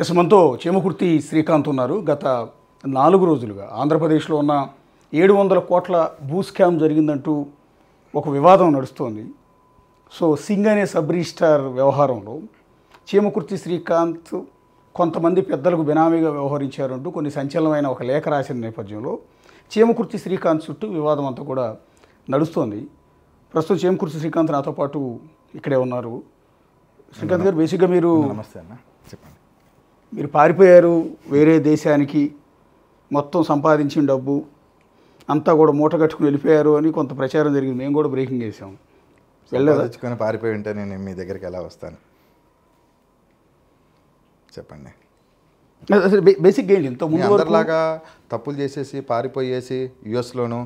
Yes మనతో చేమకుర్తి శ్రీకాంత్ ఉన్నారు. గత 4 రోజులుగా ఆంధ్రప్రదేశ్లో ఉన్న 700 కోట్ల భూ స్కామ్ జరిగిందంటూ ఒక వివాదం నడుస్తోంది. సో సింగ్ అనే సబ్ రిజిస్ట్రార్ వ్యవహారంలో చేమకుర్తి శ్రీకాంత్ కొంతమంది పెద్దలకు బినామీగా వ్యవహరించారంటూ కొన్ని సంచలనమైన ఒక లేఖ రాసిన నేపథ్యంలో చేమకుర్తి శ్రీకాంత్ చుట్టూ వివాదం అంతా కూడా నడుస్తోంది. ప్రస్తుతం చేమకుర్తి శ్రీకాంత్ నాతో పాటు ఇక్కడే ఉన్నారు. శ్రీకాంత్ గారు, బేసిక్గా మీరు నమస్తే అన్న, చెప్పండి. మీరు పారిపోయారు వేరే దేశానికి, మొత్తం సంపాదించిన డబ్బు అంతా కూడా మూట కట్టుకుని వెళ్ళిపోయారు అని కొంత ప్రచారం జరిగింది. మేము కూడా బ్రేకింగ్ చేసాం. వెళ్ళదచ్చుకొని పారిపోయి ఉంటే నేను మీ దగ్గరికి ఎలా వస్తాను చెప్పండి. అసలు బేసిక్గా ఏంటి, ఇంత ముందు అందరిలాగా తప్పులు చేసేసి పారిపోయేసి యుఎస్లోనూ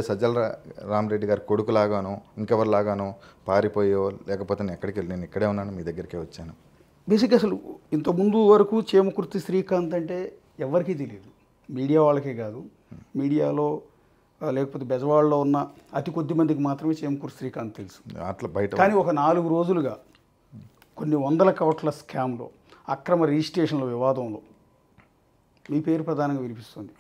సజ్జల రామరెడ్డి గారి కొడుకులాగానో ఇంకెవరిలాగానో పారిపోయో లేకపోతే నేను ఎక్కడికి వెళ్ళి నేను ఇక్కడే ఉన్నాను, మీ దగ్గరికే వచ్చాను. బేసిక్గా అసలు ఇంత ముందు వరకు చేమకుర్తి శ్రీకాంత్ అంటే ఎవరికీ తెలియదు, మీడియా వాళ్ళకే కాదు, మీడియాలో లేకపోతే బెజవాడలో ఉన్న అతి కొద్ది మందికి మాత్రమే చేమకుర్తి శ్రీకాంత్ తెలుసు. అట్లా బయట కానీ ఒక 4 రోజులుగా కొన్ని వందల కోట్ల స్కామ్లో, అక్రమ రిజిస్ట్రేషన్ల వివాదంలో మీ పేరు ప్రధానంగా వినిపిస్తుంది.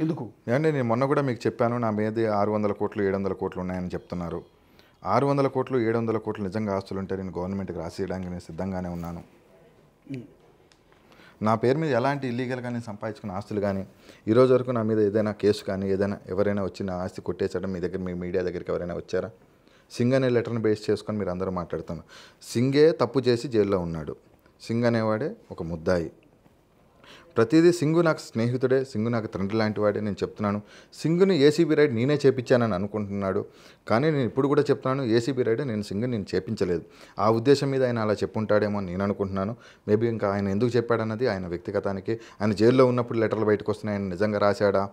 ఎందుకు? ఏమంటే నేను మొన్న కూడా మీకు చెప్పాను, నా మీద 600 కోట్లు 700 కోట్లు ఉన్నాయని చెప్తున్నారు. 600 కోట్లు 700 కోట్లు నిజంగా ఆస్తులు ఉంటే నేను గవర్నమెంట్కి రాసేయడానికి నేను సిద్ధంగానే ఉన్నాను. నా పేరు మీద ఎలాంటి ఇల్లీగల్ కానీ సంపాదించుకున్న ఆస్తులు కానీ ఈరోజు వరకు నా మీద ఏదైనా కేసు కానీ ఏదైనా ఎవరైనా వచ్చి నా ఆస్తి కొట్టేసడం మీ దగ్గర, మీ మీడియా దగ్గరికి ఎవరైనా వచ్చారా? సింగ్ అనే లెటర్ని బేస్ చేసుకొని మీరు అందరూ మాట్లాడుతున్నారు. సింగే తప్పు చేసి జైల్లో ఉన్నాడు. సింగ్ అనేవాడే ఒక ముద్దాయి. ప్రతిదీ సింగు నాకు స్నేహితుడే, సింగు నాకు తండ్రి లాంటి వాడే. నేను చెప్తున్నాను, సింగుని ఏసీబీ రైడ్ నేనే చేపించానని అనుకుంటున్నాడు. కానీ నేను ఇప్పుడు కూడా చెప్తున్నాను, ఏసీబీ రైడ్ నేను చేపించలేదు. ఆ ఉద్దేశం మీద ఆయన అలా చెప్పుంటాడేమో అని నేను అనుకుంటున్నాను. మేబీ ఇంకా ఆయన ఎందుకు చెప్పాడన్నది ఆయన వ్యక్తిగతానికి, ఆయన జైల్లో ఉన్నప్పుడు లెటర్లు బయటకు వస్తున్నాయి, ఆయన నిజంగా రాశాడా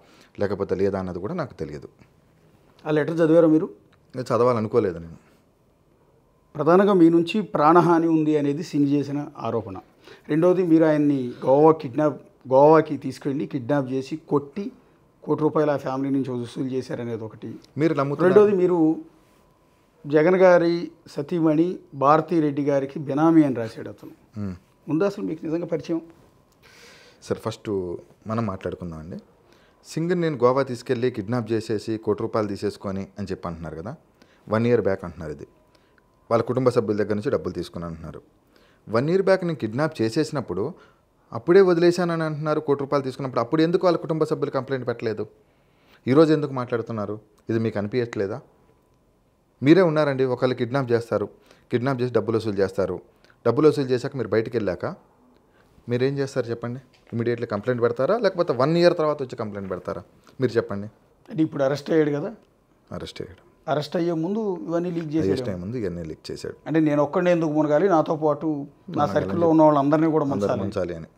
లేకపోతే లేదా అన్నది కూడా నాకు తెలియదు. ఆ లెటర్ చదివారా మీరు? చదవాలనుకోలేదు నేను. ప్రధానంగా మీ నుంచి ప్రాణహాని ఉంది అనేది సింగ్ చేసిన ఆరోపణ. రెండవది, మీరు ఆయన్ని గోవాకి తీసుకెళ్ళి కిడ్నాప్ చేసి కొట్టి ₹1 కోటి ఆ ఫ్యామిలీ నుంచి వసూలు చేశారనేది ఒకటి మీరు నమ్ముతారు. రెండవది, మీరు జగన్ గారి సతీమణి భారతీరెడ్డి గారికి బినామీ అని రాశాడు అతను. ముందు అసలు మీకు నిజంగా పరిచయం? సార్, ఫస్ట్ మనం మాట్లాడుకుందాం అండి. సింగ్ని నేను గోవా తీసుకెళ్ళి కిడ్నాప్ చేసేసి ₹1 కోటి తీసేసుకొని అని చెప్పి అంటున్నారు కదా. 1 year బ్యాక్ అంటున్నారు. ఇది వాళ్ళ కుటుంబ సభ్యుల దగ్గర నుంచి డబ్బులు తీసుకుని అంటున్నారు. 1 year బ్యాక్ నేను కిడ్నాప్ చేసేసినప్పుడు అప్పుడే వదిలేశానని అంటున్నారు. ₹1 కోటి తీసుకున్నప్పుడు అప్పుడు ఎందుకు వాళ్ళ కుటుంబ సభ్యులు కంప్లైంట్ పెట్టలేదు? ఈరోజు ఎందుకు మాట్లాడుతున్నారు? ఇది మీకు అనిపించట్లేదా? మీరే ఉన్నారండి, ఒకళ్ళు కిడ్నాప్ చేస్తారు, కిడ్నాప్ చేసి డబ్బులు వసూలు చేస్తారు. డబ్బులు వసూలు చేశాక మీరు బయటికి వెళ్ళాక మీరేం చేస్తారు చెప్పండి? ఇమీడియట్లీ కంప్లైంట్ పెడతారా లేకపోతే 1 year తర్వాత వచ్చి కంప్లైంట్ పెడతారా? మీరు చెప్పండి. అంటే ఇప్పుడు అరెస్ట్ అయ్యాడు కదా, అరెస్ట్ అయ్యే ముందు ఇవన్నీ లీక్ చేశాడు. అంటే నేను ఒక్కడే ఎందుకు మునగాలి, నాతో పాటు నా సర్కిల్లో ఉన్న వాళ్ళందరినీ కూడా ముంచాలి అని,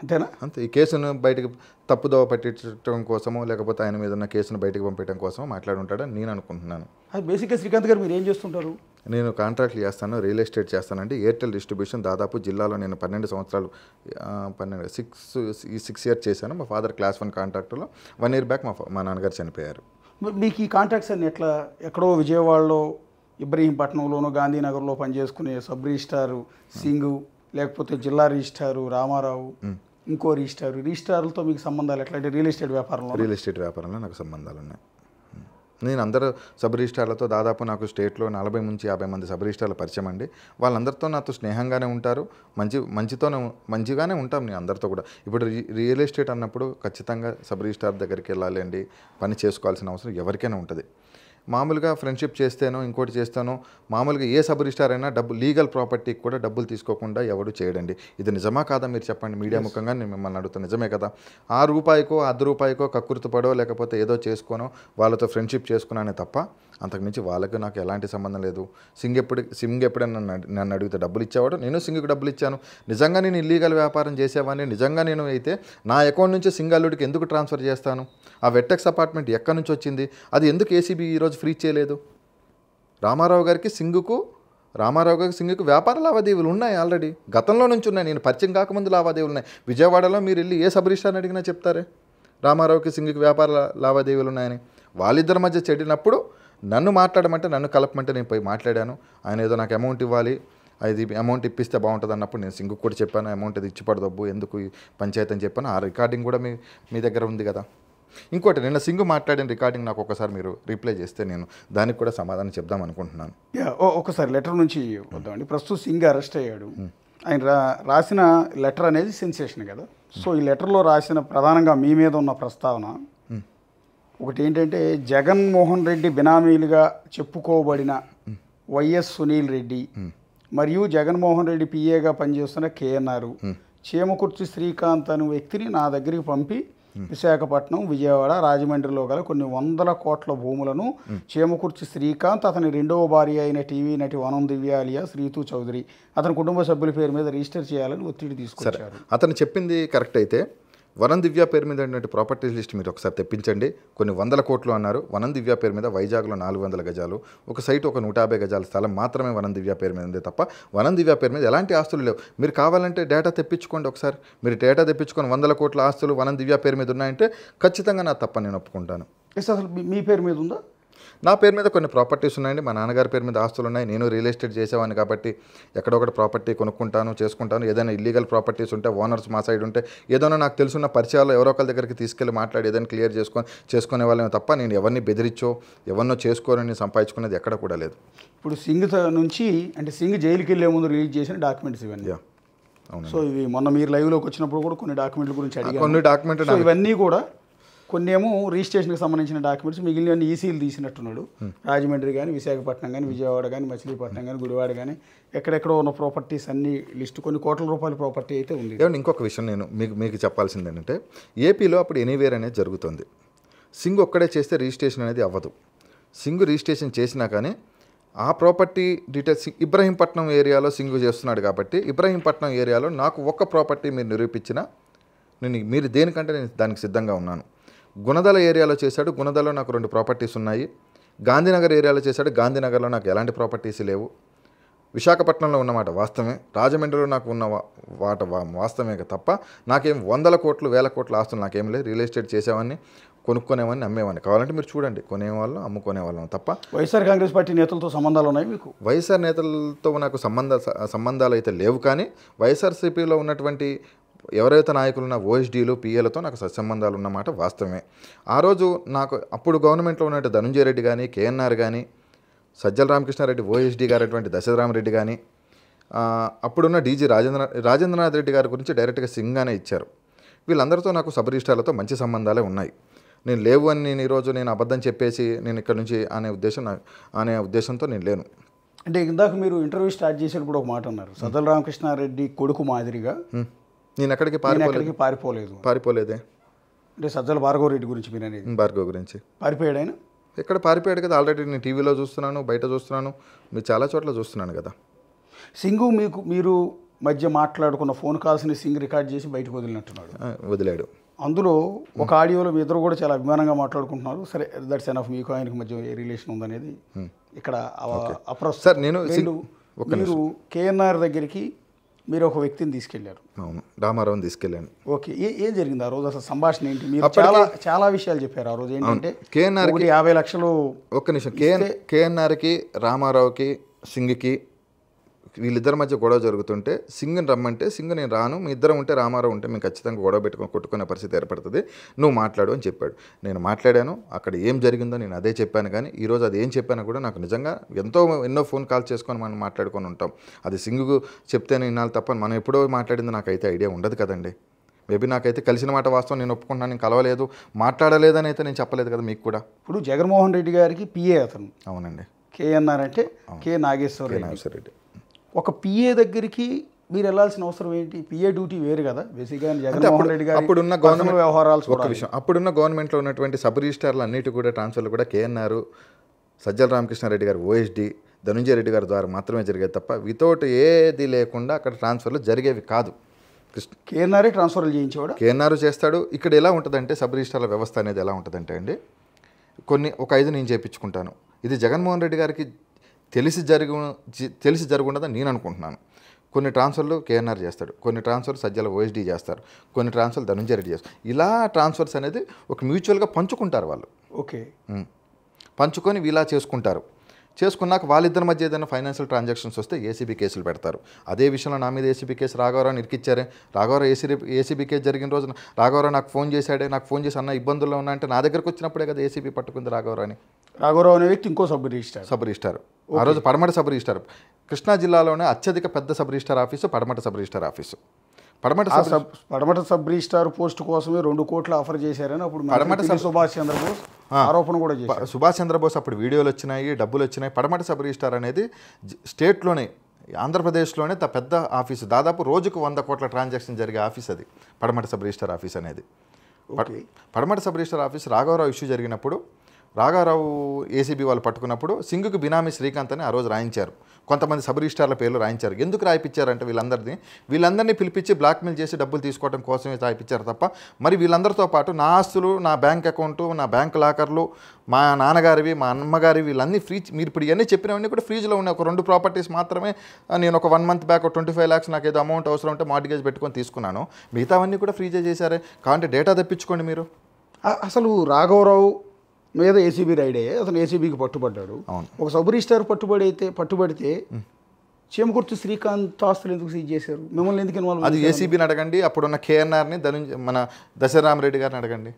అంతేనా? అంతే. ఈ కేసును బయటకు తప్పుదోవ పట్టించడం కోసమో లేకపోతే ఆయన మీద ఉన్న కేసును బయటకు పంపించడం కోసమో మాట్లాడి ఉంటాడని నేను అనుకుంటున్నాను. అది బేసిక్గా శ్రీకాంత్ గారు మీరు ఏం చేస్తుంటారు? నేను కాంట్రాక్ట్లు చేస్తాను, రియల్ ఎస్టేట్ చేస్తానండి. ఎయిర్టెల్ డిస్ట్రిబ్యూషన్ దాదాపు జిల్లాలో నేను 12 సంవత్సరాలు 6 years చేశాను. మా ఫాదర్ Class 1 కాంట్రాక్టర్లో. 1 year బ్యాక్ మా నాన్నగారు చనిపోయారు. మీకు ఈ కాంట్రాక్ట్స్ అన్ని ఎట్లా? ఎక్కడో విజయవాడలో ఇబ్రహీంపట్నంలోనూ గాంధీనగర్లో పనిచేసుకునే సబ్ రిజిస్ట్రారు సింగు, లేకపోతే జిల్లా రిజిస్ట్రారు రామారావు, ఇంకో రిజిస్ట్రార్లతో మీకు సంబంధాలు ఎట్లా? అంటే రియల్ ఎస్టేట్ వ్యాపారంలో నాకు సంబంధాలు ఉన్నాయి. నేను అందరూ సబ్ రిజిస్ట్రార్లతో దాదాపు నాకు స్టేట్లో 40 నుంచి 50 మంది సబ్ రిజిస్ట్రార్ల పరిచయం అండి. వాళ్ళందరితో నాతో స్నేహంగానే ఉంటారు, మంచిగానే ఉంటాం నేను అందరితో కూడా. ఇప్పుడు రియల్ ఎస్టేట్ అన్నప్పుడు ఖచ్చితంగా సబ్ రిజిస్ట్రార్ దగ్గరికి వెళ్ళాలి అండి, పని చేసుకోవాల్సిన అవసరం ఎవరికైనా ఉంటుంది. మామూలుగా ఫ్రెండ్షిప్ చేస్తేనో ఇంకోటి చేస్తానో మామూలుగా ఏ సబ్ రిజిస్ట్రార్ అయినా లీగల్ ప్రాపర్టీకి కూడా డబ్బులు తీసుకోకుండా ఎవడు చేయడండి. ఇది నిజమా కాదా మీరు చెప్పండి? మీడియా ముఖంగా నేను మిమ్మల్ని అడుగుతాను, నిజమే కదా? ₹1కో ₹10 కక్కుర్తిపడో లేకపోతే ఏదో చేసుకోనో వాళ్ళతో ఫ్రెండ్షిప్ చేసుకున్నానే తప్ప అంతకుమించి వాళ్ళకి నాకు ఎలాంటి సంబంధం లేదు. సింగ్ ఎప్పుడైనా నన్ను అడిగితే డబ్బులు ఇచ్చేవాడు, నేను సింగ్కి డబ్బులు ఇచ్చాను. నిజంగా నేను ఇల్లీగల్ వ్యాపారం చేసేవాడిని, నిజంగా నేను అయితే నా అకౌంట్ నుంచి సింగ్ అల్లుడికి ఎందుకు ట్రాన్స్ఫర్ చేస్తాను? ఆ వెట్టెక్స్ అపార్ట్మెంట్ ఎక్కడి నుంచి వచ్చింది? అది ఎందుకు ఏసీబీ ఈరోజు ఫ్రీ చేయలేదు? రామారావు గారికి సింగ్కు వ్యాపార లావాదేవీలు ఉన్నాయి ఆల్రెడీ, గతంలో నుంచి ఉన్నాయి. నేను పరిచయం కాకముందు లావాదేవీలు ఉన్నాయి. విజయవాడలో మీరు వెళ్ళి ఏ సబ్ రిజిస్ట్రార్ని అడిగినా చెప్తారే రామారావుకి సింగ్కి వ్యాపార లావాదేవీలు ఉన్నాయని. వాళ్ళిద్దరి మధ్య చెడినప్పుడు నన్ను మాట్లాడమంటే, నన్ను కలపమంటే నేను పోయి మాట్లాడాను. ఆయన ఏదో నాకు అమౌంట్ ఇవ్వాలి, అది అమౌంట్ ఇప్పిస్తే బాగుంటుంది అన్నప్పుడు నేను సింగ్ కూడా చెప్పాను, అమౌంట్ అది ఇచ్చి పడదబ్బు ఎందుకు ఈ పంచాయతీ అని చెప్పాను. ఆ రికార్డింగ్ కూడా మీ దగ్గర ఉంది కదా. ఇంకోటి నిన్న సింగ్ మాట్లాడిన రికార్డింగ్ నాకు ఒకసారి మీరు రిప్లై చేస్తే నేను దానికి కూడా సమాధానం చెప్దాం అనుకుంటున్నాను. ఒకసారి లెటర్ నుంచి వద్దామండి. ప్రస్తుతం సింగ్ అరెస్ట్ అయ్యాడు. ఆయన రాసిన లెటర్ అనేది సెన్సేషన్ కదా. సో ఈ లెటర్లో రాసిన ప్రధానంగా మీ మీద ఉన్న ప్రస్తావన ఒకటి ఏంటంటే, జగన్మోహన్ రెడ్డి బినామీలుగా చెప్పుకోబడిన వైఎస్ సునీల్ రెడ్డి మరియు జగన్మోహన్ రెడ్డి పిఏగా పనిచేస్తున్న కేఎన్ఆర్, చేమకుర్తి శ్రీకాంత్ అనే వ్యక్తిని నా దగ్గరికి పంపి విశాఖపట్నం, విజయవాడ, రాజమండ్రిలో గల కొన్ని 100 కోట్ల భూములను చేమకుర్తి శ్రీకాంత్, అతని రెండవ భార్య అయిన టీవీ నటి వనం దివ్య అలియాస్ రీతూ చౌదరి, అతని కుటుంబ సభ్యుల పేరు మీద రిజిస్టర్ చేయాలని ఒత్తిడి తీసుకొచ్చారు. అతను చెప్పింది కరెక్ట్ అయితే వనం దివ్య పేరు మీద ఉన్నటువంటి ప్రాపర్టీస్ లిస్ట్ మీరు ఒకసారి తెప్పించండి. కొన్ని 100 కోట్లు అన్నారు. వనం దివ్య పేరు మీద వైజాగ్లో 400 గజాలు, ఒక సైట్ ఒక 150 గజాల స్థలం మాత్రమే వనం దివ్య పేరు మీద ఉంది తప్ప వనం దివ్య పేరు మీద ఎలాంటి ఆస్తులు లేవు. మీరు కావాలంటే డేటా తెప్పించుకోండి ఒకసారి. మీరు డేటా తెప్పించుకొని 100 కోట్ల ఆస్తులు వనం దివ్య పేరు మీద ఉన్నాయంటే ఖచ్చితంగా నా తప్ప నేను ఒప్పుకుంటాను. అసలు మీ పేరు మీద ఉందా? నా పేరు మీద కొన్ని ప్రాపర్టీస్ ఉన్నాయండి. మా నాన్నగారి పేరు మీద ఆస్తులు ఉన్నాయి. నేను రియల్ ఎస్టేట్ చేసేవాడిని కాబట్టి ఎక్కడొకటి ప్రాపర్టీ కొనుక్కుంటాను, చేసుకుంటాను. ఏదైనా ఇల్లీగల్ ప్రాపర్టీస్ ఉంటే, ఓనర్స్ మా సైడ్ ఉంటే, ఏదైనా నాకు తెలుసున్న పరిచయాలు ఎవరో ఒకరి దగ్గరికి తీసుకెళ్ళి మాట్లాడి ఏదైనా క్లియర్ చేసుకునే వాళ్ళమే తప్ప నేను ఎవరిని బెదిరించో ఎవరినో చేసుకోరని సంపాదించుకునేది ఎక్కడ కూడా లేదు. ఇప్పుడు సింగ్ నుంచి అంటే సింగ్ జైలుకి వెళ్ళే ముందు రిలీజ్ చేసిన డాక్యుమెంట్స్ ఇవన్నీ. అవును. సో ఇవి మొన్న మీరు లైవ్లోకి వచ్చినప్పుడు కూడా కొన్ని డాక్యుమెంట్ల గురించి అడిగారు. కొన్ని డాక్యుమెంట్ ఇవన్నీ కూడా కొన్ని ఏమో రిజిస్ట్రేషన్కి సంబంధించిన డాక్యుమెంట్స్, మిగిలిన ఈసీలు తీసినట్టున్నాడు. రాజమండ్రి కానీ, విశాఖపట్నం కానీ, విజయవాడ కానీ, మచిలీపట్నం కానీ, గుడివాడ కానీ, ఎక్కడెక్కడో ఉన్న ప్రాపర్టీస్ అన్ని లిస్టు కొన్ని కోట్ల రూపాయల ప్రాపర్టీ అయితే ఉంది. ఏమంటే ఇంకొక విషయం నేను మీకు చెప్పాల్సింది ఏంటంటే, ఏపీలో అప్పుడు ఎనీవేర్ అనేది జరుగుతుంది. సింగ్ ఒక్కడే చేస్తే రిజిస్ట్రేషన్ అనేది అవ్వదు. సింగ్ రిజిస్ట్రేషన్ చేసినా కానీ ఆ ప్రాపర్టీ డీటెయిల్స్ ఇబ్రహీంపట్నం ఏరియాలో సింగ్ చేస్తున్నాడు కాబట్టి ఇబ్రహీంపట్నం ఏరియాలో నాకు ఒక్క ప్రాపర్టీ మీరు నిరూపించినా మీరు దేనికంటే నేను దానికి సిద్ధంగా ఉన్నాను. గుణదల ఏరియాలో చేశాడు, గుణదలలో నాకు 2 ప్రాపర్టీస్ ఉన్నాయి. గాంధీనగర్ ఏరియాలో చేశాడు, గాంధీనగర్లో నాకు ఎలాంటి ప్రాపర్టీస్ లేవు. విశాఖపట్నంలో ఉన్నమాట వాస్తవమే, రాజమండ్రిలో నాకు ఉన్న వాస్తవమే తప్ప నాకేం 100 కోట్లు 1000 కోట్ల ఆస్తులు నాకేం లేదు. రియల్ ఎస్టేట్ చేసేవాడిని, కొనుక్కునేవాడిని, అమ్మేవాడిని. కావాలంటే మీరు చూడండి, కొనేవాళ్ళం అమ్ముకునేవాళ్ళం తప్ప. వైఎస్ఆర్ కాంగ్రెస్ పార్టీ నేతలతో సంబంధాలు ఉన్నాయి మీకు? వైఎస్ఆర్ నేతలతో నాకు సంబంధాలు అయితే లేవు. కానీ వైఎస్ఆర్సీపీలో ఉన్నటువంటి ఎవరైతే నాయకులు ఉన్న ఓఎస్డీలు, పిఏలతో నాకు సత్సంబంధాలు ఉన్నమాట వాస్తవమే. ఆ రోజు నాకు అప్పుడు గవర్నమెంట్లో ఉన్నట్టు ధనుంజయ రెడ్డి కానీ, కేఎన్ఆర్ కానీ, సజ్జల రామకృష్ణారెడ్డి, ఓఎస్డీ గారు అటువంటి దశరథరామరెడ్డి కానీ, అప్పుడున్న డీజీ రాజేంద్రనాథ్ రెడ్డి గారి గురించి డైరెక్ట్గా సింగ్గానే ఇచ్చారు. వీళ్ళందరితో నాకు సబ్ రిజిస్ట్రార్లతో మంచి సంబంధాలే ఉన్నాయి. నేను లేవు అని నేను ఈరోజు నేను అబద్ధం చెప్పేసి నేను ఇక్కడ నుంచి అనే ఉద్దేశంతో నేను లేను. అంటే ఇందాక మీరు ఇంటర్వ్యూ స్టార్ట్ చేసేటప్పుడు ఒక మాట అన్నారు, సజ్జల రామకృష్ణారెడ్డి కొడుకు మాదిరిగా నేను ఎక్కడికి పారిపోలేదే. అంటే సజ్జల భార్గవ రెడ్డి గురించి మీరు అనేది? భార్గవ గురించి పారిపోయాడు ఆయన? ఎక్కడ పారిపోయాడు కదా, ఆల్రెడీ నేను టీవీలో చూస్తున్నాను, బయట చూస్తున్నాను, మీరు చాలా చోట్ల చూస్తున్నాను కదా. సింగు మీరు మధ్య మాట్లాడుకున్న ఫోన్ కాల్స్ని సింగ్ రికార్డ్ చేసి బయటకు వదిలాడు. అందులో ఒక ఆడియోలో మీ ఇద్దరు కూడా చాలా అభిమానంగా మాట్లాడుకుంటున్నారు. సరే, దట్స్ ఎనఫ్. మీకు ఆయనకు మధ్య ఏ రిలేషన్ ఉందనేది ఇక్కడ సార్. మీరు కేఎన్ఆర్ దగ్గరికి మీరు ఒక వ్యక్తిని తీసుకెళ్లారు. అవును, రామారావుని తీసుకెళ్ళాను. ఓకే, ఏం జరిగింది ఆ రోజు? అసలు సంభాషణ ఏంటి? మీరు చాలా విషయాలు చెప్పారు ఆ రోజు. ఏంటంటే కేఎన్ఆర్కి 50 లక్షలు. ఒక్క నిమిషం. కేఎన్ఆర్కి, రామారావుకి, సింగ్కి వీళ్ళిద్దరి మధ్య గొడవ జరుగుతుంటే సింగ్ని రమ్మంటే సింగ్ నేను రాను, మీ ఇద్దరం ఉంటే రామారావు ఉంటే మేము ఖచ్చితంగా గొడవ పెట్టుకొని కొట్టుకునే పరిస్థితి ఏర్పడుతుంది, నువ్వు మాట్లాడు అని చెప్పాడు. నేను మాట్లాడాను. అక్కడ ఏం జరిగిందో నేను అదే చెప్పాను. కానీ ఈరోజు అది ఏం చెప్పాను కూడా నాకు నిజంగా ఎన్నో ఫోన్ కాల్ చేసుకొని మనం మాట్లాడుకొని ఉంటాం. అది సింగ్కు చెప్తేనే వినాలి తప్ప మనం ఎప్పుడో మాట్లాడింది నాకైతే ఐడియా ఉండదు కదండి. మేబీ నాకైతే కలిసిన మాట వాస్తవం, నేను ఒప్పుకుంటున్నాను. నేను కలవలేదు, మాట్లాడలేదని అయితే నేను చెప్పలేదు కదా మీకు కూడా. ఇప్పుడు జగన్మోహన్ రెడ్డి గారికి పిఏ అతను. అవునండి. కేఎన్ఆర్ అంటే కే నాగేశ్వర రెడ్డి. ఒక పిఏ దగ్గరికి మీరు వెళ్ళాల్సిన అవసరం ఏంటి? పిఏ డ్యూటీ వేరు కదా బేసిక్గా. జగన్మోహన్ రెడ్డి గారు అప్పుడున్న గవర్నమెంట్ వ్యవహారాలు ఒక విషయం, అప్పుడున్న గవర్నమెంట్లో ఉన్నటువంటి సబ్ రిజిస్టార్లు అన్నిటి కూడా ట్రాన్స్ఫర్లు కూడా కేఎన్ఆర్, సజ్జల రామకృష్ణారెడ్డి గారు, ఓఎస్డీ, ధనుంజయ రెడ్డి గారి ద్వారా మాత్రమే జరిగేది తప్ప వితౌట్ ఏది లేకుండా అక్కడ ట్రాన్స్ఫర్లు జరిగేవి కాదు. కేఎన్ఆర్ ట్రాన్స్ఫర్లు చేయించేవాడు. కేఎన్ఆర్ చేస్తాడు. ఇక్కడ ఎలా ఉంటుందంటే సబ్ రిజిస్టార్ల వ్యవస్థ అనేది ఎలా ఉంటుందంటే అండి, ఒక 5 నేను చేయించుకుంటాను. ఇది జగన్మోహన్ రెడ్డి గారికి తెలిసి జరుగుండదని నేను అనుకుంటున్నాను. కొన్ని ట్రాన్స్ఫర్లు కేఎన్ఆర్ చేస్తాడు, కొన్ని ట్రాన్స్ఫర్ సజ్జల ఓఎస్డీ చేస్తారు, కొన్ని ట్రాన్స్ఫర్లు ధనుంజయ రెడ్డి చేస్తారు. ఇలా ట్రాన్స్ఫర్స్ అనేది ఒక మ్యూచువల్గా పంచుకుంటారు వాళ్ళు. ఓకే, పంచుకొని ఇలా చేసుకుంటారు. చేసుకున్నాక వాళ్ళిద్దరి మధ్య ఏదైనా ఫైనాన్షియల్ ట్రాన్సాక్షన్స్ వస్తే ఏసీబీ కేసులు పెడతారు. అదే విషయంలో నా మీద ఏసీబీ కేసు రాఘవరావు ఇరికిచ్చారే. రాఘవరావు ఏసీబీ కేసు జరిగిన రోజున రాఘవరావు నాకు ఫోన్ చేశాడే, నాకు ఫోన్ చేసి అన్న ఇబ్బందుల్లో ఉన్నా అంటే నా దగ్గరకు వచ్చినప్పుడే కదా ఏసీబీ పట్టుకుంది రాఘవరావుని. రాఘవరావు అనే వ్యక్తి ఇంకో సబ్ రిజిస్టార్. ఆ రోజు పడమట సబ్ రిజిస్టార్. కృష్ణా జిల్లాలోనే అత్యధిక పెద్ద సబ్ రిజిస్టార్ ఆఫీసు పడమట సబ్ రిజిస్టార్ ఆఫీసు. పడమట సబ్ రిజిస్టార్ పోస్ట్ కోసమే 2 కోట్లు ఆఫర్ చేశారని అప్పుడు పడమట సుభాష్ చంద్రబోస్ ఆరోపణ కూడా చేశారు. సుభాష్ చంద్రబోస్ అప్పుడు వీడియోలు వచ్చినాయి, డబ్బులు వచ్చినాయి. పడమట సబ్ రిజిస్టార్ అనేది స్టేట్లోనే ఆంధ్రప్రదేశ్లోనే పెద్ద ఆఫీసు. దాదాపు రోజుకు 100 కోట్ల ట్రాన్సాక్షన్ జరిగే ఆఫీస్ అది పడమట సబ్ రిజిస్టార్ ఆఫీస్ అనేది. పడమట సబ్ రిజిస్టార్ ఆఫీస్ రాఘవరావు ఇష్యూ జరిగినప్పుడు రాఘవరావు ఏసీబీ వాళ్ళు పట్టుకున్నప్పుడు సింగుకి బినామీ శ్రీకాంత్ అని ఆ రోజు రాయించారు. కొంతమంది సబ్ రిజిస్టార్ల పేర్లు రాయించారు. ఎందుకు రాయిపించారంటే వీళ్ళందరినీ పిలిపించి బ్లాక్మెయిల్ చేసి డబ్బులు తీసుకోవడం కోసమే రాయిపించారు తప్ప మరి వీళ్ళందరితో పాటు నా ఆస్తులు, నా బ్యాంక్ అకౌంటు, నా బ్యాంక్ లాకర్లు, మా నాన్నగారివి, మా అమ్మగారివి వీళ్ళన్నీ మీరు ఇప్పుడు ఇవన్నీ చెప్పినవన్నీ కూడా ఫ్రీజ్లో ఉన్నాయి. ఒక 2 ప్రాపర్టీస్ మాత్రమే నేను ఒక 1 మంత్ బ్యాక్ 25 lakhs నాకు ఏదో అమౌంట్ అవసరం ఉంటే మార్టిగేజ్ పెట్టుకొని తీసుకున్నాను. మిగతావన్నీ కూడా ఫ్రీజే చేశారే. కాబట్టి డేటా తెప్పించుకోండి మీరు. అసలు రాఘవరావు మీద ఏసీబీ రైడ్ అయ్యే అతను ఏసీబీకి పట్టుబడ్డాడు. ఒక సబ్ రిజిస్టార్ పట్టుబడితే చేమకుర్తి శ్రీకాంత్ ఆస్తులు ఎందుకు సీజ్ చేశారు? మిమ్మల్ని ఎందుకు ఇన్వాల్వ్? అది ఏసీబీని అడగండి, అప్పుడున్న కేఎన్ఆర్ని మన దశరామరెడ్డి గారిని అడగండి.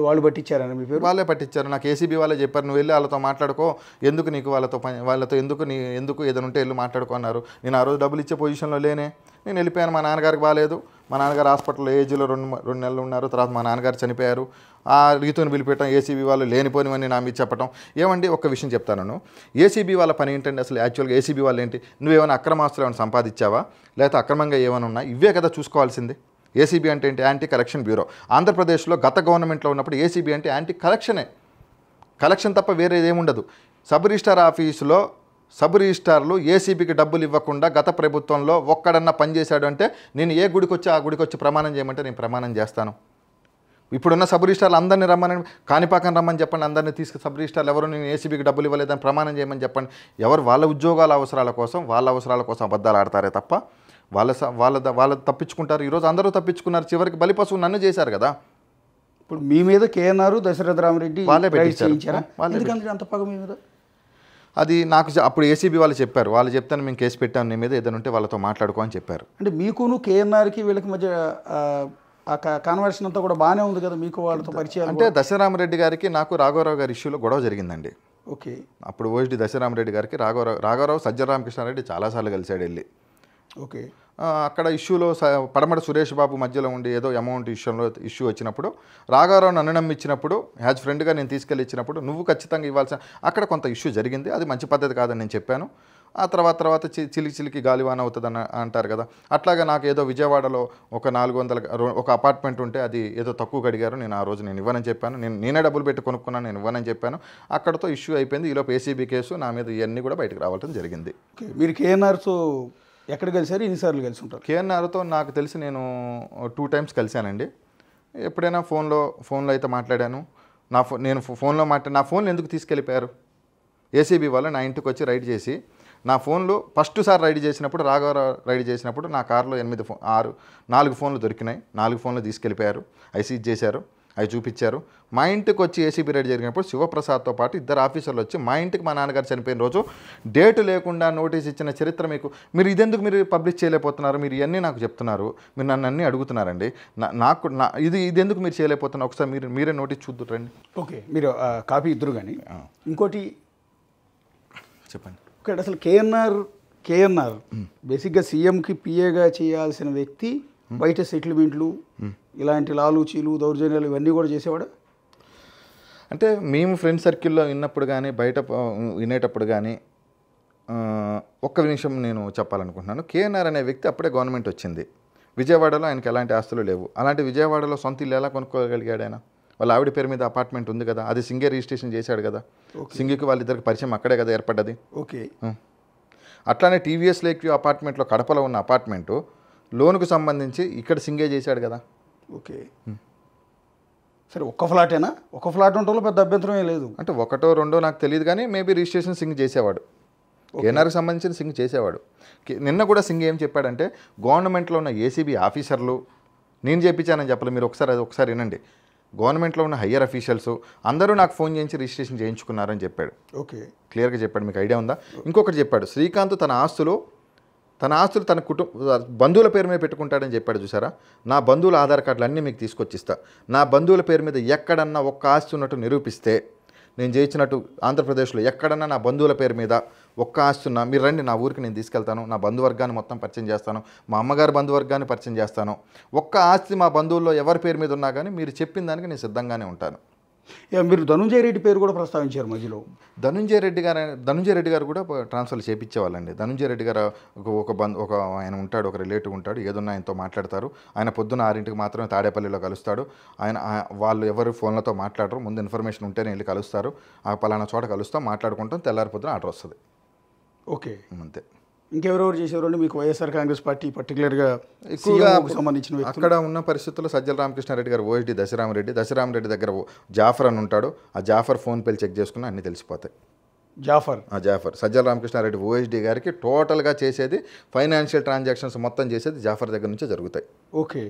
వాళ్ళు పట్టించారని మీ పేరు? వాళ్ళే పట్టించారు. నాకు ఏసీబీ వాళ్ళే చెప్పారు, నువ్వు వెళ్ళి వాళ్ళతో మాట్లాడుకో, ఎందుకు నీకు వాళ్ళతో ఎందుకు ఏదైనా ఉంటే వెళ్ళి మాట్లాడుకో అన్నారు. నేను ఆ రోజు డబ్బులు ఇచ్చే పొజిషన్లో లేనే. నేను వెళ్ళిపోయాను. మా నాన్నగారికి బాగాలేదు. మా నాన్నగారు హాస్పిటల్లో ఏజ్లో 2 నెలలు ఉన్నారు. తర్వాత మా నాన్నగారు చనిపోయారు. ఆ రీతుని పిలిపెట్టడం, ఏసీబీ వాళ్ళు లేనిపోనివని నా మీద చెప్పడం. ఏమండి ఒక్క విషయం చెప్తాను. ఏసీబీ వాళ్ళ పని ఏంటంటే అసలు యాక్చువల్గా ఏసీబీ వాళ్ళు ఏంటి? నువ్వేమైనా అక్రమాస్తులు ఏమైనా సంపాదించావా, లేకపోతే అక్రమంగా ఏమైనా ఉన్నా, ఇవే కదా చూసుకోవాల్సింది. ఏసీబీ అంటే ఏంటి? Anti collection bureau. ఆంధ్రప్రదేశ్లో గత గవర్నమెంట్లో ఉన్నప్పుడు ఏసీబీ అంటే యాంటీ కలెక్షనే. కలెక్షన్ తప్ప వేరేది ఏముండదు. సబ్ రిజిస్టార్ ఆఫీసులో సబ్ రిజిస్టార్లు ఏసీబీకి డబ్బులు ఇవ్వకుండా గత ప్రభుత్వంలో ఒక్కడన్నా పనిచేశాడు అంటే నేను ఏ గుడికి వచ్చి ఆ గుడికి వచ్చి ప్రమాణం చేయమంటే నేను ప్రమాణం చేస్తాను. ఇప్పుడున్న సబ్ రిజిస్టార్లు అందరినీ రమ్మని, కాణిపాకం రమ్మని చెప్పండి, అందరినీ సబ్ రిజిస్టార్లు ఎవరు నేను ఏసీబీకి డబ్బులు ఇవ్వలేదని ప్రమాణం చేయమని చెప్పండి. ఎవరు వాళ్ళ ఉద్యోగాల అవసరాల కోసం అబద్ధాలు ఆడతారే తప్ప వాళ్ళ తప్పించుకుంటారు. ఈరోజు అందరూ తప్పించుకున్నారు. చివరికి బలిపశువు నన్ను చేశారు కదా. ఇప్పుడు మీ మీద కేఎన్ఆర్, దశరథ రామరెడ్డి వాళ్ళే పెట్టించారు. అంత పగ మీ మీద? అది నాకు అప్పుడు ఏసీబీ వాళ్ళు చెప్పారు. వాళ్ళు చెప్తాను మేము కేసు పెట్టాను నీ మీద, ఏదైనా ఉంటే వాళ్ళతో మాట్లాడుకో అని చెప్పారు. అంటే మీకును కేఎన్ఆర్కి వీళ్ళకి మధ్య ఆ కాన్వర్సేషన్ అంతా కూడా బాగానే ఉంది కదా, మీకు వాళ్ళతో పరిచయం? అంటే దశరామరెడ్డి గారికి నాకు రాఘవరావు గారి ఇష్యూలో గొడవ జరిగిందండి. ఓకే. అప్పుడు ఓఎస్డి దశరామరెడ్డి గారికి రాఘవరావు సజ్జల రామకృష్ణారెడ్డి చాలాసార్లు కలిశాడు వెళ్ళి. ఓకే. అక్కడ ఇష్యూలో పడమట సురేష్ బాబు మధ్యలో ఉండి ఏదో అమౌంట్ ఇష్యూ వచ్చినప్పుడు రాఘవరావు నన్ను నమ్మిచ్చినప్పుడు యాజ్ ఫ్రెండ్గా నేను తీసుకెళ్ళి ఇచ్చినప్పుడు నువ్వు ఖచ్చితంగా ఇవ్వాల్సిన అక్కడ కొంత ఇష్యూ జరిగింది. అది మంచి పద్ధతి కాదని నేను చెప్పాను. ఆ తర్వాత చిలికి గాలివాన అవుతుందని అంటారు కదా. అట్లాగా నాకు ఏదో విజయవాడలో ఒక 400 ఒక అపార్ట్మెంట్ ఉంటే అది ఏదో తక్కువ అడిగారు. నేను ఆ రోజు నేను ఇవ్వనని చెప్పాను. నేనే డబ్బులు పెట్టి కొనుక్కున్నాను, నేను ఇవ్వనని చెప్పాను. అక్కడతో ఇష్యూ అయిపోయింది. ఈలోపు ఏసీబీ కేసు నా మీద ఇవన్నీ కూడా బయటకు రావడం జరిగింది. మీరు కేఎన్ఆర్తో ఎక్కడ కలిసారు, ఎన్నిసార్లు కలిసి ఉంటారు? కేఎన్ఆర్తో నాకు తెలిసి నేను 2 times కలిశానండి. ఎప్పుడైనా ఫోన్లో అయితే మాట్లాడాను. నేను ఫోన్లో నా ఫోన్లు ఎందుకు తీసుకెళ్ళిపోయారు? ఏసీబీ వాళ్ళు నా ఇంటికి వచ్చి రైడ్ చేసి నా ఫోన్లు ఫస్ట్ సారి రైడ్ చేసినప్పుడు రాఘవరావు రైడ్ చేసినప్పుడు నా కారులో 4 ఫోన్లు దొరికినాయి. 4 ఫోన్లు తీసుకెళ్ళిపోయారు. అవి సీజ్ చేశారు, అవి చూపించారు. మా ఇంటికి వచ్చి ఏసీబీ రైడ్ జరిగినప్పుడు శివప్రసాద్తో పాటు 2 ఆఫీసర్లు వచ్చి మా ఇంటికి మా నాన్నగారు చనిపోయిన రోజు డేటు లేకుండా నోటీస్ ఇచ్చిన చరిత్ర మీరు ఇదెందుకు మీరు పబ్లిష్ చేయలేకపోతున్నారు? మీరు ఇవన్నీ నాకు చెప్తున్నారు, మీరు నన్ను అన్నీ అడుగుతున్నారండి. ఇది ఎందుకు మీరు చేయలేకపోతున్నారు? ఒకసారి మీరే నోటీస్ చూద్దురండి. ఓకే, మీరు కాపీ ఇద్దరు. కానీ ఇంకోటి చెప్పండి. ఓకే, అసలు కేఎన్ఆర్ బేసిక్గా సీఎంకి పిఏగా చేయాల్సిన వ్యక్తి బయట సెటిల్మెంట్లు, ఇలాంటి లాలూచీలు, దౌర్జన్యాలు ఇవన్నీ కూడా చేసేవాడు. అంటే మేము ఫ్రెండ్ సర్కిల్లో విన్నప్పుడు కానీ బయట వినేటప్పుడు కానీ ఒక్క నిమిషం నేను చెప్పాలనుకుంటున్నాను. కేఎన్ఆర్ అనే వ్యక్తి అప్పుడే గవర్నమెంట్ వచ్చింది. విజయవాడలో ఆయనకి ఎలాంటి ఆస్తులు లేవు. అలాంటి విజయవాడలో సొంత ఇల్లు ఎలా కొనుక్కోగలిగాడు ఆయన? వాళ్ళ ఆవిడ పేరు మీద అపార్ట్మెంట్ ఉంది కదా, అది సింగే రిజిస్ట్రేషన్ చేశాడు కదా. సింగికి వాళ్ళిద్దరికి పరిచయం అక్కడే కదా ఏర్పడ్డది. ఓకే. అట్లానే టీవీఎస్ లేక్ వ్యూ అపార్ట్మెంట్లో కడపలో ఉన్న అపార్ట్మెంటు లోనుకు సంబంధించి ఇక్కడ సింగే చేశాడు కదా. ఓకే, సరే ఒక్క ఫ్లాటేనా? ఒక ఫ్లాట్ ఉండటంలో పెద్ద అభ్యంతరమే లేదు. అంటే 1, 2 నాకు తెలియదు కానీ మేబీ రిజిస్ట్రేషన్ సింగ్ చేసేవాడు. కేఎన్ఆర్కి సంబంధించిన సింగ్ చేసేవాడు. నిన్న కూడా సింగ్ ఏం చెప్పాడంటే గవర్నమెంట్లో ఉన్న ఏసీబీ ఆఫీసర్లు నేను చేయించానని చెప్పలేదు. మీరు ఒకసారి వినండి. గవర్నమెంట్లో ఉన్న హయ్యర్ అఫీషియల్స్ అందరూ నాకు ఫోన్ చేయించి రిజిస్ట్రేషన్ చేయించుకున్నారని చెప్పాడు. ఓకే, క్లియర్గా చెప్పాడు. మీకు ఐడియా ఉందా? ఇంకొకటి చెప్పాడు, శ్రీకాంత్ తన ఆస్తులు తన బంధువుల పేరు మీద పెట్టుకుంటాడని చెప్పాడు. చూసారా, నా బంధువుల ఆధార్ కార్డులు అన్నీ మీకు తీసుకొచ్చిస్తా, నా బంధువుల పేరు మీద ఎక్కడన్నా ఒక్క ఆస్తి ఉన్నట్టు నిరూపిస్తే, నేను చేయించినట్టు ఆంధ్రప్రదేశ్లో ఎక్కడన్నా నా బంధువుల పేరు మీద ఒక్క ఆస్తి ఉన్నా మీరు రండి, నా ఊరికి నేను తీసుకెళ్తాను, నా బంధువర్గాన్ని మొత్తం పరిచయం చేస్తాను, మా అమ్మగారి బంధువర్గాన్ని పరిచయం చేస్తాను, ఒక్క ఆస్తి మా బంధువుల్లో ఎవరి పేరు మీద ఉన్నా కానీ మీరు చెప్పిన దానికి నేను సిద్ధంగానే ఉంటాను. మీరు ధనుంజయ రెడ్డి పేరు కూడా ప్రస్తావించారు మధ్యలో. ధనుంజయ రెడ్డి గారు కూడా ట్రాన్స్ఫర్ చేయించేవాళ్ళండి. ధనుంజయ రెడ్డి గారు ఒక ఆయన ఉంటాడు, ఒక రిలేటివ్ ఉంటాడు, ఏదన్నా ఆయనతో మాట్లాడతారు. ఆయన పొద్దున్న 6 మాత్రమే తాడేపల్లిలో కలుస్తాడు. వాళ్ళు ఎవరు ఫోన్లతో మాట్లాడరు, ముందు ఇన్ఫర్మేషన్ ఉంటేనే వెళ్ళి కలుస్తారు. ఆ పలానా చోట కలుస్తాం, మాట్లాడుకుంటాం, తెల్లారి పొద్దున ఆర్డర్ వస్తుంది. ఓకే, అంతే. ఇంకెవరెవరు చేసేవారండి మీకు వైఎస్ఆర్ కాంగ్రెస్ పార్టీ పర్టికులర్గా ఎక్కువగా సంబంధించిన వ్యక్తులు? అక్కడ ఉన్న పరిస్థితుల్లో సజ్జల రామకృష్ణారెడ్డి గారు, ఓఎస్డీ దశరామరెడ్డి దగ్గర జాఫర్ అని ఉంటాడు. ఆ జాఫర్ ఫోన్ పేలు చెక్ చేసుకుని అన్నీ తెలిసిపోతాయి. జాఫర్ సజ్జల రామకృష్ణారెడ్డి ఓఎస్డీ గారికి టోటల్గా చేసేది ఫైనాన్షియల్ ట్రాన్సాక్షన్స్ మొత్తం చేసేది జాఫర్ దగ్గర నుంచే జరుగుతాయి. ఓకే,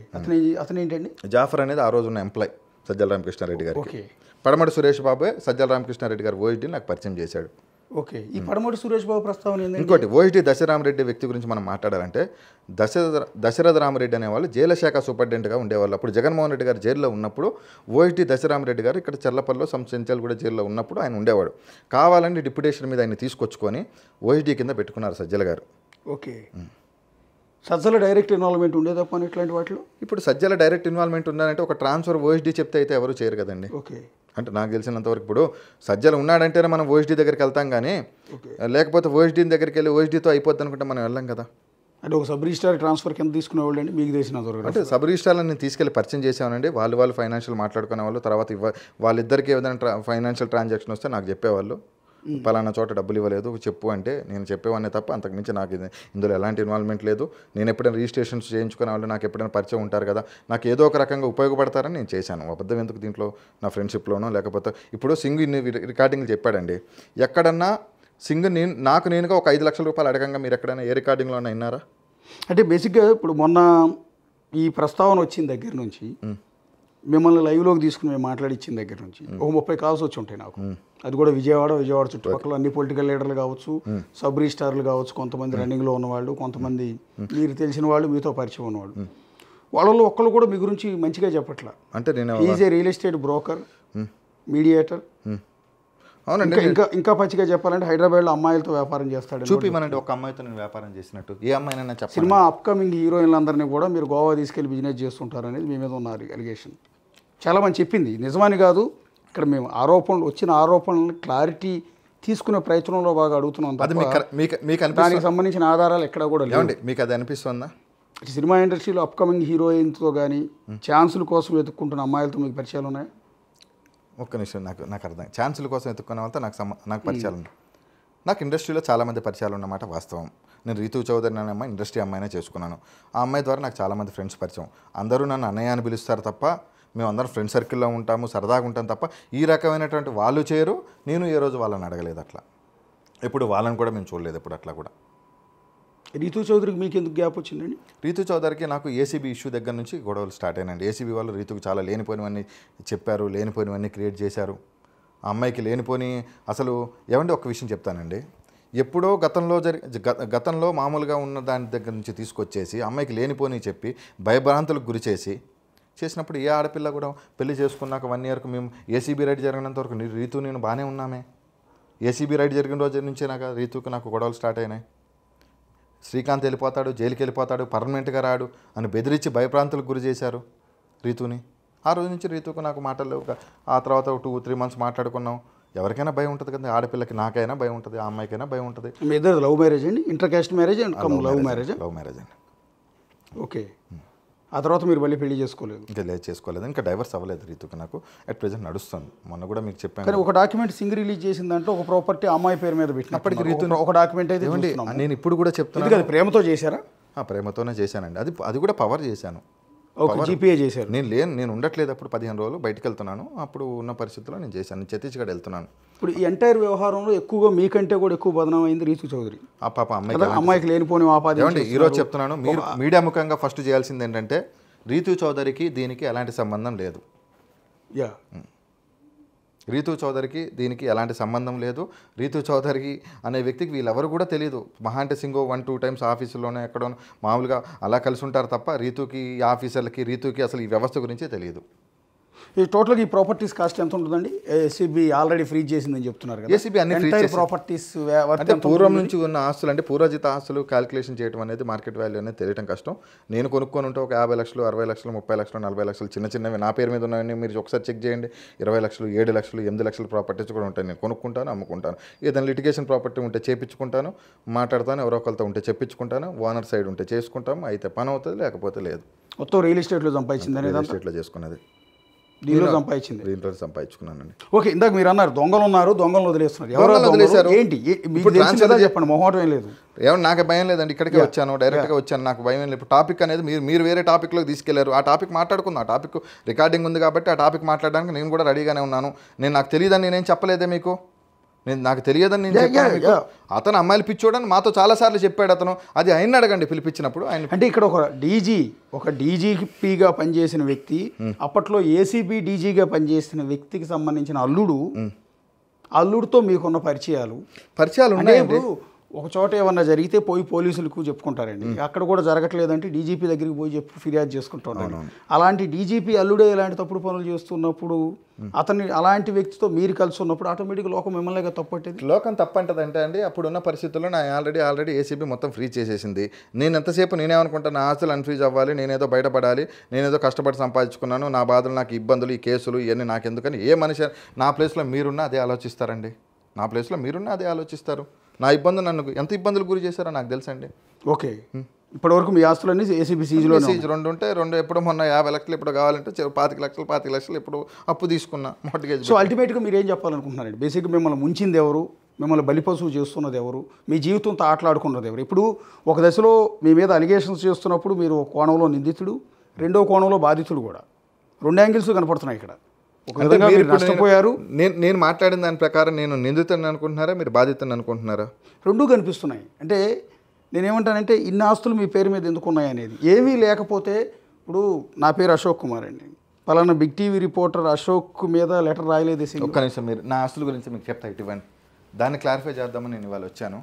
అతను ఏంటండి? జాఫర్ అనేది ఆ రోజు ఉన్న ఎంప్లాయ్ సజ్జల రామకృష్ణారెడ్డి గారికి. ఓకే, పడమటి సురేష్ బాబే సజ్జల రామకృష్ణారెడ్డి గారు ఓఎస్డీ నాకు పరిచయం చేశాడు. ఓకే, ఈ పడమటి సురేష్ బాబు ప్రస్తావన ఏంటంటే, ఇంకోటి ఓఎస్డీ దశరామరెడ్డి వ్యక్తి గురించి మనం మాట్లాడాలంటే, దశరథ రామరెడ్డి అనేవాళ్ళు జైలు శాఖ సూపరింటెండెంట్గా ఉండేవాళ్ళు. అప్పుడు జగన్మోహన్ రెడ్డి గారు జైల్లో ఉన్నప్పుడు ఓఎస్డీ దశరామరెడ్డి గారు ఇక్కడ చెర్లపల్లిలో చెంచల్గూడ జైల్లో ఉన్నప్పుడు ఆయన ఉండేవాడు. కావాలని డిప్యుటేషన్ మీద ఆయన తీసుకొచ్చుకొని ఓఎస్డీ కింద పెట్టుకున్నారు సజ్జల గారు. ఓకే, సజ్జల డైరెక్ట్ ఇన్వాల్వ్మెంట్ ఉండేది తప్ప ఇట్లాంటి వాటిలో? ఇప్పుడు సజ్జల డైరెక్ట్ ఇన్వాల్వ్మెంట్ ఉండాలంటే ఒక ట్రాన్స్ఫర్ ఓఎస్డీ చెప్తే అయితే ఎవరు చేయరు కదండి. ఓకే, అంటే నాకు తెలిసినంతవరకు ఇప్పుడు సజ్జలు ఉన్నాడంటేనే మనం ఓఎస్డీ దగ్గరికి వెళ్తాం, కానీ లేకపోతే ఓఎస్డీ దగ్గరికి వెళ్ళి ఓఎస్డీతో అయిపోద్ది అనుకుంటే మనం వెళ్ళాం కదా. అంటే ఒక సబ్ రిజిస్ట్రార్ ట్రాన్స్ఫర్ కింద తీసుకునేవాళ్ళు అండి మీకు తెలిసినంతవరకు? అంటే సబ్ రిజిస్ట్రార్లను నేను తీసుకెళ్ళి పరిచయం చేసానండి. వాళ్ళు ఫైనాన్షియల్ మాట్లాడుకునే వాళ్ళు, తర్వాత వాళ్ళిద్దరికి ఏదైనా ఫైనాన్షియల్ ట్రాన్సాక్షన్ వస్తే నాకు చెప్పేవాళ్ళు, పలానా చోట డబ్బులు ఇవ్వలేదు చెప్పు అంటే నేను చెప్పేవాడినే తప్ప అంతకుమించి నాకు ఇందులో ఎలాంటి ఇన్వాల్వ్మెంట్ లేదు. నేను ఎప్పుడైనా రిజిస్ట్రేషన్స్ చేయించుకునే వాళ్ళు నాకు ఎప్పుడైనా పరిచయం ఉంటారు కదా, నాకు ఏదో ఒక రకంగా ఉపయోగపడతారని నేను చేశాను. అబద్ధం ఎందుకు దీంట్లో? నా ఫ్రెండ్షిప్లోనో లేకపోతే ఇప్పుడు సింగ్ ఇన్ని రికార్డింగ్లు చెప్పాడండి. ఎక్కడన్నా సింగ్ నాకు నేనుగా ఒక 5 లక్షల రూపాయలు అడగంగా మీరు ఎక్కడైనా ఏ రికార్డింగ్లో విన్నారా? అంటే బేసిక్గా ఇప్పుడు మొన్న ఈ ప్రస్తావన వచ్చిన దగ్గర నుంచి మిమ్మల్ని లైవ్లోకి తీసుకుని మేము మాట్లాడిచ్చిన దగ్గర నుంచి ఒక 30 కాల్స్ వచ్చి ఉంటాయి నాకు. అది కూడా విజయవాడ చుట్టుపక్కల అన్ని పొలిటికల్ లీడర్లు కావచ్చు, సబ్ రిజిస్టార్లు కావచ్చు, కొంతమంది రన్నింగ్లో ఉన్నవాళ్ళు, కొంతమంది మీరు తెలిసిన వాళ్ళు, మీతో పరిచయం ఉన్నవాళ్ళు. వాళ్ళలో ఒక్కళ్ళు కూడా మీ గురించి మంచిగా చెప్పట్లా. అంటే నేను is a real estate broker, mediator. అవునండి. ఇంకా పచ్చిగా చెప్పాలంటే హైదరాబాద్లో అమ్మాయిలతో వ్యాపారం చేస్తాడు. చూపిమనండి ఒక అమ్మాయితో నేను వ్యాపారం చేసినట్టు. ఏ అమ్మాయినైనా చెప్పండి. సినిమా అప్కమింగ్ హీరోయిన్లందరినీ కూడా మీరు గోవా తీసుకెళ్లి బిజినెస్ చేస్తుంటారు అనేది మీ మీద ఉన్న అలిగేషన్. చాలామంది చెప్పింది నిజమని కాదు, ఇక్కడ మేము వచ్చిన ఆరోపణలను క్లారిటీ తీసుకునే ప్రయత్నంలో బాగా అడుగుతున్నాం. దానికి సంబంధించిన ఆధారాలు ఎక్కడ కూడా లేవండి. మీకు అది అనిపిస్తుందా? సినిమా ఇండస్ట్రీలో అప్కమింగ్ హీరోయిన్తో కానీ ఛాన్సుల కోసం వెతుక్కుంటున్న అమ్మాయిలతో మీకు పరిచయాలు ఉన్నాయి? ఒక్క నిమిషం, నాకు అర్థం. ఛాన్సుల కోసం వెతుక్కునే వాళ్ళతో నాకు పరిచయాలు ఉన్నాయి. నాకు ఇండస్ట్రీలో చాలామంది పరిచయాలు ఉన్నమాట వాస్తవం. నేను రీతూ చౌదరి అనే అమ్మాయి ఇండస్ట్రీ అమ్మాయినే చేసుకున్నాను. ఆ అమ్మాయి ద్వారా నాకు చాలామంది ఫ్రెండ్స్ పరిచయం. అందరూ నన్ను అన్నయ్య అని పిలుస్తారు తప్ప, మేము అందరం ఫ్రెండ్ సర్కిల్లో ఉంటాము, సరదాగా ఉంటాం తప్ప ఈ రకమైనటువంటి వాళ్ళు చేయరు. నేను ఏ రోజు వాళ్ళని అడగలేదు అట్లా. ఎప్పుడు వాళ్ళని కూడా మేము చూడలేదు ఎప్పుడు అట్లా కూడా. రీతూ చౌదరికి మీకు ఎందుకు గ్యాప్ వచ్చిందండి? రీతూ చౌదరికి నాకు ఏసీబీ ఇష్యూ దగ్గర నుంచి గొడవలు స్టార్ట్ అయినండి. ఏసీబీ వాళ్ళు రీతుకు చాలా లేనిపోయినవన్నీ చెప్పారు, లేనిపోయినవన్నీ క్రియేట్ చేశారు. ఆ అమ్మాయికి లేనిపోని అసలు ఏమంటే ఒక విషయం చెప్తానండి. ఎప్పుడో గతంలో మామూలుగా ఉన్న దాని దగ్గర నుంచి తీసుకొచ్చేసి అమ్మాయికి లేనిపోని చెప్పి భయభ్రాంతులకు గురి చేసినప్పుడు ఏ ఆడపిల్ల కూడా పెళ్లి చేసుకున్నాక 1 ఇయర్కు మేము ఏసీబీ రైడ్ జరిగినంత వరకు రీతు నేను బాగానే ఉన్నామే. ఏసీబీ రైడ్ జరిగిన రోజు నుంచే నాకు గొడవలు స్టార్ట్ అయినాయి. శ్రీకాంత్ వెళ్ళిపోతాడు, జైలుకి వెళ్ళిపోతాడు, పర్మనెంట్గా రాడు అని బెదిరించి భయప్రాంతులకు గురి చేశారు రీతుని. ఆ రోజు నుంచి రీతుకు నాకు మాటలు. ఆ తర్వాత 2-3 మంత్స్ మాట్లాడుకున్నాం. ఎవరికైనా భయం ఉంటుంది కదా, ఆడపిల్లకి నాకైనా భయం ఉంటుంది, ఆ అమ్మాయికైనా భయం ఉంటుంది. మీ ఇద్దరు లవ్ మ్యారేజ్ అండి? Inter caste marriage and love marriage అండి. ఓకే. ఆ తర్వాత మీరు మళ్ళీ పెళ్లి చేసుకోలేదు? ఇంకా చేసుకోలేదు, ఇంకా డైవర్స్ అవ్వలేదు రీతుకి. నాకు అట్ ప్రెజెంట్ నడుస్తుంది. మొన్న కూడా మీకు చెప్పాను. కానీ ఒక డాక్యుమెంట్ సింగ్ రిలీజ్ చేసిన దాంట్లో ఒక ప్రాపర్టీ అమ్మాయి పేరు మీద పెట్టినప్పటికీ రీతు ఒక డాక్యుమెంట్ అయితే నేను ఇప్పుడు కూడా చెప్తాను. అది ప్రేమతో చేశారా? ప్రేమతోనే చేశానండి. అది కూడా పవర్ చేశాను. జీపీఏ చేశారు? నేను ఉండట్లేదు అప్పుడు 15 రోజులు బయటకు వెళ్తున్నాను. అప్పుడు ఉన్న పరిస్థితుల్లో నేను చేశాను. ఛత్తీస్గఢ్ వెళ్తున్నాను. ఇప్పుడు ఈ ఎంటైర్ వ్యవహారంలో ఎక్కువగా మీకంటే కూడా ఎక్కువ బదనాం అయింది రీతు చౌదరి. ఆ పాప అమ్మాయికి లేనిపోని ఆపాది. ఈరోజు చెప్తున్నాను, మీరు మీడియా ముఖంగా ఫస్ట్ చేయాల్సింది ఏంటంటే రీతు చౌదరికి దీనికి ఎలాంటి సంబంధం లేదు. యా రీతూ చౌదరికి దీనికి ఎలాంటి సంబంధం లేదు. రీతూ చౌదరికి అనే వ్యక్తికి వీళ్ళెవరు కూడా తెలియదు. మహా అంటే సింగో 1-2 టైమ్స్ ఆఫీసులోనే ఎక్కడో మామూలుగా అలా కలిసి ఉంటారు తప్ప రీతూకి ఈ ఆఫీసర్లకి రీతూకి అసలు ఈ వ్యవస్థ గురించే తెలియదు. ఈ టోటల్గా ఈ ప్రాపర్టీస్ కాస్ట్ ఎంత ఉంటుందండి? ఏసీబీ ఆల్రెడీ ఫ్రీజ్ చేసిందని చెప్తున్నారు కదా. ఏసీబీ అన్ని ఫ్రీజ్ చేసి ప్రాపర్టీస్ అంటే పూర్వం నుంచి ఉన్న ఆస్తులు అంటే పూర్వజిత ఆస్తులు క్యాలిక్యులేషన్ చేయడం అనేది మార్కెట్ వాల్యూ అనేది తెలియడం కష్టం. నేను కొనుక్కొని ఉంటే ఒక 50 లక్షలు 60 లక్షలు 30 లక్షలు 40 లక్షలు చిన్న చిన్నవి నా పేరు మీద ఉన్నాయని మీరు ఒకసారి చెక్ చేయండి. 20 లక్షలు 7 లక్షలు 8 లక్షల ప్రాపర్టీస్ కూడా ఉంటాయి. నేను కొనుక్కుంటాను, అమ్ముకుంటాను. ఏదైనా లిటిగేషన్ ప్రాపర్టీ ఉంటే చేపించుకుంటాను, మాట్లాడతాను, ఎవరో ఒకరితో ఉంటే చెప్పించుకుంటాను, ఓనర్ సైడ్ ఉంటే చేసుకుంటాము. అయితే పని అవుతుంది, లేకపోతే లేదు. మొత్తం రియల్ ఎస్టేట్లో సంపాదించింది, రియల్ ఎస్టేట్లో చేసుకున్నది, దీనిలో సంపాదించింది, దీంట్లో సంపాదించుకున్నానండి. ఓకే. ఇందాక మీరు అన్నారు దొంగలు ఉన్నారు, దొంగలను వదిలేస్తున్నారు. ఎవరు వదిలేశారు? ఏంటి మీకు తెలిసిందా చెప్పండి, మొహమాటం ఏం లేదు. ఏమన్నా నాకు భయం లేదండి, ఇక్కడికే వచ్చాను, డైరెక్ట్గా వచ్చాను, నాకు భయం లేదు. ఇప్పుడు టాపిక్ అనేది మీరు వేరే టాపిక్లోకి తీసుకెళ్లారు. ఆ టాపిక్ మాట్లాడుకుందాం. ఆ టాపిక్ రికార్డింగ్ ఉంది కాబట్టి ఆ టాపిక్ మాట్లాడడానికి నేను కూడా రెడీగానే ఉన్నాను. నాకు తెలియదని నేనేం చెప్పలేదే మీకు, నాకు తెలియదని నేను చెప్పాను. అతను అమ్మాయిలు పిచ్చోడని మాతో చాలాసార్లు చెప్పాడు అతను. అది ఆయన అడగండి పిలిపించినప్పుడు. ఆయన అంటే ఇక్కడ ఒక డీజీపీగా పనిచేసిన వ్యక్తి, అప్పట్లో ఏసీబీ డీజీగా పనిచేసిన వ్యక్తికి సంబంధించిన అల్లుడితో మీకున్న పరిచయాలు ఉన్నాయండి. ఒక చోట ఏమన్నా జరిగితే పోయి పోలీసులకు చెప్పుకుంటారండి. అక్కడ కూడా జరగట్లేదంటే డీజీపీ దగ్గరికి పోయి ఫిర్యాదు చేసుకుంటున్నాడు. అలాంటి డీజీపీ అల్లుడే ఇలాంటి తప్పుడు పనులు చేస్తున్నప్పుడు, అతన్ని అలాంటి వ్యక్తితో మీరు కలిసి ఉన్నప్పుడు ఆటోమేటిక్గా లోకం మిమ్మల్ని తప్పట్టేది. లోకం తప్పంటదంటే అండి, అప్పుడున్న పరిస్థితుల్లో నా ఆల్రెడీ ఏసీబీ మొత్తం ఫ్రీజ్ చేసేసింది. నేను ఎంతసేపు నేనేమనుకుంటాను, నా ఆస్తులు అన్ఫ్రీజ్ అవ్వాలి, నేనేదో బయటపడాలి, నేనేదో కష్టపడి సంపాదించుకున్నాను, నా బాధలు, నాకు ఇబ్బందులు, ఈ కేసులు ఇవన్నీ నాకెందుకని ఏ మనిషి నా ప్లేస్లో మీరున్నా అదే ఆలోచిస్తారండి. నా ప్లేస్లో మీరున్నా అదే ఆలోచిస్తారు. నా ఇబ్బందులు నన్ను ఎంత ఇబ్బందులు గురి చేశారో నాకు తెలుసండి. ఓకే, ఇప్పటివరకు మీ ఆస్తులన్నీ ఏసీబీ సీజ్ 2 ఉంటే 2 ఎప్పుడు మొన్న 50 లక్షలు ఇప్పుడు కావాలంటే 25 లక్షలు ఇప్పుడు అప్పు తీసుకున్నా మార్టిగేజ్. సో అల్టిమేట్గా మీరు ఏం చెప్పాలనుకుంటున్నారండి? బేసిక్గా మిమ్మల్ని ముంచింది ఎవరు, మిమ్మల్ని బలిపశువు చేస్తున్నది ఎవరు, మీ జీవితంతో ఆటలాడుకున్నది ఎవరు? ఇప్పుడు ఒక దశలో మీ మీద అలిగేషన్స్ చేస్తున్నప్పుడు మీరు ఒక కోణంలో నిందితుడు, రెండో కోణంలో బాధితుడు కూడా. 2 యాంగిల్స్ కనపడుతున్నాయి ఇక్కడ. నష్టపోయారు. నేను మాట్లాడిన దాని ప్రకారం నేను నిందితుని అనుకుంటున్నారా, మీరు బాధితుని అనుకుంటున్నారా? రెండూ కనిపిస్తున్నాయి. అంటే నేనేమంటానంటే ఇన్ని ఆస్తులు మీ పేరు మీద ఎందుకు ఉన్నాయి అనేది. ఏమీ లేకపోతే ఇప్పుడు నా పేరు అశోక్ కుమార్ అండి, పలానా బిగ్ టీవీ రిపోర్టర్ అశోక్ మీద లెటర్ రాయలేదు. ఒక్క నిమిషం, మీరు నా ఆస్తుల గురించి మీకు చెప్తా ఇటువంటి దాన్ని క్లారిఫై చేద్దామని నేను ఇవాళ వచ్చాను.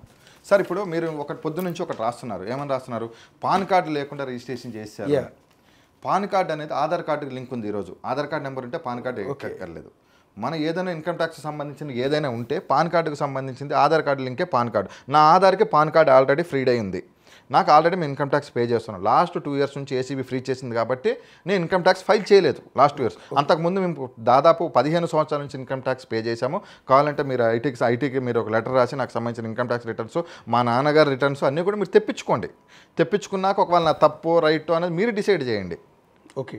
సార్ ఇప్పుడు మీరు పొద్దు నుంచి ఒకటి రాస్తున్నారు, ఏమని రాస్తున్నారు? పాన్ కార్డు లేకుండా రిజిస్ట్రేషన్ చేశారు. పాన్ కార్డు అనేది ఆధార్ కార్డుకి లింక్ ఉంది. ఈరోజు ఆధార్ కార్డు నెంబర్ ఉంటే పాన్ కార్డు ఎక్కర్లేదు. మన ఏదైనా ఇన్కమ్ ట్యాక్స్ సంబంధించిన ఏదైనా ఉంటే పాన్ కార్డుకు సంబంధించింది ఆధార్ కార్డు లింకే పాన్ కార్డు. నా ఆధార్కి పాన్ కార్డు ఆల్రెడీ ఫ్రీడ్ అయి ఉంది. నాకు ఆల్రెడీ మేము ఇన్కమ్ ట్యాక్స్ పే చేస్తున్నాను. లాస్ట్ 2 ఇయర్స్ నుంచి ఏసీబీ ఫ్రీ చేసింది కాబట్టి నేను ఇన్కమ్ ట్యాక్స్ ఫైల్ చేయలేదు లాస్ట్ 2 ఇయర్స్. అంతకుముందు మేము దాదాపు 15 సంవత్సరాల నుంచి ఇన్కమ్ ట్యాక్స్ పే చేశాము. కావాలంటే మీరు ఐటీకి మీరు ఒక లెటర్ రాసి నాకు సంబంధించిన ఇన్కమ్ ట్యాక్స్ రిటర్న్స్, మా నాన్నగారి రిటర్న్స్ అన్నీ కూడా మీరు తెప్పించుకోండి. తెప్పించుకున్నాక ఒకవేళ నా తప్పు రైట్ అనేది మీరు డిసైడ్ చేయండి. ఓకే,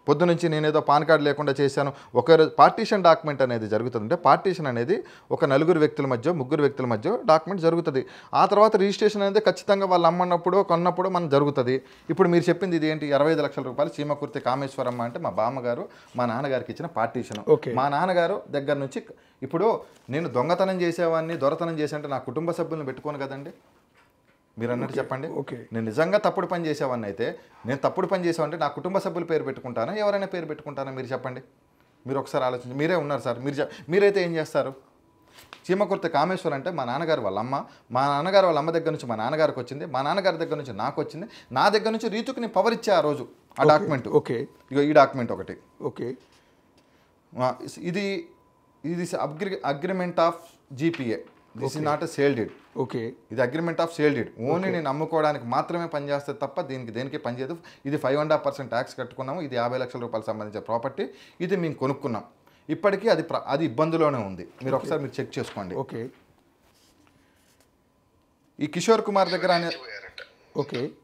పొద్దు నుంచి నేనేదో పాన్ కార్డు లేకుండా చేశాను. ఒకరోజు పార్టీషన్ డాక్యుమెంట్ అనేది జరుగుతుంది. అంటే పార్టీషన్ అనేది ఒక 4 వ్యక్తుల మధ్య 3 వ్యక్తుల మధ్య డాక్యుమెంట్ జరుగుతుంది. ఆ తర్వాత రిజిస్ట్రేషన్ అనేది ఖచ్చితంగా వాళ్ళు అమ్మన్నప్పుడు కొన్నప్పుడు మనం జరుగుతుంది. ఇప్పుడు మీరు చెప్పింది ఇది ఏంటి? 25 లక్షల రూపాయలు చీమకుర్తి కామేశ్వరమ్మ అంటే మా బామ్మగారు మా నాన్నగారికి ఇచ్చిన పార్టీషన్. మా నాన్నగారు దగ్గర నుంచి ఇప్పుడు నేను దొంగతనం చేసేవాడిని, దొరతనం చేసేంటే నా కుటుంబ సభ్యులను పెట్టుకోను కదండి. మీరు అన్నట్టు చెప్పండి. నేను నిజంగా తప్పుడు పని చేసేవాడిని అయితే, నేను తప్పుడు పని చేసామంటే నా కుటుంబ సభ్యుల పేరు పెట్టుకుంటానా, ఎవరైనా పేరు పెట్టుకుంటానా? మీరు చెప్పండి. మీరు ఒకసారి ఆలోచించి, మీరే ఉన్నారు సార్, మీరైతే ఏం చేస్తారు? చీమకుర్తి కామేశ్వర్ అంటే మా నాన్నగారు వాళ్ళ అమ్మ, మా నాన్నగారు వాళ్ళ అమ్మ దగ్గర నుంచి మా నాన్నగారికి వచ్చింది, మా నాన్నగారి దగ్గర నుంచి నాకు వచ్చింది, నా దగ్గర నుంచి రీతుకి నేను పవర్ ఇచ్చా ఆ రోజు. ఆ డాక్యుమెంట్ ఇగో ఈ డాక్యుమెంట్ ఒకటి. ఇది agreement of GPA. This is not a sale deed. ఇది agreement of sale deed. Only నేను అమ్ముకోవడానికి మాత్రమే పనిచేస్తే తప్ప దేనికి పనిచేయదు. ఇది 5.5% ట్యాక్స్ కట్టుకున్నాము. ఇది 50 లక్షల రూపాయలు సంబంధించిన ప్రాపర్టీ. ఇది మేము కొనుక్కున్నాం. ఇప్పటికీ అది ఇబ్బందులోనే ఉంది. మీరు ఒకసారి మీరు చెక్ చేసుకోండి. ఈ కిషోర్ కుమార్ దగ్గర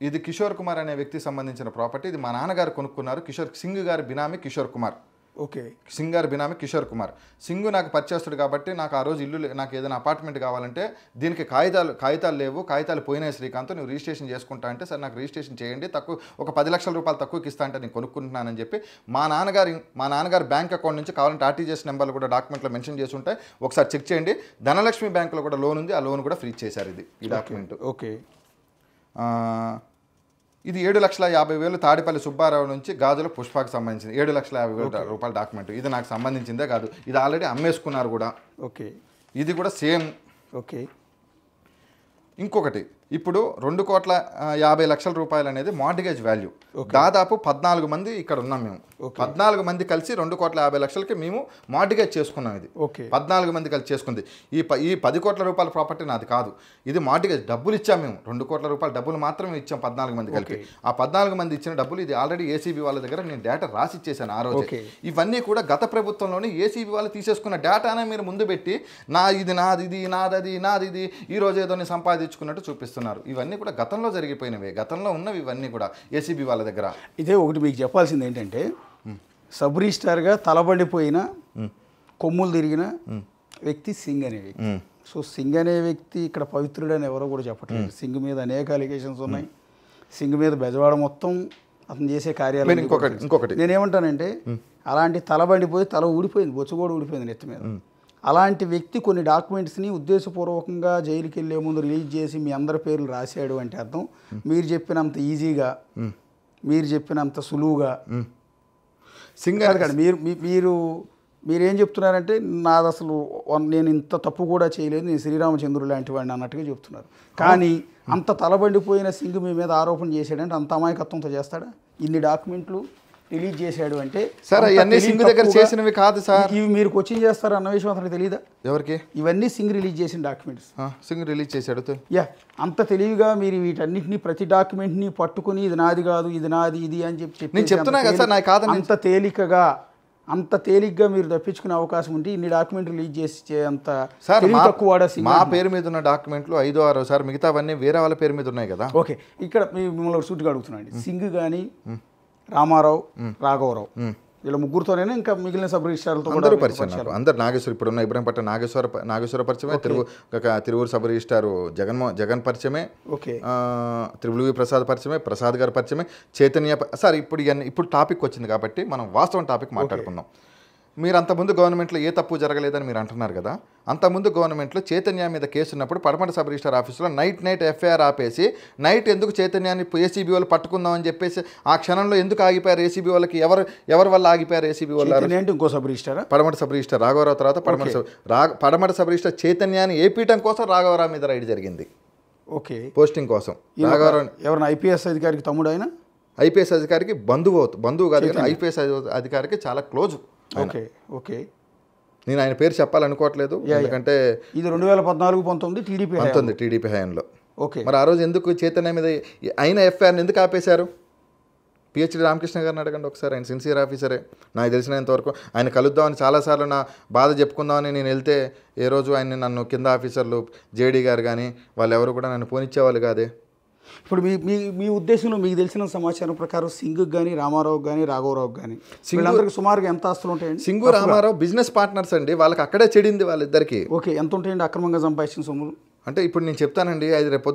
ఇది కిషోర్ కుమార్ అనే వ్యక్తికి సంబంధించిన ప్రాపర్టీ. ఇది మా నాన్నగారు కొనుక్కున్నారు. సింగ్ గారి బినామీ కిషోర్ కుమార్. సింగ్ గారి బినామీ కిషోర్ కుమార్. సింగ్ నాకు పరిచయస్తుడు కాబట్టి నాకు ఆ రోజు నాకు ఏదైనా అపార్ట్మెంట్ కావాలంటే దీనికి కాగితాలు లేవు, కాగితాలు పోయినాయి శ్రీకాంత్, నువ్వు రిజిస్ట్రేషన్ చేసుకుంటా అంటే సార్ నాకు రిజిస్ట్రేషన్ చేయండి, ఒక 10 లక్షల రూపాయలు తక్కువకి ఇస్తా అంటే నేను కొనుక్కుంటున్నానని చెప్పి మా నాన్నగారు బ్యాంక్ అకౌంట్ నుంచి కావాలంటే ఆర్టీజీఎస్ నెంబర్లు కూడా డాక్యుమెంట్లో మెన్షన్ చేసి ఉంటాయి, ఒకసారి చెక్ చేయండి. ధనలక్ష్మి బ్యాంకులో కూడా లోన్ ఉంది, ఆ లోన్ కూడా ఫ్రీ చేశారు. ఇది ఈ డాక్యుమెంట్. ఇది 7,50,000 తాడిపల్లి సుబ్బారావు నుంచి గాజుల పుష్పకు సంబంధించింది 7,50,000 రూపాయల డాక్యుమెంట్. ఇది నాకు సంబంధించిందే కాదు, ఇది ఆల్రెడీ అమ్మేసుకున్నారు కూడా. ఓకే, ఇది కూడా సేమ్. ఓకే. ఇంకొకటి, ఇప్పుడు 2,50,00,000 రూపాయలు అనేది మార్టిగేజ్ వాల్యూ. దాదాపు 14 మంది ఇక్కడ ఉన్నాం మేము. 14 మంది కలిసి 2,50,00,000కి మేము మార్టిగేజ్ చేసుకున్నాం. ఇది 14 మంది కలిసి చేసుకుంది. ఈ 10 కోట్ల రూపాయల ప్రాపర్టీ నాది కాదు, ఇది మార్టిగేజ్ డబ్బులు ఇచ్చాం మేము. 2 కోట్ల రూపాయల డబ్బులు మాత్రమే ఇచ్చాం 14 మంది కలిపి. ఆ 14 మంది ఇచ్చిన డబ్బులు ఇది ఆల్రెడీ ఏసీబీ వాళ్ళ దగ్గర నేను డేటా రాసి ఇచ్చేసాను ఆ రోజు. ఇవన్నీ కూడా గత ప్రభుత్వంలోనే ఏసీబీ వాళ్ళు తీసేసుకున్న డేటానే మీరు ముందు పెట్టి ఇది నాది, ఇది నాది, నాది ఇది, ఈ రోజు ఏదో సంపాదించుకున్నట్టు చూపిస్తున్నారు. ఇవన్నీ కూడా గతంలో జరిగిపోయినవే, గతంలో ఉన్నవి ఇవన్నీ కూడా ఏసీబీ వాళ్ళ దగ్గర. ఇదే ఒకటి మీకు చెప్పాల్సింది ఏంటంటే, సబ్ రిజిస్టార్గా తలబడిపోయిన కొమ్ములు తిరిగిన వ్యక్తి సింగ్ అనే వ్యక్తి. సో సింగ్ అనే వ్యక్తి ఇక్కడ పవిత్రుడని ఎవరో కూడా చెప్పట్లేదు. సింగ్ మీద అనేక అలిగేషన్స్ ఉన్నాయి. సింగ్ మీద బెజవాడ మొత్తం అతను చేసే కార్యాలు. ఇంకొకటి నేనేమంటానంటే, అలాంటి తలబడిపోయి తల ఊడిపోయింది, బొచ్చు కూడా ఊడిపోయింది నెత్తి మీద. అలాంటి వ్యక్తి కొన్ని డాక్యుమెంట్స్ని ఉద్దేశపూర్వకంగా జైలుకి వెళ్ళే ముందు రిలీజ్ చేసి మీ అందరి పేర్లు రాశాడు అంటే అర్థం మీరు చెప్పినంత ఈజీగా, మీరు చెప్పినంత సులువుగా సింగ్ కాదు. మీరేం చెప్తున్నారంటే, నాది అసలు నేను ఇంత తప్పు కూడా చేయలేదు, నేను శ్రీరామచంద్రుడు లాంటి వాడిని అన్నట్టుగా చెప్తున్నారు. కానీ అంత తలబండిపోయిన సింగ్ మీ మీద ఆరోపణ చేశాడంటే అంత అమాయకత్వంతో చేస్తాడా? ఇన్ని డాక్యుమెంట్లు రిలీజ్ చేశాడు అంటే సార్ అవన్నీ సింగ్ దగ్గర చేసినవి కాదు సార్. ఇవి మీరు కోచింగ్ చేస్తారు అన్న విషయం అతనికి తెలియదా? ఎవరికి? ఇవన్నీ సింగ్ రిలీజ్ చేసిన డాక్యుమెంట్స్. సింగ్ రిలీజ్ చేశాడు. అంత తెలివిగా మీరు వీటన్నిటిని ప్రతి డాక్యుమెంట్ని పట్టుకుని ఇది నాది కాదు, ఇది నాది, ఇది అని చెప్పి నేను చెప్తున్నా కదా సార్, నాకు కాదు. అంత తేలిగ్గా మీరు తప్పించుకునే అవకాశం ఉంటే ఇన్ని డాక్యుమెంట్ రిలీజ్ చేసి అంత సార్ తక్కువ మా పేరు మీద ఉన్న డాక్యుమెంట్లు 5-6 సార్, మిగతావన్నీ వేరే వాళ్ళ పేరు మీద ఉన్నాయి కదా. ఓకే, ఇక్కడ మిమ్మల్ని సూటిగా అడుగుతున్నాండి. సింగ్ కానీ రామారావు, రాఘవరావు వీళ్ళ ముగ్గురుతోనే ఇంకా మిగిలిన సబ్ రిజిస్టార్లతో అందరూ పరిచయం. అందరు నాగేశ్వర, ఇప్పుడు ఉన్న ఇబ్రహీంపట్నం నాగేశ్వర పరిచయమే, తిరువూరు సబ్ రిజిస్టారు జగన్ పరిచయమే, త్రిపుల్ ప్రసాద్ పరిచయమే, ప్రసాద్ గారి పరిచయమే, చైతన్య. సార్ ఇప్పుడు టాపిక్ వచ్చింది కాబట్టి మనం వాస్తవం టాపిక్ మాట్లాడుకుందాం. మీరు అంతకుముందు గవర్నమెంట్లో ఏ తప్పు జరగలేదని మీరు అంటున్నారు కదా. అంతకుముందు గవర్నమెంట్లో చైతన్య మీద కేసు ఉన్నప్పుడు పడమట సబ్ రిజిస్టర్ ఆఫీసులో నైట్ ఎఫ్ఐఆర్ ఆపేసి నైట్ ఎందుకు చైతన్యాన్ని ఏసీబీ వాళ్ళు పట్టుకుందామని చెప్పేసి ఆ క్షణంలో ఎందుకు ఆగిపోయారు ఏసీబీ వాళ్ళకి? ఎవరి వల్ల ఆగిపోయారు ఏసీబీ వాళ్ళు? ఇంకో సబ్ రిజిస్టర్ పడమట సబ్ రిజిస్టర్ రాఘవరావు తర్వాత పడమట సబ్ రిజిస్టర్ చైతన్యాన్ని ఏపీయటం కోసం రాఘవరావు మీద రైడ్ జరిగింది. ఓకే, పోస్టింగ్ కోసం. రాఘవరావు ఎవరైనా ఐపీఎస్ అధికారికి తమ్ముడు అయినా? ఐపీఎస్ అధికారికి బంధువు కాదు, ఐపీఎస్ అధికారికి చాలా క్లోజ్. ఓకే ఓకే, నేను ఆయన పేరు చెప్పాలనుకోవట్లేదు ఎందుకంటే ఇది 2014-19 టీడీపీ హయాంలో. ఓకే, మరి ఆ రోజు ఎందుకు చైతన్య మీద అయిన ఎఫ్ఐఆర్ని ఎందుకు ఆపేశారు? పిహెచ్డి రామకృష్ణ గారిని అడగండి ఒకసారి, ఆయన సిన్సియర్ ఆఫీసరే. నాకు తెలిసినంతవరకు ఆయన కలుద్దామని చాలాసార్లు నా బాధ చెప్పుకుందామని నేను వెళ్తే ఏ రోజు ఆయన నన్ను కింద ఆఫీసర్లు జేడీ గారు కానీ వాళ్ళు ఎవరు కూడా నన్ను పోనిచ్చేవాళ్ళు కాదే. ఇప్పుడు మీ ఉద్దేశంలో మీకు తెలిసిన సమాచారం ప్రకారం సింగ్ కానీ రామారావు కానీ రాఘవరావు కానీ వీళ్ళందరికీ సుమారుగా ఎంత ఆస్తులు ఉంటాయండి? సింగు రామారావు బిజినెస్ పార్ట్నర్స్ అండి, వాళ్ళకి అక్కడే చెడింది వాళ్ళిద్దరికి. ఓకే, ఎంత ఉంటాయండి అక్రమంగా సంపాదించిన సొమ్ములు? అంటే ఇప్పుడు నేను చెప్తానండి, అది రేపు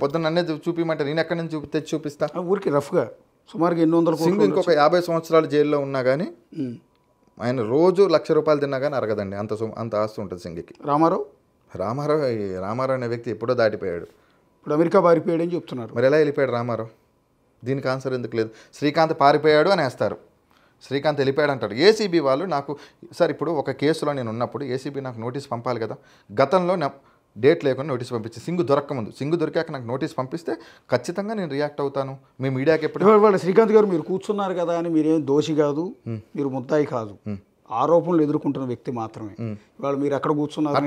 పొద్దున్న నన్నే చూపించమంటే నేను ఎక్కడి నుంచి తెచ్చి చూపిస్తా? ఊరికి రఫ్గా సుమారుగా 800 సింగ్ ఇంకొక 50 సంవత్సరాలు జైల్లో ఉన్నా కానీ ఆయన రోజు ₹1,00,000 తిన్నా కానీ అరగదండి, అంత ఆస్తి ఉంటుంది సింగ్కి. రామారావు అనే వ్యక్తి ఎప్పుడో దాటిపోయాడు. ఇప్పుడు అమెరికా పారిపోయాడని చెప్తున్నారు. మరి ఎలా వెళ్ళిపోయాడు రామారావు? దీనికి ఆన్సర్ ఎందుకు లేదు? శ్రీకాంత్ పారిపోయాడు అని వేస్తారు, శ్రీకాంత్ వెళ్ళిపోయాడు అంటాడు. ఏసీబీ వాళ్ళు నాకు సార్ ఇప్పుడు ఒక కేసులో నేను ఉన్నప్పుడు ఏసీబీ నాకు నోటీస్ పంపాలి కదా. గతంలో డేట్ లేకుండా నోటీస్ పంపించి సింగ్ దొరకముందు, సింగ్ దొరికాక నాకు నోటీస్ పంపిస్తే ఖచ్చితంగా నేను రియాక్ట్ అవుతాను. మీ మీడియాకి ఎప్పుడు శ్రీకాంత్ గారు మీరు కూర్చున్నారు కదా అని మీరేం దోషి కాదు, మీరు ముద్దాయి కాదు, ఆరోపణలు ఎదుర్కొంటున్న వ్యక్తి మాత్రమే. వాళ్ళు మీరు ఎక్కడ కూర్చున్నారు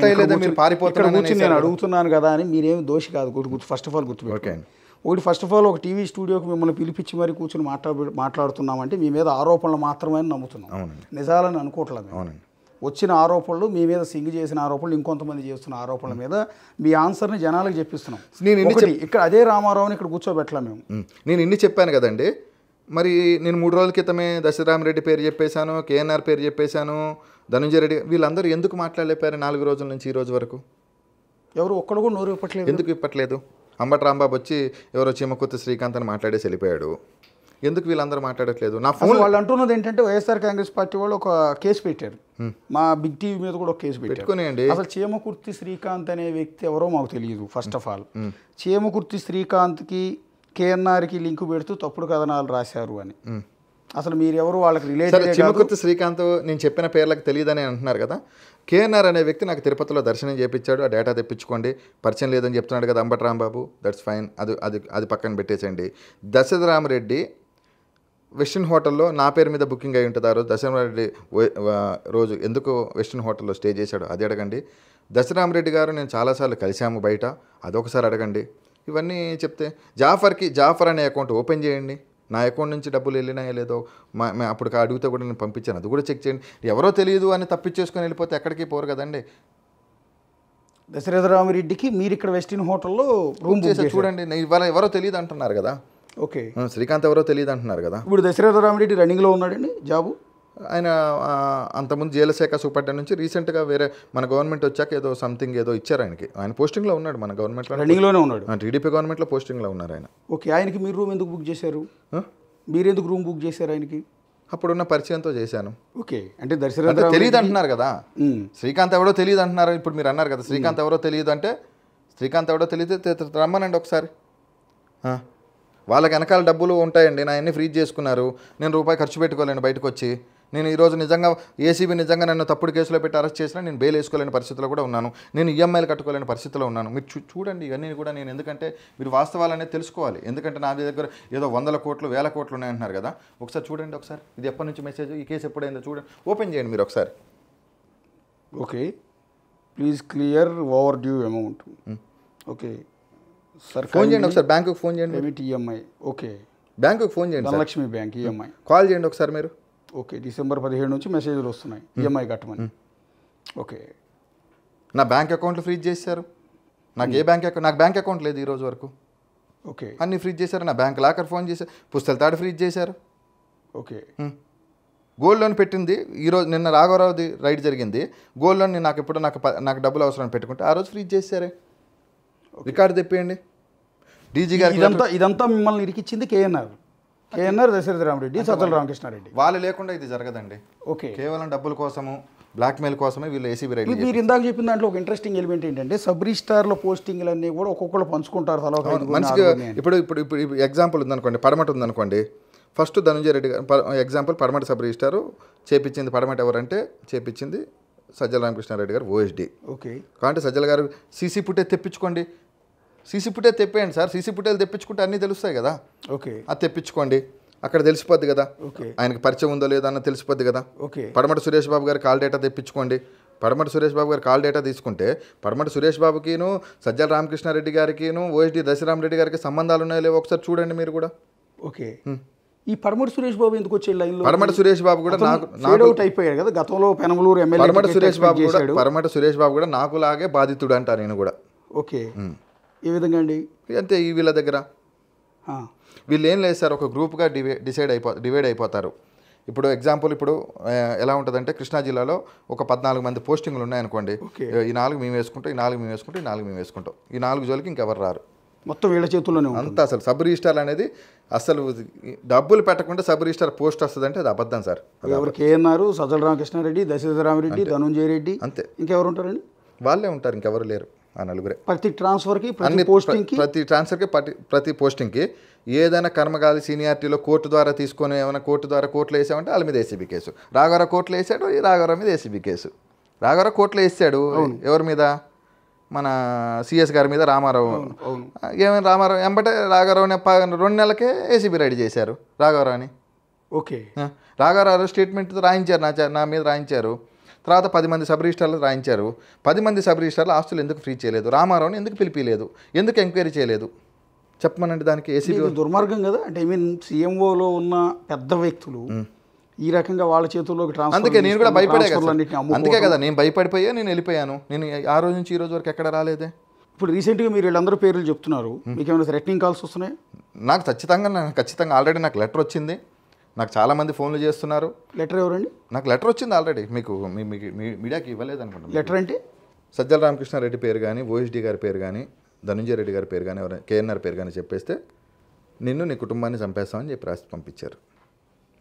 నేను అడుగుతున్నాను కదా అని మీరేం దోషి కాదు. ఫస్ట్ ఆఫ్ ఆల్ గుర్తుపెట్టుకోండి. ఫస్ట్ ఆఫ్ ఆల్ ఒక టీవీ స్టూడియోకి మిమ్మల్ని పిలిపించి మరి కూర్చొని మాట్లాడుతున్నామంటే మీ మీద ఆరోపణలు మాత్రమే నమ్ముతున్నాం, నిజాలని అనుకోవట్లేదు. వచ్చిన ఆరోపణలు మీ మీద సింగ్ చేసిన ఆరోపణలు, ఇంకొంతమంది చేస్తున్న ఆరోపణల మీద మీ ఆన్సర్ని జనాలకు చెప్పిస్తున్నాం. ఇక్కడ అదే రామారావుని ఇక్కడ కూర్చోబెట్టలే మేము. నేను ఇన్ని చెప్పాను కదండి. మరి నేను 3 రోజుల క్రితమే దశరామరెడ్డి పేరు చెప్పేశాను, కేఎన్ఆర్ పేరు చెప్పేశాను, ధనుంజయ రెడ్డి, వీళ్ళందరూ ఎందుకు మాట్లాడలేపారు 4 రోజుల నుంచి ఈ రోజు వరకు? ఎవరు ఒక్కడు కూడా నోరు ఇప్పట్లేదు. ఎందుకు ఇప్పట్లేదు? అంబటి రాంబాబు వచ్చి ఎవరో చీమకుర్తి శ్రీకాంత్ అని మాట్లాడేసి వెళ్ళిపోయాడు. ఎందుకు వీళ్ళందరూ మాట్లాడట్లేదు? నా ఫోన్ వాళ్ళు అంటున్నది ఏంటంటే వైఎస్ఆర్ కాంగ్రెస్ పార్టీ వాళ్ళు ఒక కేసు పెట్టారు, మా బిగ్ టీవీ మీద కూడా ఒక కేసు పెట్టుకునేయండి. అసలు చీమకుర్తి శ్రీకాంత్ అనే వ్యక్తి ఎవరో మాకు తెలియదు. ఫస్ట్ ఆఫ్ ఆల్ చీమకుర్తి శ్రీకాంత్కి కేఎన్ఆర్కి లింక్ పెడుతూ తప్పుడు కథనాలు రాశారు అని. అసలు మీరు ఎవరు వాళ్ళకి సరే, రిలేటెడ్? చిమ్మకుర్తి శ్రీకాంత్ నేను చెప్పిన పేర్లకు తెలియదని అంటున్నారు కదా. కేఎన్ఆర్ అనే వ్యక్తి నాకు తిరుపతిలో దర్శనం చేయించాడు, ఆ డేటా తెప్పించుకోండి. పరిచయం లేదని చెప్తున్నాడు కదా అంబటి రాంబాబు, దట్స్ ఫైన్. అది అది అది పక్కన పెట్టేసేయండి. దశరథరామరెడ్డి వెస్టిన్ హోటల్లో నా పేరు మీద బుకింగ్ అయి ఉంటుంది. ఆ రోజు దశరథరామరెడ్డి రోజు ఎందుకు వెస్టిన్ హోటల్లో స్టే చేశాడు అది అడగండి. దశరథరామరెడ్డి గారు నేను చాలాసార్లు కలిశాము బయట, అదొకసారి అడగండి. ఇవన్నీ చెప్తే జాఫర్ అనే అకౌంట్ ఓపెన్ చేయండి. నా అకౌంట్ నుంచి డబ్బులు వెళ్ళినాయో లేదో అప్పుడు అడిగితే కూడా నేను పంపించాను, అది కూడా చెక్ చేయండి. ఎవరో తెలియదు అని తప్పించేసుకొని వెళ్ళిపోతే ఎక్కడికి పోరు కదండి. దశరథరామరెడ్డికి మీరు ఇక్కడ వెస్టిన్ హోటల్లో రూమ్ చేసి చూడండి. ఇవాళ ఎవరో తెలియదు అంటున్నారు కదా. ఓకే, శ్రీకాంత్ ఎవరో తెలియదు అంటున్నారు కదా. ఇప్పుడు దశరథరామరెడ్డి రన్నింగ్లో ఉన్నాడండి జాబు. ఆయన అంతకుముందు జైలశాఖ సూపరింటెండెంట్ నుంచి రీసెంట్గా వేరే మన గవర్నమెంట్ వచ్చాక ఏదో సంథింగ్ ఏదో ఇచ్చారు ఆయనకి. ఆయన పోస్టింగ్లో ఉన్నాడు మన గవర్నమెంట్లో, రన్నింగ్లోనే ఉన్నాడు. టీడీపీ గవర్నమెంట్లో పోస్టింగ్లో ఉన్నారు ఆయన. ఓకే, ఆయనకి మీరు రూమ్ ఎందుకు బుక్ చేశారు? మీరు ఎందుకు రూమ్ బుక్ చేశారు ఆయనకి? అప్పుడున్న పరిచయంతో చేశాను. ఓకే, అంటే దశరథ తెలియదు అంటున్నారు కదా. శ్రీకాంత్ ఎవరో తెలియదు అంటున్నారు. ఇప్పుడు మీరు అన్నారు కదా శ్రీకాంత్ ఎవరో తెలియదు అంటే, శ్రీకాంత్ ఎవరో తెలియదు రమ్మనండి ఒకసారి. వాళ్ళకి వెనకాల డబ్బులు ఉంటాయండి. నా అన్ని ఫ్రీజ్ చేసుకున్నారు. నేను రూపాయి ఖర్చు పెట్టుకోలేను బయటకు వచ్చి. నేను ఈరోజు నిజంగా ఏసీబీ నిజంగా నన్ను తప్పుడు కేసులో పెట్టి అరెస్ట్ చేసినా నేను బెయిల్ వేసుకోలేని పరిస్థితిలో కూడా ఉన్నాను. నేను ఈఎంఐలు కట్టుకోలేని పరిస్థితిలో ఉన్నాను. మీరు చూడండి ఇవన్నీ కూడా. నేను ఎందుకంటే మీరు వాస్తవాలు అనేది తెలుసుకోవాలి. ఎందుకంటే నా దగ్గర ఏదో 100 కోట్లు 1000 కోట్లు ఉన్నాయంటున్నారు కదా. ఒకసారి చూడండి ఒకసారి. ఇది ఎప్పటి నుంచి మెసేజ్, ఈ కేసు ఎప్పుడైందో చూడండి, ఓపెన్ చేయండి మీరు ఒకసారి. Okay, please clear over due amount. Okay sir, phone చేయండి ఒకసారి, బ్యాంకుకి ఫోన్ చేయండి. Debit EMI. ఓకే, బ్యాంకుకి ఫోన్ చేయండి, ధనలక్ష్మి బ్యాంక్ ఈఎంఐ. కాల్ చేయండి ఒకసారి మీరు. ఓకే, డిసెంబర్ 17 నుంచి మెసేజ్లు వస్తున్నాయి ఈఎంఐ కట్టమని. ఓకే, నా బ్యాంక్ అకౌంట్లు ఫ్రీజ్ చేశారు. నాకు బ్యాంక్ అకౌంట్ లేదు ఈ రోజు వరకు. ఓకే, అన్నీ ఫ్రీజ్ చేశారు. నా బ్యాంక్ లాకర్ ఫోన్ చేశారు, పుస్తకాలు తాడు ఫ్రీజ్ చేశారు. ఓకే, గోల్డ్ లోన్ పెట్టింది ఈరోజు, నిన్న రాఘవరావుది రైడ్ జరిగింది. గోల్డ్ లోన్ నాకు ఎప్పుడు నాకు డబ్బులు అవసరం పెట్టుకుంటే ఆ రోజు ఫ్రీజ్ చేశారే. రికార్డు తెప్పియండి డీజీ గారు. ఇదంతా మిమ్మల్ని ఇరికిచ్చింది కేఎన్ఆర్ దశరథరామరెడ్డి, సజ్జల రామకృష్ణారెడ్డి. వాళ్ళు లేకుండా ఇది జరగదండి. ఓకే, కేవలం డబ్బుల కోసము, బ్లాక్మెయిల్ కోసమే వీళ్ళు ఏసీబీ రైడ్. మీరు ఇందాక చెప్పిన దాంట్లో ఒక ఇంట్రెస్టింగ్ ఎలిమెంట్ ఏంటంటే సబ్ రిజిస్టార్లో పోస్టింగ్లు అన్నీ కూడా ఒక్కొక్కరు పంచుకుంటారు. మనిషికి ఇప్పుడు ఎగ్జాంపుల్ ఉందనుకోండి, పడమట ఉందనుకోండి. ఫస్ట్ ధనుంజయ రెడ్డి గారు ఎగ్జాంపుల్, పడమట సబ్ రిజిస్టారు చేపించింది. పడమట ఎవరంటే చేపించింది సజ్జల రామకృష్ణారెడ్డి గారు, ఓఎస్డి. ఓకే, కాబట్టి సజ్జల గారు సీసీ ఫుటేజ్ తెప్పించుకోండి. సీసీ ఫుటేజ్ తెప్పేయండి సార్. సీసీ ఫుటేజ్ తెప్పించుకుంటే అన్నీ తెలుస్తాయి కదా. ఓకే, అది తెప్పించుకోండి, అక్కడ తెలిసిపోద్ది కదా. ఓకే, ఆయనకి పరిచయం ఉందో లేదో అన్న తెలిసిపోద్ది కదా. ఓకే, పడమట సురేష్ బాబు గారి కాల్ డేటా తెప్పించుకోండి. పడమట సురేష్ బాబు గారి కాల్ డేటా తీసుకుంటే పడమట సురేష్ బాబుకిను, సజ్జల రామకృష్ణారెడ్డి గారికిను, ఓఎస్డి దశరామరెడ్డి గారికి సంబంధాలు ఉన్నాయో లేవో ఒకసారి చూడండి మీరు కూడా. ఓకే, ఈ పడమట సురేష్ బాబు ఎందుకు వచ్చే లైన్లో? పడమట సురేష్ బాబు కూడా అవుట్ అయిపోయాడు కదా గతంలో పెనమలూరు ఎమ్మెల్యే. పడమట సురేష్ బాబు కూడా నాకులాగే బాధితుడు అంటారు నేను కూడా. ఓకే, ఏ విధంగా అండి? అంతే, ఈ వీళ్ళ దగ్గర వీళ్ళు ఏం లేదు సార్, ఒక గ్రూప్గా డివైడ్ అయిపోతారు. ఇప్పుడు ఎగ్జాంపుల్, ఇప్పుడు ఎలా ఉంటుందంటే కృష్ణా జిల్లాలో ఒక 14 మంది పోస్టింగ్లు ఉన్నాయనుకోండి. ఈ 4 మేము వేసుకుంటాం, ఈ 4 మేము వేసుకుంటాం, ఈ 4 మేము వేసుకుంటాం. ఈ 4 జోలికి ఇంకెవరు రారు. మొత్తం వీళ్ళ చేతుల్లోనే అంతా. అసలు సబ్ రిజిస్టార్ అనేది అసలు డబ్బులు పెట్టకుండా సబ్ రిజిస్టార్ పోస్ట్ వస్తుందంటే అది అబద్ధం సార్. ఎవరు? కేఎన్ఆర్, సజ్జల రామకృష్ణారెడ్డి, దశరథరామరెడ్డి, ధనుంజయ రెడ్డి, అంతే. ఇంకెవరు ఉంటారండి? వాళ్ళే ఉంటారు, ఇంకెవరు లేరు. ఆ నలుగురే. ప్రతి ట్రాన్స్ఫర్కి, ప్రతి పోస్టింగ్కి, ప్రతి ట్రాన్స్ఫర్కి, ప్రతి పోస్టింగ్కి ఏదైనా కర్మగాలి సీనియారిటీలో కోర్టు ద్వారా తీసుకొని ఏమైనా కోర్టులో వేసామంటే వాళ్ళ మీద ఏసీబీ కేసు. రాఘవరావు కోర్టులో వేసాడు, ఈ రాఘవరావు మీద ఏసీబీ కేసు. రాఘవరావు కోర్టులో వేసాడు. ఎవరి మీద? మన సిఎస్ గారి మీద, రామారావు. ఏమైనా రామారావు ఎంబటే రాఘవరావుని 2 నెలలకే ఏసీబీ రైడ్ చేశారు రాఘవరావుని. ఓకే, రాఘవరావు స్టేట్మెంట్ రాయించారు, నా మీద రాయించారు. తర్వాత 10 మంది సబ్ రిజిస్టార్లు రాయించారు. 10 మంది సబ్ రిజిస్టార్లు ఆస్తులు ఎందుకు ఫ్రీ చేయలేదు? రామారావుని ఎందుకు పిలిపిలేదు? ఎందుకు ఎంక్వైరీ చేయలేదు? చెప్పమనండి. దానికి ఏసీబీ దుర్మార్గం కదా. అంటే సీఎంఓలో ఉన్న పెద్ద వ్యక్తులు ఈ రకంగా వాళ్ళ చేతుల్లోకి ట్రాన్స్ఫర్. అందుకే నేను కూడా భయపడే కదా. అందుకే కదా నేను భయపడిపోయా, నేను వెళ్ళిపోయాను. నేను ఆ రోజు నుంచి ఈ రోజు వరకు ఎక్కడ రాలేదే. ఇప్పుడు రీసెంట్గా మీరు వీళ్ళందరూ పేర్లు చెప్తున్నారు, మీకు ఏమైనా థ్రెటనింగ్ కాల్స్ వస్తున్నాయి? నాకు ఖచ్చితంగా ఆల్రెడీ నాకు లెటర్ వచ్చింది. నాకు చాలామంది ఫోన్లు చేస్తున్నారు. లెటర్ ఎవరండి? నాకు లెటర్ వచ్చింది ఆల్రెడీ. మీకు మీడియాకి ఇవ్వలేదు అనుకుంటున్నాను. లెటర్ అంటే సజ్జల రామకృష్ణారెడ్డి పేరు కానీ, ఓఎస్డి గారి పేరు కానీ, ధనుంజయ రెడ్డి గారి పేరు కానీ, కేఎన్ఆర్ పేరు కానీ చెప్పేస్తే నిన్ను నీ కుటుంబాన్ని చంపేస్తామని చెప్పి రాసి పంపించారు.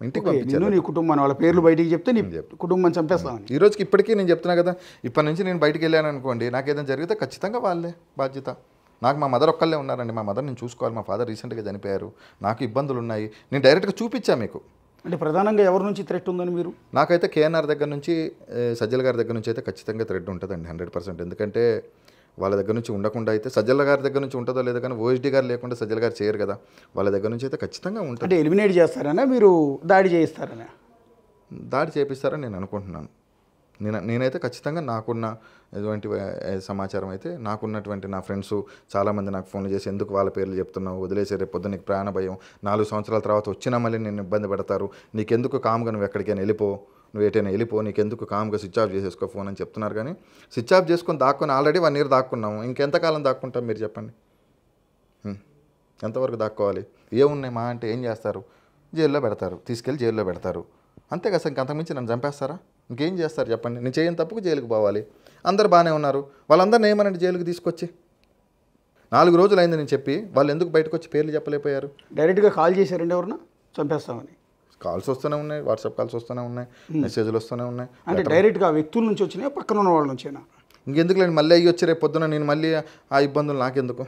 ఇంటికి పంపించారు. నీ కుటుంబాన్ని, వాళ్ళ పేర్లు బయటికి చెప్తే నీ కుటుంబాన్ని చంపేస్తామని. ఈ రోజుకి ఇప్పటికీ నేను చెప్తున్నా కదా, ఇప్పటి నుంచి నేను బయటికి వెళ్ళాను అనుకోండి, నాకు ఏదైనా జరిగితే ఖచ్చితంగా వాళ్ళే బాధ్యత. నాకు మా మదర్ ఒక్కళ్ళే ఉన్నారండి. మా మదర్ నేను చూసుకోవాలి. మా ఫాదర్ రీసెంట్గా చనిపోయారు. నాకు ఇబ్బందులు ఉన్నాయి. నేను డైరెక్ట్గా చూపించా మీకు. అంటే ప్రధానంగా ఎవరి నుంచి థ్రెట్ ఉందని మీరు? నాకైతే కేఎన్ఆర్ దగ్గర నుంచి, సజ్జల గారి దగ్గర నుంచి అయితే ఖచ్చితంగా థ్రెడ్ ఉంటుందండి 100%. ఎందుకంటే వాళ్ళ దగ్గర నుంచి ఉండకుండా అయితే సజ్జల గారి దగ్గర నుంచి ఉంటుందో లేదో కానీ ఓఎస్డీ గారు లేకుండా సజ్జల గారు చేయరు కదా. వాళ్ళ దగ్గర నుంచి అయితే ఖచ్చితంగా ఉంటుంది. అంటే ఎలిమినేట్ చేస్తారనా మీరు దాడి చేయిస్తారనా? దాడి చేపిస్తారని నేను అనుకుంటున్నాను. నేనైతే ఖచ్చితంగా నాకున్న ఎటువంటి సమాచారం అయితే నాకున్నటువంటి నా ఫ్రెండ్స్ చాలామంది నాకు ఫోన్లు చేసి ఎందుకు వాళ్ళ పేర్లు చెప్తున్నావు, వదిలేసే రేపు పొద్దున్న నీకు ప్రాణ భయం, 4 సంవత్సరాల తర్వాత వచ్చినా మళ్ళీ నేను ఇబ్బంది పెడతారు, నీకెందుకు కామ్గా నువ్వు ఎక్కడికైనా వెళ్ళిపో, నువ్వు ఎటైనా వెళ్ళిపో, నీకెందుకు కామ్గా స్విచ్ ఆఫ్ చేసేసుకో ఫోన్ అని చెప్తున్నారు. కానీ స్విచ్ ఆఫ్ చేసుకొని దాక్కుని ఆల్రెడీ 1 year దాక్కున్నాము. ఇంకెంతకాలం దాక్కుంటాం మీరు చెప్పండి? ఎంతవరకు దాక్కోవాలి? ఏమున్నాయి మా అంటే ఏం చేస్తారు? జైల్లో పెడతారు, తీసుకెళ్ళి జైల్లో పెడతారు. అంతే కదా సార్. ఇంకంతకుమించి నన్ను చంపేస్తారా? ఇంకేం చేస్తారు చెప్పండి? నేను చేయని తప్పుకు జైలుకి పోవాలి. అందరు బాగానే ఉన్నారు, వాళ్ళందరినీ ఏమనండి జైలుకి తీసుకొచ్చి? 4 రోజులు అయింది నేను చెప్పి, వాళ్ళు ఎందుకు బయటకు వచ్చి పేర్లు చెప్పలేకపోయారు? డైరెక్ట్గా కాల్ చేశారండి ఎవరన్నా చంపేస్తామని? కాల్స్ వస్తూనే ఉన్నాయి, వాట్సాప్ కాల్స్ వస్తూనే ఉన్నాయి, మెసేజ్లు వస్తూనే ఉన్నాయి. అంటే డైరెక్ట్గా వ్యక్తుల నుంచి వచ్చినాయి, పక్కన ఉన్న వాళ్ళ నుంచేనా? ఇంకెందుకు లేండి, మళ్ళీ అయ్యి వచ్చి రేపు పొద్దున నేను మళ్ళీ ఆ ఇబ్బందులు నాకెందుకు?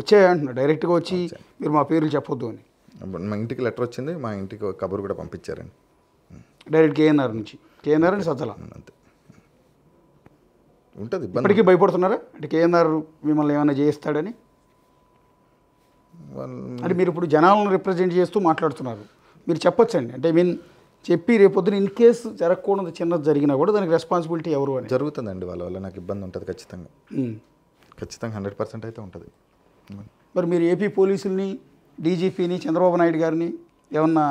వచ్చాయంటున్నా డైరెక్ట్గా వచ్చి మీరు మా పేర్లు చెప్పొద్దు అని. మా ఇంటికి లెటర్ వచ్చింది, మా ఇంటికి కబురు కూడా పంపించారండి. డైరెక్ట్ కేఎన్ఆర్ నుంచి. కేఎన్ఆర్ అని సజ్జల అంతే ఉంటుంది. ఇప్పటికీ భయపడుతున్నారా అంటే కేఎన్ఆర్ మిమ్మల్ని ఏమైనా చేయిస్తాడని? అంటే మీరు ఇప్పుడు జనాలను రిప్రజెంట్ చేస్తూ మాట్లాడుతున్నారు, మీరు చెప్పొచ్చండి. అంటే చెప్పి రేపొద్దున ఇన్ కేసు జరగకూడదు, చిన్నది జరిగినా కూడా దానికి రెస్పాన్సిబిలిటీ ఎవరు అని? జరుగుతుందండి, వాళ్ళ వల్ల నాకు ఇబ్బంది ఉంటుంది ఖచ్చితంగా. ఖచ్చితంగా 100% అయితే ఉంటుంది. మరి మీరు ఏపీ పోలీసుల్ని, డీజీపీని, చంద్రబాబు నాయుడు గారిని ఏమన్నా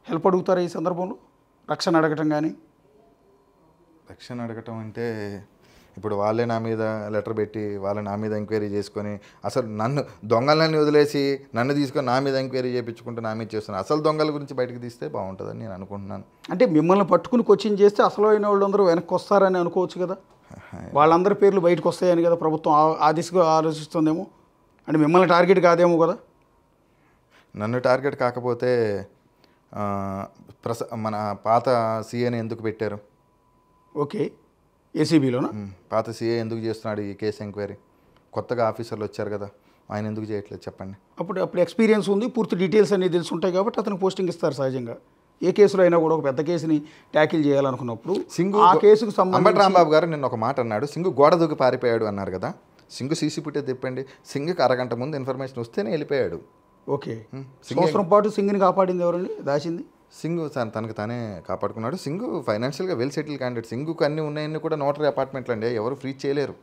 హెల్ప్ అడుగుతారా ఈ సందర్భంలో? రక్షణ అడగటం కానీ? రక్షణ అడగటం అంటే ఇప్పుడు వాళ్ళే నా మీద లెటర్ పెట్టి వాళ్ళ నా మీద ఎంక్వైరీ చేసుకొని అసలు నన్ను దొంగలని వదిలేసి నన్ను తీసుకొని నా మీద ఎంక్వైరీ చేయించుకుంటూ నా మీద చేస్తున్నాను. అసలు దొంగల గురించి బయటకు తీస్తే బాగుంటుందని నేను అనుకుంటున్నాను. అంటే మిమ్మల్ని పట్టుకుని కోచింగ్ చేస్తే అసలు అయిన వాళ్ళందరూ వెనక్కి వస్తారని అనుకోవచ్చు కదా. వాళ్ళందరి పేర్లు బయటకు వస్తాయని కదా ప్రభుత్వం ఆ దిశగా ఆలోచిస్తుందేమో. అంటే మిమ్మల్ని టార్గెట్ కాదేమో కదా. నన్ను టార్గెట్ కాకపోతే మన పాత సీఏని ఎందుకు పెట్టారు? ఓకే, ఏసీబీలోనా? పాత సీఏ ఎందుకు చేస్తున్నాడు ఈ కేసు ఎంక్వైరీ? కొత్తగా ఆఫీసర్లు వచ్చారు కదా, ఆయన ఎందుకు చేయట్లేదు చెప్పండి? అప్పుడు ఎక్స్పీరియన్స్ ఉంది, పూర్తి డీటెయిల్స్ అన్నీ తెలిసి ఉంటాయి కాబట్టి అతనికి పోస్టింగ్ ఇస్తారు సహజంగా. ఏ కేసులో అయినా కూడా ఒక పెద్ద కేసుని ట్యాకిల్ చేయాలనుకున్నప్పుడు సింగు ఆ కేసుకు సంబంధించి రాంబాబు గారు నిన్న ఒక మాట అన్నాడు, సింగు గోడ దూకి పారిపోయాడు అన్నారు కదా. సింగు సీసీ ఫుటేజ్ తిప్పండి. సింగుకి అరగంట ముందు ఇన్ఫర్మేషన్ వస్తేనే వెళ్ళిపోయాడు. ఓకే, సంవత్సరం పాటు సింగుని కాపాడింది ఎవరండి? దాచింది సింగు తనకు తానే కాపాడుకున్నాడు. సింగు ఫైనాన్షియల్గా వెల్ సెటిల్ క్యాండిడేట్. సింగుకు అన్నీ ఉన్నాయన్నీ కూడా నోటరీ అపార్ట్మెంట్లు అండి, ఎవరు ఫ్రీ చేయలేరు.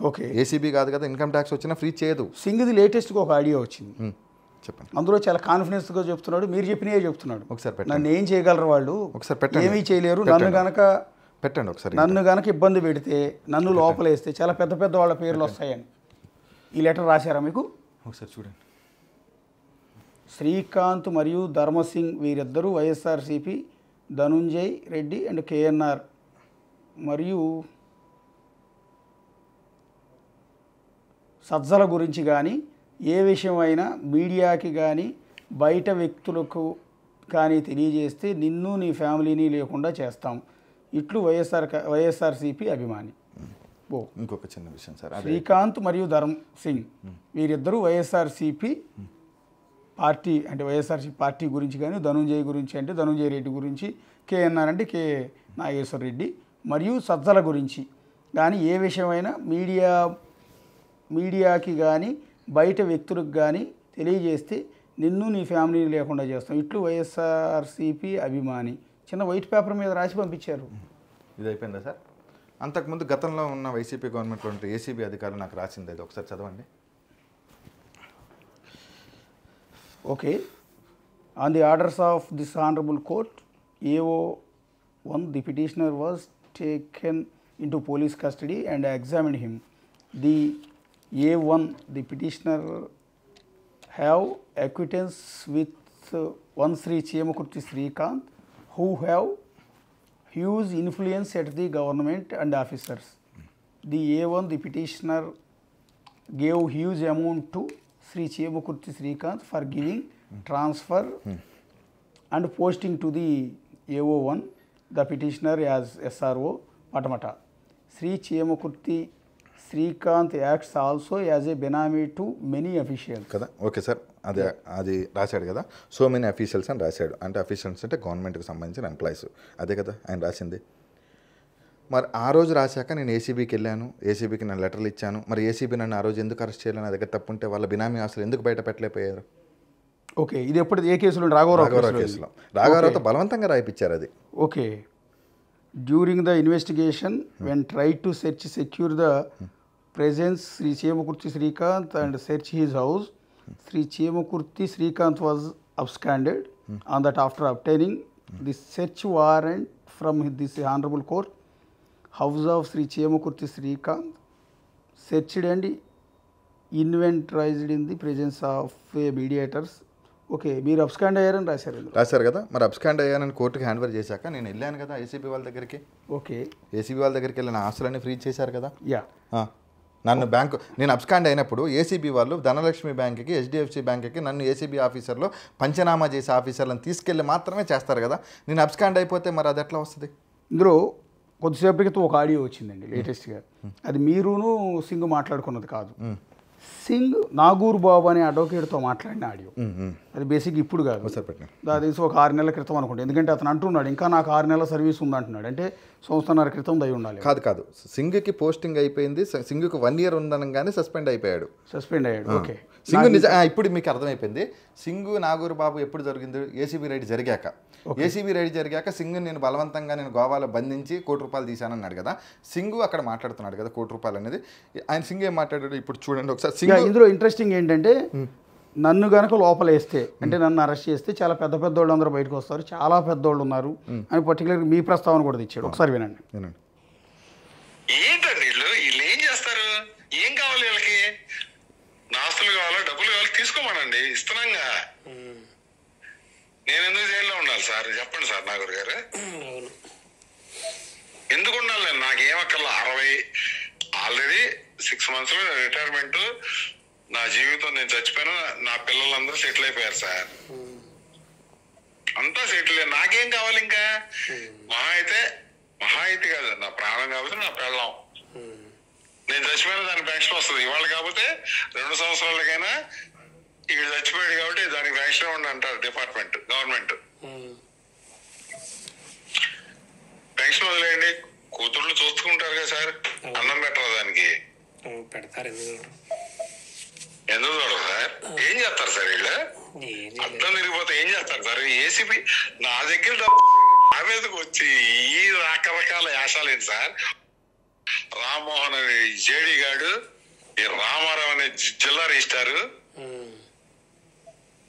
ఓకే, ఏసీబీ కాదు కదా, ఇన్కమ్ ట్యాక్స్ వచ్చినా ఫ్రీ చేయదు. సింగుది లేటెస్ట్గా ఒక ఆడియో వచ్చింది, చెప్పండి. అందులో చాలా కాన్ఫిడెన్స్గా చెప్తున్నాడు, మీరు చెప్పినవే చెప్తున్నాడు. ఒకసారి పెట్టండి. నన్ను ఏం చేయగలరు వాళ్ళు? ఒకసారి పెట్టండి. ఏమీ చేయలేరు. నన్ను కనుక పెట్టండి ఒకసారి. నన్ను కనుక ఇబ్బంది పెడితే, నన్ను లోపలేస్తే చాలా పెద్ద పెద్ద వాళ్ళ పేర్లు వస్తాయని ఈ లెటర్ రాశారా మీకు? ఒకసారి చూడండి. శ్రీకాంత్ మరియు ధర్మసింగ్ వీరిద్దరూ వైఎస్ఆర్సీపీ, ధనుంజయ్ రెడ్డి అండ్ కేఎన్ఆర్ మరియు సజ్జల గురించి కానీ ఏ విషయమైనా మీడియాకి కానీ బయట వ్యక్తులకు కానీ తెలియజేస్తే నిన్ను నీ ఫ్యామిలీని లేకుండా చేస్తాం. ఇట్లు వైఎస్ఆర్సీపీ అభిమాని. ఇంకొక చిన్న విషయం సార్, శ్రీకాంత్ మరియు ధర్మ సింగ్ వీరిద్దరూ వైఎస్ఆర్సీపీ పార్టీ అంటే వైఎస్ఆర్సీపీ పార్టీ గురించి కానీ, ధనుంజయ్ గురించి అంటే ధనుంజయ్ రెడ్డి గురించి, కేఎన్ఆర్ అంటే కే నాగేశ్వర రెడ్డి మరియు సజ్జల గురించి కానీ ఏ విషయమైనా మీడియాకి కానీ బయట వ్యక్తులకు కానీ తెలియజేస్తే నిన్ను నీ ఫ్యామిలీని లేకుండా చేస్తాం. ఇట్లు వైఎస్ఆర్సీపీ అభిమాని. చిన్న వైట్ పేపర్ మీద రాసి పంపించారు. ఇది అయిపోయిందా సార్? అంతకుముందు గతంలో ఉన్న వైసీపీ గవర్నమెంట్లో ఉంటే ఏసీబీ అధికారులు నాకు రాసింది, అది ఒకసారి చదవండి. Okay, on the orders of this honourable court, AO1 the petitioner was taken into police custody and examined him. The A1 the petitioner have acquaintance with one Sri Chiemakurti Srikanth who have huge influence at the government and officers. The A1 the petitioner gave huge amount to Sri Chiemakurti Srikanth for giving transfer and posting to the AO1 the petitioner as SRO Patamata. Sri Chiemakurti Srikanth acts also as a benami to many officials కదా. Okay sir, అది రాశాడు కదా, so many officials అని రాశాడు. అంటే officials అంటే గవర్నమెంట్కి సంబంధించిన ఎంప్లాయీస్, అదే కదా ఆయన రాసింది. మరి ఆ రోజు రాశాక నేను ఏసీబీకి వెళ్ళాను, ఏసీబీకి నేను లెటర్లు ఇచ్చాను. మరి ఏసీబీ నన్ను ఆ రోజు ఎందుకు అరెస్ట్ చేయాలి? నా దగ్గర తప్పుంటే వాళ్ళ బినామీ ఆస్తులు ఎందుకు బయట పెట్టలేకపోయారు? ఓకే, ఇది ఎప్పుడు ఏ కేసులో? రాఘవరావు కేసులో. రాఘవరావుతో బలవంతంగా రాయిపించారు అది. Okay. During the investigation when try to secure the presence Sri Chemukurti Srikanth and search his house. Sri Chemukurti Srikanth was absconded. On that, after obtaining the search warrant from this honorable court, house of Sri Chemukurti Srikanth searched and inventorized in the presence of mediators. Okay, మీరు abscond అయ్యారని రాశారు కదా. మరి abscond అయ్యానని కోర్టుకి hand over చేశాక నేను వెళ్ళాను కదా ఏసీబీ వాళ్ళ దగ్గరికి. ఓకే, ఏసీబీ వాళ్ళ దగ్గరికి వెళ్ళిన ఆస్తులన్నీ ఫ్రీజ్ చేశారు కదా. యా, నన్ను నేను అబ్స్కాండ్ అయినప్పుడు ఏసీబీ వాళ్ళు ధనలక్ష్మి బ్యాంక్కి, హెచ్డిఎఫ్సి బ్యాంక్కి నన్ను ఏసీబీ ఆఫీసర్లో పంచనామా చేసే ఆఫీసర్లను తీసుకెళ్ళి మాత్రమే చేస్తారు కదా. నేను అబ్స్కాండ్ అయిపోతే మరి అది ఎట్లా వస్తుంది? ఇందులో కొద్దిసేపటి క్రితం ఒక ఆడియో వచ్చిందండి లేటెస్ట్గా. అది మీరును సింగ్ మాట్లాడుకున్నది కాదు. సింగ్ నాగూర్ బాబు అనే అడ్వకేట్తో మాట్లాడిన ఆడియో. అది బేసిక్ ఇప్పుడు కాదు, దాని తెలిసి ఒక 6 నెలల క్రితం అనుకుంటే. ఎందుకంటే అతను అంటున్నాడు ఇంకా నాకు 6 నెలల సర్వీస్ ఉందంటున్నాడు. అంటే సంవత్సరాల క్రితం దయ ఉండాలి. కాదు, సింగ్కి పోస్టింగ్ అయిపోయింది, సింగ్కి 1 year ఉందనగానే సస్పెండ్ అయ్యాడు. ఓకే, సింగ్ ఇప్పుడు మీకు అర్థమైపోయింది. సింగ్ నాగూర్ బాబు ఎప్పుడు జరిగింది? ఏసీబీ రైడ్ జరిగాక. ఏసీబీ రైడ్ జరిగాక సింగ్ నేను బలవంతంగా గోవాలో బంధించి ₹1 కోటి తీశానన్నాడు కదా. సింగ్ అక్కడ మాట్లాడుతున్నాడు కదా ₹1 కోటి అనేది. ఆయన సింగ్ ఏం మాట్లాడాడు ఇప్పుడు చూడండి ఒకసారి. సింగ్ ఇందులో ఇంట్రెస్టింగ్ ఏంటంటే నన్ను గనక లోపలేస్తే అంటే నన్ను అరెస్ట్ చేస్తే చాలా పెద్ద పెద్దోళ్ళు అందరూ బయటకు వస్తారు, చాలా పెద్దోళ్ళు ఉన్నారు అని పర్టికులర్ మీ ప్రస్తావన కూడా తెచ్చాడు. ఒకసారి వినండి. ఏంటండి వీళ్ళు ఏం చేస్తారు? ఏం కావాలి వీళ్ళకి? నాస్తులు కావాలా, డబ్బులు కావాలి, తీసుకోమనండి, ఇస్తున్నాంగా. నేను ఎందుకు జైల్లో ఉండాలి సార్? చెప్పండి సార్ నాగూర్ గారు. ఎందుకు ఉండాలి? నేను నాకేమక్కర్లా. 60 ఆల్రెడీ 6 months లో రిటైర్మెంట్. నా జీవితం నేను చచ్చిపోయాను, నా పిల్లలందరూ సెటిల్ అయిపోయారు సార్. అంతా సెటిల్. నాకేం కావాలి ఇంకా? మహా అయితే కాదు, నా ప్రాణం కాబట్టి నా పెళ్ళం. నేను చచ్చిపోయినా దానికి పెన్షన్ వస్తుంది. ఇవాళ కాకపోతే 2 సంవత్సరాలకైనా ఇక్కడ చచ్చిపోయాడు కాబట్టి దానికి పెన్షన్ ఉండి అంటారు డిపార్ట్మెంట్, గవర్నమెంట్. పెన్షన్ వదిలేయండి, కూతుళ్ళు చూసుకుంటారు కదా సార్. అన్నం పెట్టరు దానికి. పెడతారు. ఎందుకు చూడరు సార్? ఏం చేస్తారు సార్ వీళ్ళు? అర్థం తిరిగిపోతే ఏం చేస్తారు సార్? ఏసీపీ నా దగ్గర నా మీదకి వచ్చి ఈ రకరకాల యాశాలు ఏంటి సార్? రామ్మోహన్ అనే జేడీ గాడు, ఈ రామారావు అనే జిల్లా రిజిస్టారు.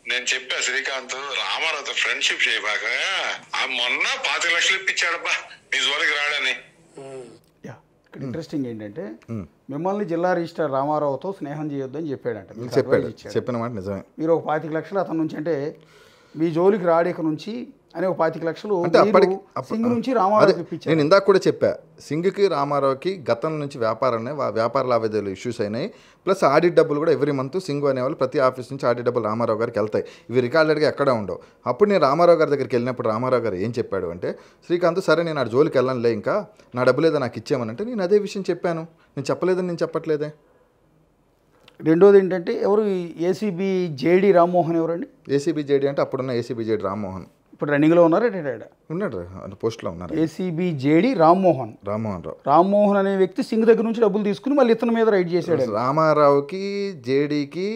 నేను చెప్పా శ్రీకాంత్ రామారావుతో ఫ్రెండ్షిప్ చేయబాక. మొన్న 25 లక్షలు ఇప్పించాడబ్బా నీ జోలికి రాడని. ఇక్కడ ఇంట్రెస్టింగ్ ఏంటంటే మిమ్మల్ని జిల్లా రిజిస్టర్ రామారావుతో స్నేహం చేయొద్దని చెప్పాడంట. చెప్పిన మాట నిజమే. మీరు ఒక 25 లక్షలు అతని నుంచి అంటే మీ జోలికి రాడేక నుంచి అని ఒక 25 లక్షలు అంటే అప్పటికి సింగ్ నుంచి రామారావు ఇప్పించారు. నేను ఇందాక కూడా చెప్పా, సింగ్కి రామారావుకి గతం నుంచి వ్యాపార లావాదేవీలు ఇష్యూస్ అయినాయి. ప్లస్ ఆడిట్ డబ్బులు కూడా ఎవ్రీ మంత్ సింగ్ అనేవాళ్ళు ప్రతి ఆఫీస్ నుంచి ఆడిట్ డబ్బులు రామారావు గారికి వెళ్తాయి. ఇవి రికార్డెడ్గా ఎక్కడా ఉండవు. అప్పుడు నేను రామారావు గారి దగ్గరికి వెళ్ళినప్పుడు రామారావు గారు ఏం చెప్పాడు అంటే, శ్రీకాంత్ సరే నేను ఆ జోలికి వెళ్ళనులే, ఇంకా నా డబ్బులు ఏదో నాకు ఇచ్చామనంటే నేను అదే విషయం చెప్పాను. నేను చెప్పలేదని నేను చెప్పట్లేదే. రెండోది ఏంటంటే ఎవరు ఏసీబీ జేడీ రామ్మోహన్ ఎవరండి? ఏసీబీ జేడీ అంటే అప్పుడున్న ఏసీబీ జేడీ రామ్మోహన్. ఇప్పుడు రన్నింగ్లో ఉన్నారా? రిటైర్డ్ ఉన్నాడు, పోస్ట్లో ఉన్నారు. ఏసీబీ జేడీ రామ్మోహన్ అనే వ్యక్తి సింగ్ దగ్గర నుంచి డబ్బులు తీసుకుని మళ్ళీ ఇతని మీద రైడ్ చేశాడు. రామారావుకి జేడీకి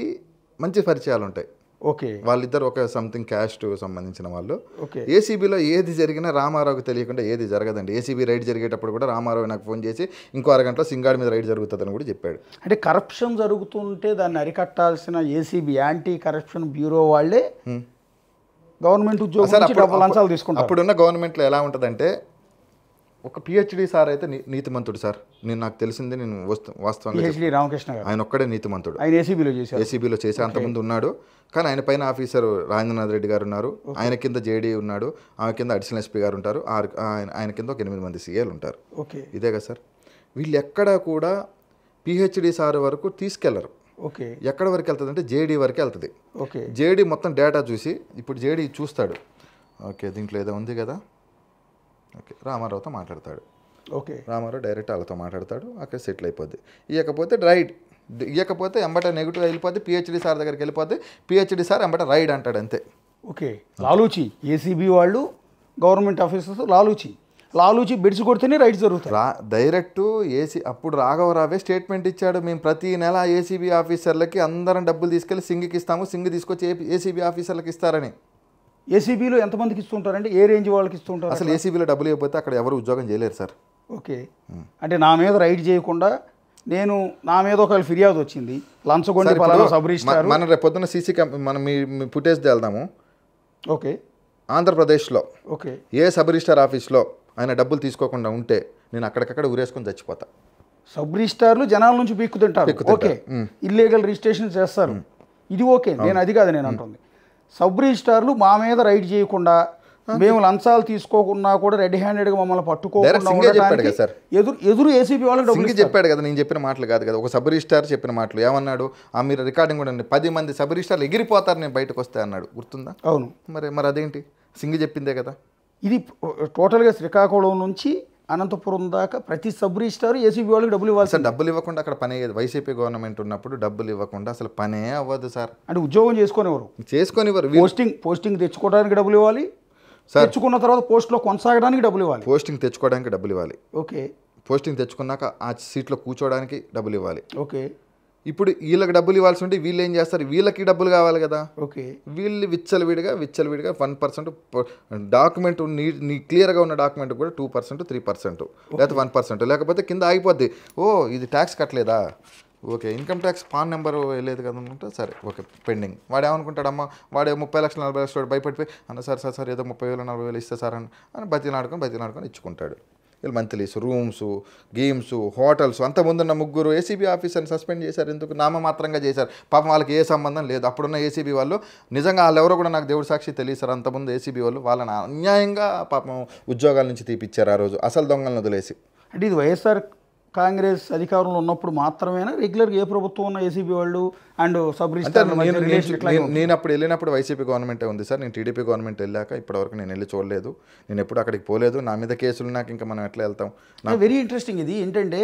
మంచి పరిచయాలు ఉంటాయి. ఓకే, వాళ్ళిద్దరు ఒక సంథింగ్ క్యాస్ట్ సంబంధించిన వాళ్ళు. ఓకే, ఏసీబీలో ఏది జరిగినా రామారావుకి తెలియకుండా ఏది జరగదండి. ఏసీబీ రైడ్ జరిగేటప్పుడు కూడా రామారావు నాకు ఫోన్ చేసి ఇంకో అరగంటలో సింగాడి మీద రైడ్ జరుగుతుందని కూడా చెప్పాడు. అంటే కరప్షన్ జరుగుతుంటే దాన్ని అరికట్టాల్సిన ఏసీబీ యాంటీ కరప్షన్ బ్యూరో వాళ్ళే గవర్నమెంట్ ఉద్యోగం లంచాలు తీసుకుంటారు. అప్పుడున్న గవర్నమెంట్లో ఎలా ఉంటుందంటే, ఒక పిహెచ్డి సార్ అయితే నీతిమంతుడు సార్. నాకు తెలిసింది, నేను వాస్తవంగా రామకృష్ణ గారు ఆయన ఒక్కడే నీతిమంతుడు. ఆయన ఏసీబీలో చేసి అంతకుముందు ఉన్నాడు. కానీ ఆయన పైన ఆఫీసర్ రాజేంద్రనాథ్ రెడ్డి గారు ఉన్నారు, ఆయన కింద జేడీ ఉన్నాడు, ఆమె కింద అడిషనల్ ఎస్పీ గారు ఉంటారు, ఆయన కింద ఒక 8 మంది సీఏలు ఉంటారు. ఓకే, ఇదే కదా సార్. వీళ్ళు ఎక్కడా కూడా పిహెచ్డి సార్ వరకు తీసుకెళ్లరు. ఓకే, ఎక్కడ వరకు వెళ్తుంది అంటే జేడీ వరకే వెళ్తుంది. ఓకే, జేడీ మొత్తం డేటా చూసి ఇప్పుడు జేడీ చూస్తాడు. ఓకే, దీంట్లో ఏదో ఉంది కదా. ఓకే, రామారావుతో మాట్లాడతాడు. ఓకే. రామారావు డైరెక్ట్ వాళ్ళతో మాట్లాడతాడు, అక్కడ సెటిల్ అయిపోద్ది. ఇవ్వకపోతే రైడ్, ఇవ్వకపోతే ఎంబట నెగిటివ్ వెళ్ళిపోద్ది, పిహెచ్డి సార్ దగ్గరికి వెళ్ళిపోద్ది, పిహెచ్డి సార్ ఎంబట రైడ్ అంటాడు అంతే. ఓకే. లాలూచి ఏసీబీ వాళ్ళు గవర్నమెంట్ ఆఫీసర్స్ లాలూచి బెడ్స్ కొడితేనే రైట్స్ జరుగుతాయి. డైరెక్ట్ అప్పుడు రాఘవరావే స్టేట్మెంట్ ఇచ్చాడు, మేము ప్రతి నెల ఏసీబీ ఆఫీసర్లకి అందరం డబ్బులు తీసుకెళ్ళి సింగ్కి ఇస్తాము, సింగ్ తీసుకొచ్చి ఏసీబీ ఆఫీసర్లకి ఇస్తారని. ఏసీబీలో ఎంతమందికి ఇస్తుంటారంటే ఏ రేంజ్ వాళ్ళకి ఇస్తుంటారు? అసలు ఏసీబీలో డబ్బులు ఇవ్వకపోతే అక్కడ ఎవరు ఉద్యోగం చేయలేరు సార్. ఓకే. అంటే నా మీద రైడ్ చేయకుండా నా మీద ఒకవేళ ఫిర్యాదు వచ్చింది, లంచగొండి పలానా సబ్ రిజిస్ట్రార్, మనం రేపు పొద్దున్న మనం మీ ఫుటేజ్ వెళ్దాము. ఓకే. ఆంధ్రప్రదేశ్లో ఓకే ఏ సబ్ రిజిస్టార్ ఆఫీస్లో ఆయన డబ్బులు తీసుకోకుండా ఉంటే నేను అక్కడికక్కడ ఊరేసుకొని చచ్చిపోతా. సబ్ రిజిస్టార్లు జనాల నుంచి పీక్కు తింటారు. ఓకే. ఇల్లీగల్ రిజిస్ట్రేషన్ చేస్తారు, ఇది ఓకే, నేను అది కాదు నేను అంటుంది. సబ్ రిజిస్టార్లు మా మీద రైడ్ చేయకుండా, మేము లంచాలు తీసుకోకుండా కూడా రెడ్ హ్యాండెడ్గా మమ్మల్ని పట్టుకోకుండా ఎదురు ఏసీబీ వాళ్ళకి డబ్బులు చెప్పాడు కదా, నేను చెప్పిన మాటలు కాదు కదా, ఒక సబ్ రిజిస్టార్ చెప్పిన మాటలు ఏమన్నాడు, మీరు రికార్డింగ్ కూడా 10 మంది సబ్ రిజిస్టార్లు ఎగిరిపోతారు నేను బయటకు వస్తే అన్నాడు, గుర్తుందా? అవును. మరి అదేంటి, సింగ్ చెప్పిందే కదా. ఇది టోటల్గా శ్రీకాకుళం నుంచి అనంతపురం దాకా ప్రతి సబ్ రిజిస్టార్ ఏసీబీ వాళ్ళకి డబ్బులు ఇవ్వాలి. సార్ డబ్బులు ఇవ్వకుండా అక్కడ పని అయ్యేది. వైసీపీ గవర్నమెంట్ ఉన్నప్పుడు డబ్బులు ఇవ్వకుండా అసలు పనే అవ్వదు సార్. అంటే ఉద్యోగం చేసుకునేవారు పోస్టింగ్ తెచ్చుకోవడానికి డబ్బులు ఇవ్వాలి, తెచ్చుకున్న తర్వాత పోస్ట్లో కొనసాగడానికి డబ్బులు ఇవ్వాలి, పోస్టింగ్ తెచ్చుకోవడానికి డబ్బులు ఇవ్వాలి. ఓకే. పోస్టింగ్ తెచ్చుకున్నాక ఆ సీట్లో కూర్చోవడానికి డబ్బులు ఇవ్వాలి. ఓకే. ఇప్పుడు వీళ్ళకి డబ్బులు ఇవ్వాల్సి ఉంటే వీళ్ళు ఏం చేస్తారు, వీళ్ళకి డబ్బులు కావాలి కదా. ఓకే. వీళ్ళు విచ్చలవిడిగా 1% డాక్యుమెంట్ నీ క్లియర్గా ఉన్న డాక్యుమెంట్ కూడా 2%, 3% లేకపోతే 1%, లేకపోతే కింద ఆగిపోద్ది. ఇది ట్యాక్స్ కట్టలేదా, okay, income tax PAN number వెళ్ళలేదు కదా అనుకుంటే సరే ఓకే పెండింగ్. వాడు ఏమనుకుంటాడమ్మా, వాడు 30 లక్షలు 40 లక్షలు భయపడిపోయి అన్న సార్ ఏదో 30,000 40,000 ఇస్తే సార్ అని బతిలాడుకొని ఇచ్చుకుంటాడు. వీళ్ళు మంత్లీస్, రూమ్స్, గేమ్స్, హోటల్స్, అంత ముందున్న 3 ఏసీబీ ఆఫీసర్ని సస్పెండ్ చేశారు. ఎందుకు? నామమాత్రంగా చేశారు. పాపం వాళ్ళకి ఏ సంబంధం లేదు. అప్పుడున్న ఏసీబీ వాళ్ళు నిజంగా వాళ్ళు ఎవరో కూడా నాకు దేవుడి సాక్షి తెలియదు సార్. అంతకుముందు ఏసీబీ వాళ్ళు వాళ్ళని అన్యాయంగా పాపం ఉద్యోగాల నుంచి తీపిచ్చారు ఆ రోజు, అసలు దొంగలను వదిలేసి. అంటే ఇది వైఎస్ఆర్ కాంగ్రెస్ అధికారంలో ఉన్నప్పుడు మాత్రమేనా రెగ్యులర్గా ఏ ప్రభుత్వం ఉన్న ఏసీబీ వాళ్ళు అండ్ సబ్ రిజిస్టార్? నేను అప్పుడు వెళ్ళినప్పుడు వైసీపీ గవర్నమెంటే ఉంది సార్. నేను టీడీపీ గవర్నమెంట్ వెళ్ళాక ఇప్పటివరకు నేను వెళ్ళి చూడలేదు, నేను ఎప్పుడు అక్కడికి పోలేదు. నా మీద కేసులు నాకు ఇంకా మనం ఎట్లా వెళ్తాం? Very interesting. ఇది ఏంటంటే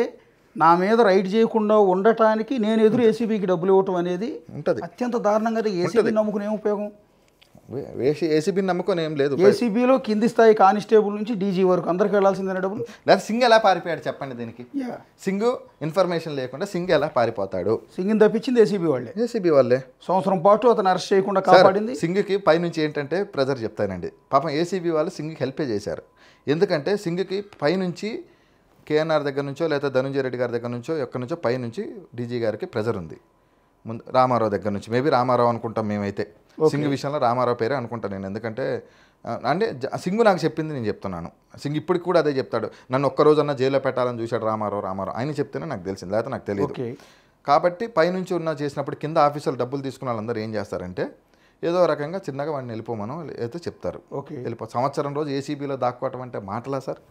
నా మీద రైడ్ చేయకుండా ఉండటానికి నేను ఎదురు ఏసీబీకి డబ్బులు ఇవ్వటం అనేది ఉంటుంది. అత్యంత దారుణంగా. ఏసీబీ నమ్ముకునే ఏం ఉపయోగం? ఏసీబీ నమ్మకం ఏం లేదు. ఏసీబీలో కింది స్థాయి కానిస్టేబుల్ నుంచి డీజీ వరకు అందరికి వెళ్ళాల్సిందే డబ్బులు. లేదా సింగ్ ఎలా పారిపోయాడు చెప్పండి దీనికి? సింగ్ ఇన్ఫర్మేషన్ లేకుండా సింగ్ ఎలా పారిపోతాడు? సింగ్ని తప్పించింది ఏసీబీ వాళ్ళే. సంవత్సరం పాటు అతను అరెస్ట్ చేయకుండా కాపాడింది. సింగ్కి పైనుంచి ఏంటంటే ప్రెజర్ చెప్తానండి, పాపం ఏసీబీ వాళ్ళు సింగ్కి హెల్పే చేశారు. ఎందుకంటే సింగ్కి పైనుంచి కేఎన్ఆర్ దగ్గర నుంచో లేదా ధనుంజయ రెడ్డి గారి దగ్గర నుంచో ఎక్కడి నుంచో పైనుంచి డీజీ గారికి ప్రెజర్ ఉంది. ముందు రామారావు దగ్గర నుంచి, మేబీ రామారావు అనుకుంటాం మేమైతే, సింగ్ విషయంలో రామారావు పేరే అనుకుంటాను నేను. ఎందుకంటే అంటే సింగ్ నాకు చెప్పింది నేను చెప్తున్నాను. సింగ్ ఇప్పటికి కూడా అదే చెప్తాడు, నన్ను ఒక్కరోజన్నా జైల్లో పెట్టాలని చూశాడు రామారావు ఆయన చెప్తేనే నాకు తెలిసింది, లేకపోతే నాకు తెలియదు. కాబట్టి పైనుంచి చేసినప్పుడు కింద ఆఫీసర్లు డబ్బులు తీసుకున్న వాళ్ళందరూ ఏం చేస్తారంటే ఏదో రకంగా చిన్నగా వాడిని వెళ్ళిపోమను అయితే చెప్తారు. సంవత్సరం రోజు ఏసీబీలో దాక్కోవటం అంటే మాటలా సార్?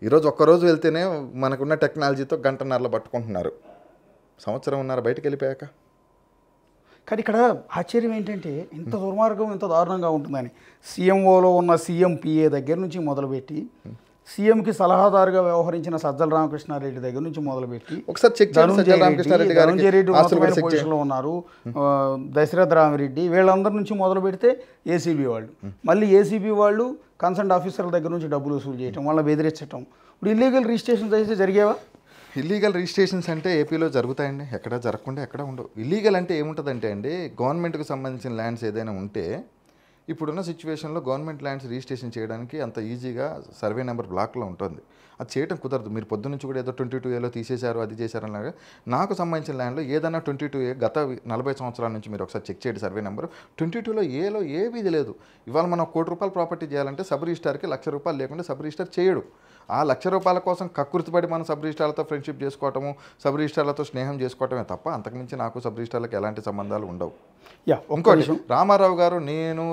ఈరోజు ఒక్కరోజు వెళ్తేనే మనకున్న టెక్నాలజీతో గంటన్నరలో పట్టుకుంటున్నారు, సంవత్సరం ఉన్నారు బయటకు వెళ్ళిపోయాక. కానీ ఇక్కడ ఆశ్చర్యం ఏంటంటే ఇంత దుర్మార్గం ఇంత దారుణంగా ఉంటుందని సీఎంఓలో ఉన్న సీఎంపీఏ దగ్గర నుంచి మొదలుపెట్టి సీఎంకి సలహాదారుగా వ్యవహరించిన సజ్జల రామకృష్ణారెడ్డి దగ్గర నుంచి మొదలుపెట్టి ఒకసారి చెక్ ధనంజయ రెడ్డి పొజిషన్లో ఉన్నారు, దశరథ రామిరెడ్డి, వీళ్ళందరి నుంచి మొదలు పెడితే ఏసీబీ వాళ్ళు, మళ్ళీ ఏసీబీ వాళ్ళు కన్సర్న్ ఆఫీసర్ల దగ్గర నుంచి డబ్బులు వసూలు చేయటం, వాళ్ళని బెదిరించడం. ఇప్పుడు ఇల్లీగల్ రిజిస్ట్రేషన్స్ అయితే జరిగేవా? ఇల్లీగల్ రిజిస్ట్రేషన్స్ అంటే ఏపీలో జరుగుతాయండి, ఎక్కడ జరగకుండా ఎక్కడ ఉండవు. ఇల్లీగల్ అంటే ఏముంటుందంటే అండి, గవర్నమెంట్కి సంబంధించిన ల్యాండ్స్ ఏదైనా ఉంటే ఇప్పుడున్న సిచ్యువేషన్లో గవర్నమెంట్ ల్యాండ్స్ రిజిస్ట్రేషన్ చేయడానికి అంత ఈజీగా సర్వే నెంబర్ బ్లాక్లో ఉంటుంది, అది చేయడం కుదరదు. మీరు పొద్దు నుంచి కూడా ఏదో 22A తీసేశారు అది చేశారు అలాగా. నాకు సంబంధించిన ల్యాండ్లో ఏదైనా 22A గత 40 సంవత్సరాల నుంచి మీరు ఒకసారి చెక్ చేయండి సర్వే నెంబరు. 22లో ఏలో ఏవి లేదు. ఇవాళ మనం ₹1,00,00,000 ప్రాపర్టీ చేయాలంటే సబ్ రిజిస్టార్కి ₹1,00,000 లేకుండా సబ్ రిజిస్టార్ చేయడు. ఆ ₹1,00,000 కోసం కక్కుర్తిపడి మనం సబ్ రిజిస్టార్లతో ఫ్రెండ్షిప్ చేసుకోవటము, సబ్ రిజిస్టార్లతో స్నేహం చేసుకోవటమే తప్ప అంతకుమించి నాకు సబ్ రిజిస్టార్లకు ఎలాంటి సంబంధాలు ఉండవు. ఇంకోటి, రామారావు గారు నేను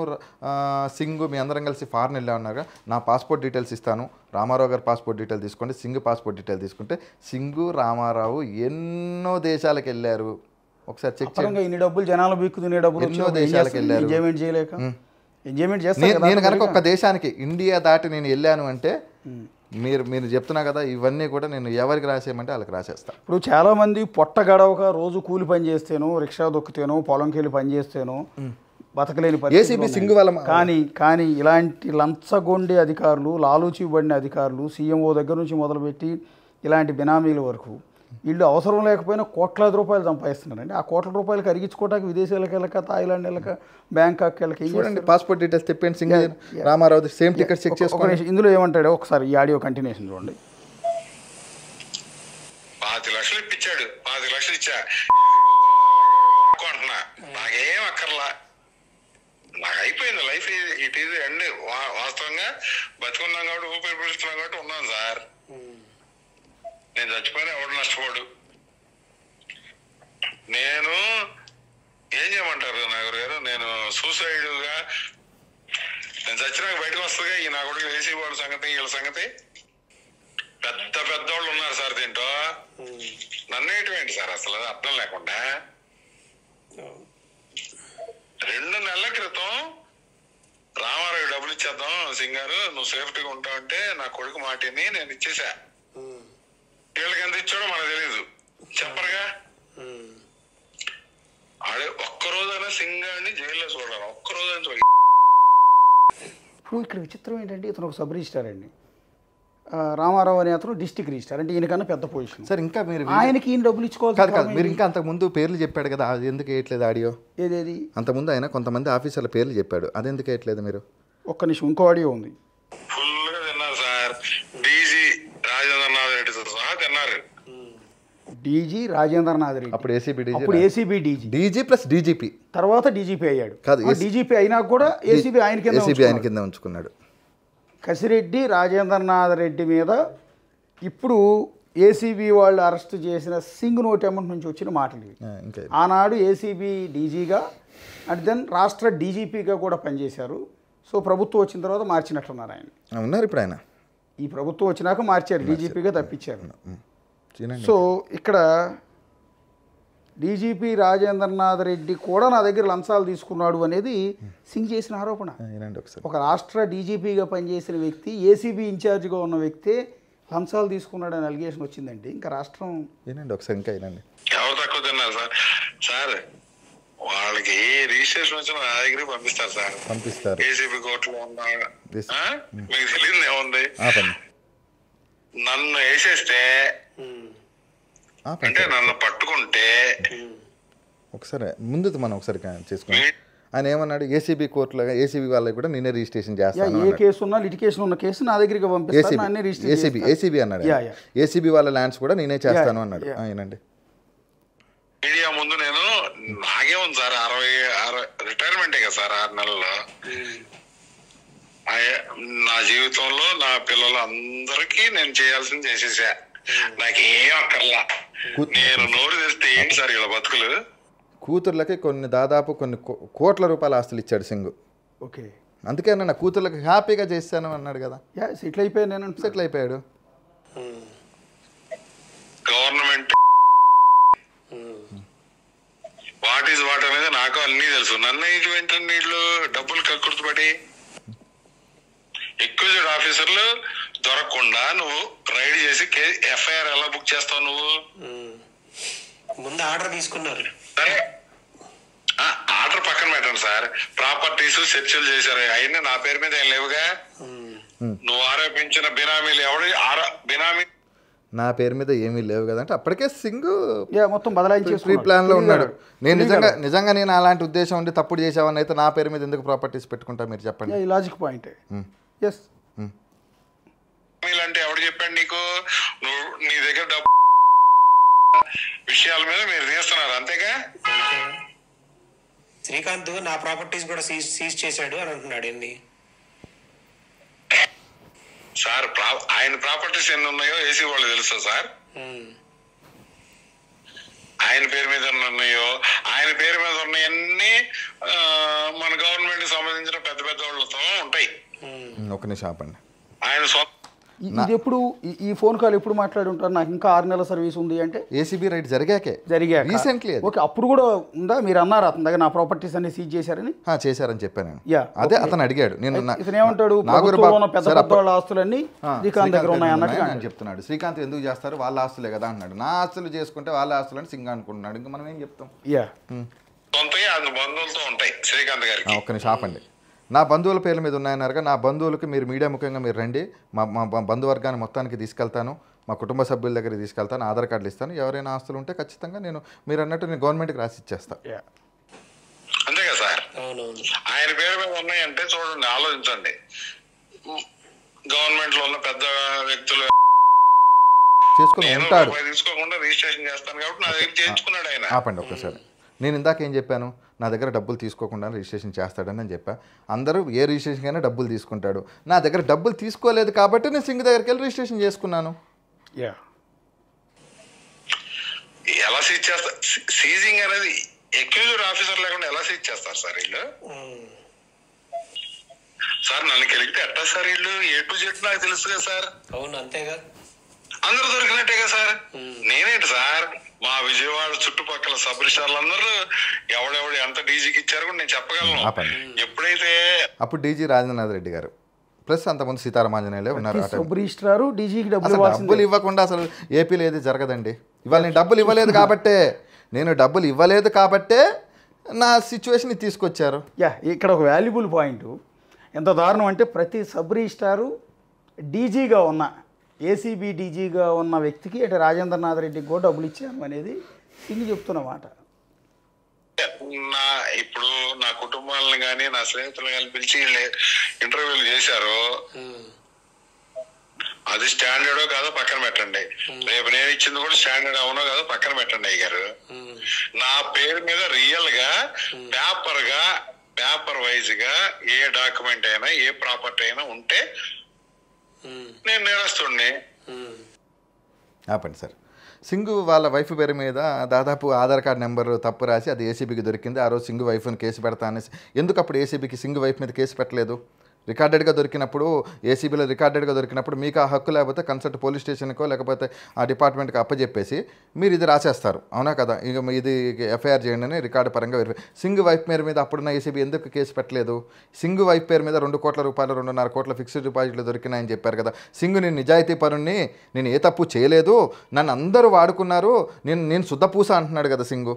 సింగ్ మీ అందరం కలిసి ఫారెన్ వెళ్ళామన్నాగా, నా పాస్పోర్ట్ డీటెయిల్స్ ఇస్తాను, రామారావు గారు పాస్పోర్ట్ డీటెయిల్ తీసుకోండి, సింగ్ పాస్పోర్ట్ డీటెయిల్ తీసుకుంటే సింగ్ రామారావు ఎన్నో దేశాలకు వెళ్ళారు. ఒకసారి చెక్ చేయండి. ఇన్ని డబ్బులు జనాలు బిక్కు తినే డబ్బులు ఎన్నో దేశాలకు వెళ్ళారు. ఎంజాయ్మెంట్ చేయలేక నేను కనుక ఒక దేశానికి ఇండియా దాటి నేను వెళ్ళాను అంటే మీరు చెప్తున్నా కదా, ఇవన్నీ కూడా నేను ఎవరికి రాసేయమంటే వాళ్ళకి రాసేస్తాను. ఇప్పుడు చాలామంది పొట్ట గడవక రోజు కూలి పని చేస్తేనో, రిక్షా దొక్కుతేనో, పొలంకి వెళ్ళి పని చేస్తేనో బతకలేని ఏసీబీ సింగ్ వాళ్ళ కానీ ఇలాంటి లంచగొండే అధికారులు, లాలూచిబడిన అధికారులు, సీఎంఓ దగ్గర నుంచి మొదలుపెట్టి ఇలాంటి బినామీల వరకు వీళ్ళు అవసరం లేకపోయినా కోట్లాది రూపాయలు సంపాదిస్తున్నారండి. ఆ కోట్ల రూపాయలు కరిగించుకోవడానికి విదేశాలకు వెళ్ళక, థాయిలాండ్ వెళ్ళక, బ్యాంకాక్ వెళ్ళక చూడండి. పాస్పోర్ట్ డీటెయిల్స్ తిప్పండి, Singh Ramarao same ticket check చేసుకోండి. ఇందులో ఏమంటాడు ఒకసారి ఈ ఆడియో కంటిన్యూషన్ చూడండి. 5 లక్షలు ఇప్పించాడు, 5 లక్షలు ఇచ్చా అంటున్నా, నాకేం అక్కర్లా, నాకు అయిపోయింది లైఫ్. It is end. వాస్తవంగా బతుకున్నాం కాబట్టి, ఊపిరి పీలుస్తున్నాం కాబట్టి ఉన్నాను సార్. నేను చచ్చిపోయినా ఎవడు నష్టపోడు. నేను ఏం చేయమంటారు నాగర్ గారు, నేను సూసైడ్గా నేను చచ్చినాక బయటకు వస్తుందిగా ఈ నా కొడుకు వేసే వాళ్ళ సంగతి, వీళ్ళ సంగతి. పెద్దోళ్ళు ఉన్నారు సార్ దీంట్లో, నన్నేటువంటి సార్ అసలు అర్థం లేకుండా. 2 నెలల క్రితం రామారావు డబ్బులు ఇచ్చేద్దాం సింగారు, నువ్వు సేఫ్టీగా ఉంటావంటే నా కొడుకు మాటిని నేను ఇచ్చేసా. వీళ్ళకి ఎంత ఇచ్చాడో మనకు తెలీదు, చెప్పరుగా. ఆడే ఒక్కరోజైనా సింగాన్ని జైల్లో చూడాలి, ఒక్కరోజైనా. ఇప్పుడు ఇక్కడ విచిత్రం ఏంటంటే ఇతను ఒక సబ్ రిజిస్టార్ అండి, రామారావు అనే అతను డిస్ట్రిక్ట్ రిజిస్టార్, అంటే ఈయనకన్నా పెద్ద పొజిషన్. సార్ ఇంకా మీరు ఆయనకి ఈయన డబ్బులు ఇచ్చుకోవాలి కాదు. మీరు ఇంకా అంతకుముందు పేర్లు చెప్పాడు కదా, అది ఎందుకు వేయట్లేదు ఆడియో? ఏదేది అంతకుముందు ఆయన కొంతమంది ఆఫీసర్ల పేర్లు చెప్పాడు, అది ఎందుకు వేయట్లేదు మీరు? ఒక్క నిమిషం, ఇంకో ఆడియో ఉంది. ఫుల్గా తిన్నారు సార్, డీజీ రాజేంద్రనాథ్ రెడ్డితో సహా తిన్నారు. డీజీ రాజేంద్రనాథ్ రెడ్డి అప్పుడు ఏసీబీ డీజీ ప్లస్ డీజీపీ, తర్వాత డీజీపీ అయ్యాడు. కాదు, డీజీపీ అయినా కూడా ఏసీబీ ఆయన కింద ఉంచుకున్నాడు. కసిరెడ్డి రాజేంద్రనాథ్ రెడ్డి మీద ఇప్పుడు ఏసీబీ వాళ్ళు అరెస్ట్ చేసిన సింగ్ నోటెమెంట్ నుంచి వచ్చిన మాటలు ఇవి. ఆనాడు ఏసీబీ డీజీగా అండ్ దెన్ రాష్ట్ర డీజీపీగా కూడా పనిచేశారు. సో ప్రభుత్వం వచ్చిన తర్వాత మార్చినట్టున్నారు ఆయన. ఉన్నారు ఇప్పుడు ఆయన, ఈ ప్రభుత్వం వచ్చినాక మార్చారు, డీజీపీగా తప్పించారు. సో ఇక్కడ డీజీపీ రాజేంద్రనాథ్ రెడ్డి కూడా నా దగ్గర లంచాలు తీసుకున్నాడు అనేది సింగ్ చేసిన ఆరోపణ. ఒక రాష్ట్ర డీజీపీగా పనిచేసిన వ్యక్తి, ఏసీబీ ఇన్ఛార్జిగా ఉన్న వ్యక్తి లంచాలు తీసుకున్నాడు అని అలిగేషన్ వచ్చిందండి. ఇంకా రాష్ట్రం ఒకసారి ఇంకా ఎవరు తక్కువ తిన్నారు సార్? సార్ వాళ్ళకి ఏ రిజిస్ట్రేషన్ వచ్చినా నా దగ్గర పంపిస్తారు. ఏసీబీ కోర్టులో ఉన్నా మీకు తెలియదు ఏముంది, నన్ను వేసేస్తే అంటే నన్ను పట్టుకుంటే ఒకసారి ముందు మనం ఒకసారి చేసుకుని ఆయన ఏమన్నాడు, ఏసీబీ కోర్టులో ఏసీబీ వాళ్ళకి కూడా నేనే రిజిస్ట్రేషన్ చేస్తాను. ఏ కేసు ఉన్నా లిటిగేషన్ ఉన్న కేసు నా దగ్గరికి పంపిస్తాను. ఏసీబీ అన్నాడు, ఏసీబీ వాళ్ళ ల్యాండ్స్ కూడా నేనే చేస్తాను అన్నాడు. ఆయనండి మీడియా ముందు నేను నాగే ఉంది సార్, 60 రిటైర్మెంటే కదా సార్ 6 నెలల్లో. నా జీవితంలో నా పిల్లలు అందరికీ నేను చేయాల్సింది చేసేసా, నాకేం అక్కర్లా. నేను నోరు తెస్తే ఏంటి సార్ ఇలా బతుకులు? కూతుర్లకి దాదాపు కొన్ని కోట్ల రూపాయల ఆస్తులు ఇచ్చాడు సింగ్. ఓకే, అందుకే నా కూతుర్లకి హ్యాపీగా చేస్తాను అన్నాడు కదా. సెటిల్ అయిపోయాను నేను, సెటిల్ అయిపోయాడు. గవర్నమెంట్ వాట్ ఈజ్ వాట్ అనేది నాకు అన్నీ తెలుసు. నన్ను ఇటువంటి నీళ్ళు డబ్బులు కక్కుర్తుపడి ఎక్విజిట్ ఆఫీసర్లు దొరకకుండా నువ్వు రైడ్ చేసి ఎఫ్ఐఆర్ ఎలా బుక్ చేస్తావు? నువ్వు ముందు ఆర్డర్ తీసుకున్నారు. సరే ఆర్డర్ పక్కన పెట్టండి సార్, ప్రాపర్టీస్ సెర్చ్లు చేశారు, అవన్నీ నా పేరు మీద ఏం లేవుగా. నువ్వు ఆరోపించిన బినామీలు ఎవడు? బినామీ నా పేరు మీద ఏమీ లేవు కదా అంటే అప్పటికే సింగ్ మొత్తం బదలాయించి ప్రీ ప్లాన్లో ఉన్నాడు. నేను నిజంగా నేను అలాంటి ఉద్దేశం ఉండి తప్పుడు చేసావని అయితే నా పేరు మీద ఎందుకు ప్రాపర్టీస్ పెట్టుకుంటా మీరు చెప్పండి. Logic point. ఎస్, అంటే ఎవడు చెప్పాడు నీకు? నువ్వు నీ దగ్గర డబ్బు విషయాల మీద మీరు తీస్తున్నారు అంతేగా. శ్రీకాంత్ నా ప్రాపర్టీస్ కూడా సీజ్ చేశాడు అని అంటున్నాడు. ఏంది సార్ ఆయన ప్రాపర్టీస్ ఎన్ని ఉన్నాయో ఏసీ వాళ్ళు తెలుసా సార్? ఆయన పేరు మీద ఉన్నాయో, ఆయన పేరు మీద ఉన్నాయన్నీ మన గవర్నమెంట్ కి సంబంధించిన పెద్ద వాళ్ళతో ఉంటాయి. ఒక నిమిషం ఆపండి. ఆయన ఇది ఎప్పుడు ఈ ఫోన్ కాల్ ఎప్పుడు మాట్లాడి ఉంటారు? నాకు ఇంకా 6 నెలల సర్వీస్ ఉంది అంటే ఏసీబీ రైడ్ జరిగాక రీసెంట్లీ. ఓకే, అప్పుడు కూడా ఉందా? మీరు అన్నారు అతని దగ్గర నా ప్రాపర్టీస్ అన్ని సీజ్ చేశారని. చేశారని చెప్పాను నేను. యా, అదే అతను అడిగాడు. నేను ఇతను ఏమంటాడు, పెద్ద పెద్ద వాళ్ళ ఆస్తులన్నీ శ్రీకాంత్ దగ్గర ఉన్నాయి అన్నట్టు అని చెప్తున్నాడు. శ్రీకాంత్ ఎందుకు చేస్తారు, వాళ్ళ ఆస్తులే కదా అన్నాడు. నా ఆస్తులు చేసుకుంటే వాళ్ళ ఆస్తులు అని సింగ్ అనుకుంటున్నాడు. ఇంకా మనం ఏం చెప్తాం? యా, బంధువులతో ఉంటాయి శ్రీకాంత్ గారికి. ఒక్క నిమిషం ఆపండి. నా బంధువుల పేర్ల మీద ఉన్నాయన్నారుగా, నా బంధువులకి మీరు మీడియా ముఖ్యంగా మీరు రండి, మా బంధువర్గాన్ని మొత్తానికి తీసుకెళ్తాను, మా కుటుంబ సభ్యుల దగ్గరికి తీసుకెళ్తాను, ఆధార్ కార్డులు ఇస్తాను, ఎవరైనా ఆస్తులు ఉంటే ఖచ్చితంగా మీరు అన్నట్టు నేను గవర్నమెంట్కి రాసి ఇచ్చేస్తాను. అంతే కదా సార్. ఆయన పేరు మీద ఉన్నాయంటే చూడండి, ఆలోచించండి. గవర్నమెంట్ లో ఉన్న పెద్ద వ్యక్తులు చేసుకుని ఉంటాడు, తీసుకోకుండా రిజిస్ట్రేషన్ చేస్తాను కాబట్టి నా దగ్గర చేయించుకున్నాడు ఆయన. ఆపండి ఒక్కసారి. నేను ఇందాక ఏం చెప్పాను, నా దగ్గర డబ్బులు తీసుకోకుండా రిజిస్ట్రేషన్ చేస్తాడని నేను చెప్పా. అందరూ ఏ రిజిస్ట్రేషన్ అయినా డబ్బులు తీసుకుంటాడు. నా దగ్గర డబ్బులు తీసుకోలేదు కాబట్టి నేను సింగ్ దగ్గరికి వెళ్ళి రిజిస్ట్రేషన్ చేసుకున్నాను. ఎలా సీజ్ చేస్తారు? సీజింగ్ అనేది ఎక్యూజ్డ్ ఆఫీసర్ లేకుండా ఎలా సీజ్ చేస్తారు సార్ వీళ్ళు? సార్ నన్ను కలిగితే ఎట్టా సార్ వీళ్ళు A to Z నాకు తెలుసు కదా సార్. అవును, అంతేగా. అందరూ దొరికినట్టే కదా సార్. నేనేంటి సార్, మా విజయవాడ చుట్టుపక్కల సబ్ రిజిస్టార్లు అందరూ ఎవడెవడు ఎంత డీజీకి ఇచ్చారు కూడా నేను చెప్పగలను. ఎప్పుడైతే అప్పుడు డీజీ రాజేంద్రనాథ్ రెడ్డి గారు ప్లస్ అంతకుముందు సీతారామాంజనేయులే ఉన్నారు. డబ్బులు ఇవ్వకుండా అసలు ఏపీలో ఏది జరగదండి. ఇవాళ నేను డబ్బులు ఇవ్వలేదు కాబట్టే నా సిచ్యువేషన్ తీసుకొచ్చారు. ఇక్కడ ఒక వాల్యుబుల్ పాయింట్ ఎంత దారుణం అంటే, ప్రతి సబ్ రిజిస్టారు డీజీగా ఉన్న ఏసీబీ డీజీగా ఉన్న వ్యక్తికి అంటే రాజేంద్రనాథ్ రెడ్డికి కూడా డబ్బులు ఇచ్చాను అనేది సింగ్ చెప్తున్నమాట. ఇప్పుడు నా కుటుంబాలను కానీ నా స్నేహితులను కానీ పిలిచి ఇంటర్వ్యూలు చేశారు. అది స్టాండర్డో కాదో పక్కన పెట్టండి. రేపు నేను ఇచ్చింది కూడా స్టాండర్డ్ అవునో కాదో పక్కన పెట్టండి అయ్యారు. నా పేరు మీద రియల్ గా పేపర్ వైజ్ గా ఏ డాక్యుమెంట్ అయినా ఏ ప్రాపర్టీ అయినా ఉంటే నేను నేరస్తుడిని. ఆపండి సార్. సింగు వాళ్ళ వైఫ్ పేరు మీద దాదాపు ఆధార్ కార్డ్ నెంబర్ తప్పు రాసి అది ఏసీబీకి దొరికింది. ఆ రోజు సింగు వైఫ్ని కేసు పెడతా అనేసి, ఎందుకు అప్పుడు ఏసీబీకి సింగు వైఫ్ మీద కేసు పెట్టలేదు? రికార్డెడ్గా దొరికినప్పుడు, ఏసీబీలో రికార్డెడ్గా దొరికినప్పుడు మీకు ఆ హక్కు లేకపోతే కన్సల్ట్ పోలీస్ స్టేషన్కో లేకపోతే ఆ డిపార్ట్మెంట్కి అప్పచెప్పేసి మీరు ఇది రాసేస్తారు, అవునా కదా? ఇక ఇది ఎఫ్ఐఆర్ చేయండి అని రికార్డు పరంగా వెరిఫై. సింగు వైఫ్ పేరు మీద అప్పుడున్న ఏసీబీ ఎందుకు కేసు పెట్టలేదు? సింగు వైఫ్ పేరు మీద 2 కోట్ల రూపాయలు 2.5 కోట్ల ఫిక్స్డ్ డిపాజిట్లు దొరికినాయని చెప్పారు కదా. సింగు నేను నిజాయితీ పరుణ్ణి, నేను ఏ తప్పు చేయలేదు, నన్ను అందరూ వాడుకున్నారు, నేను శుద్ధపూస అంటున్నాడు కదా సింగు.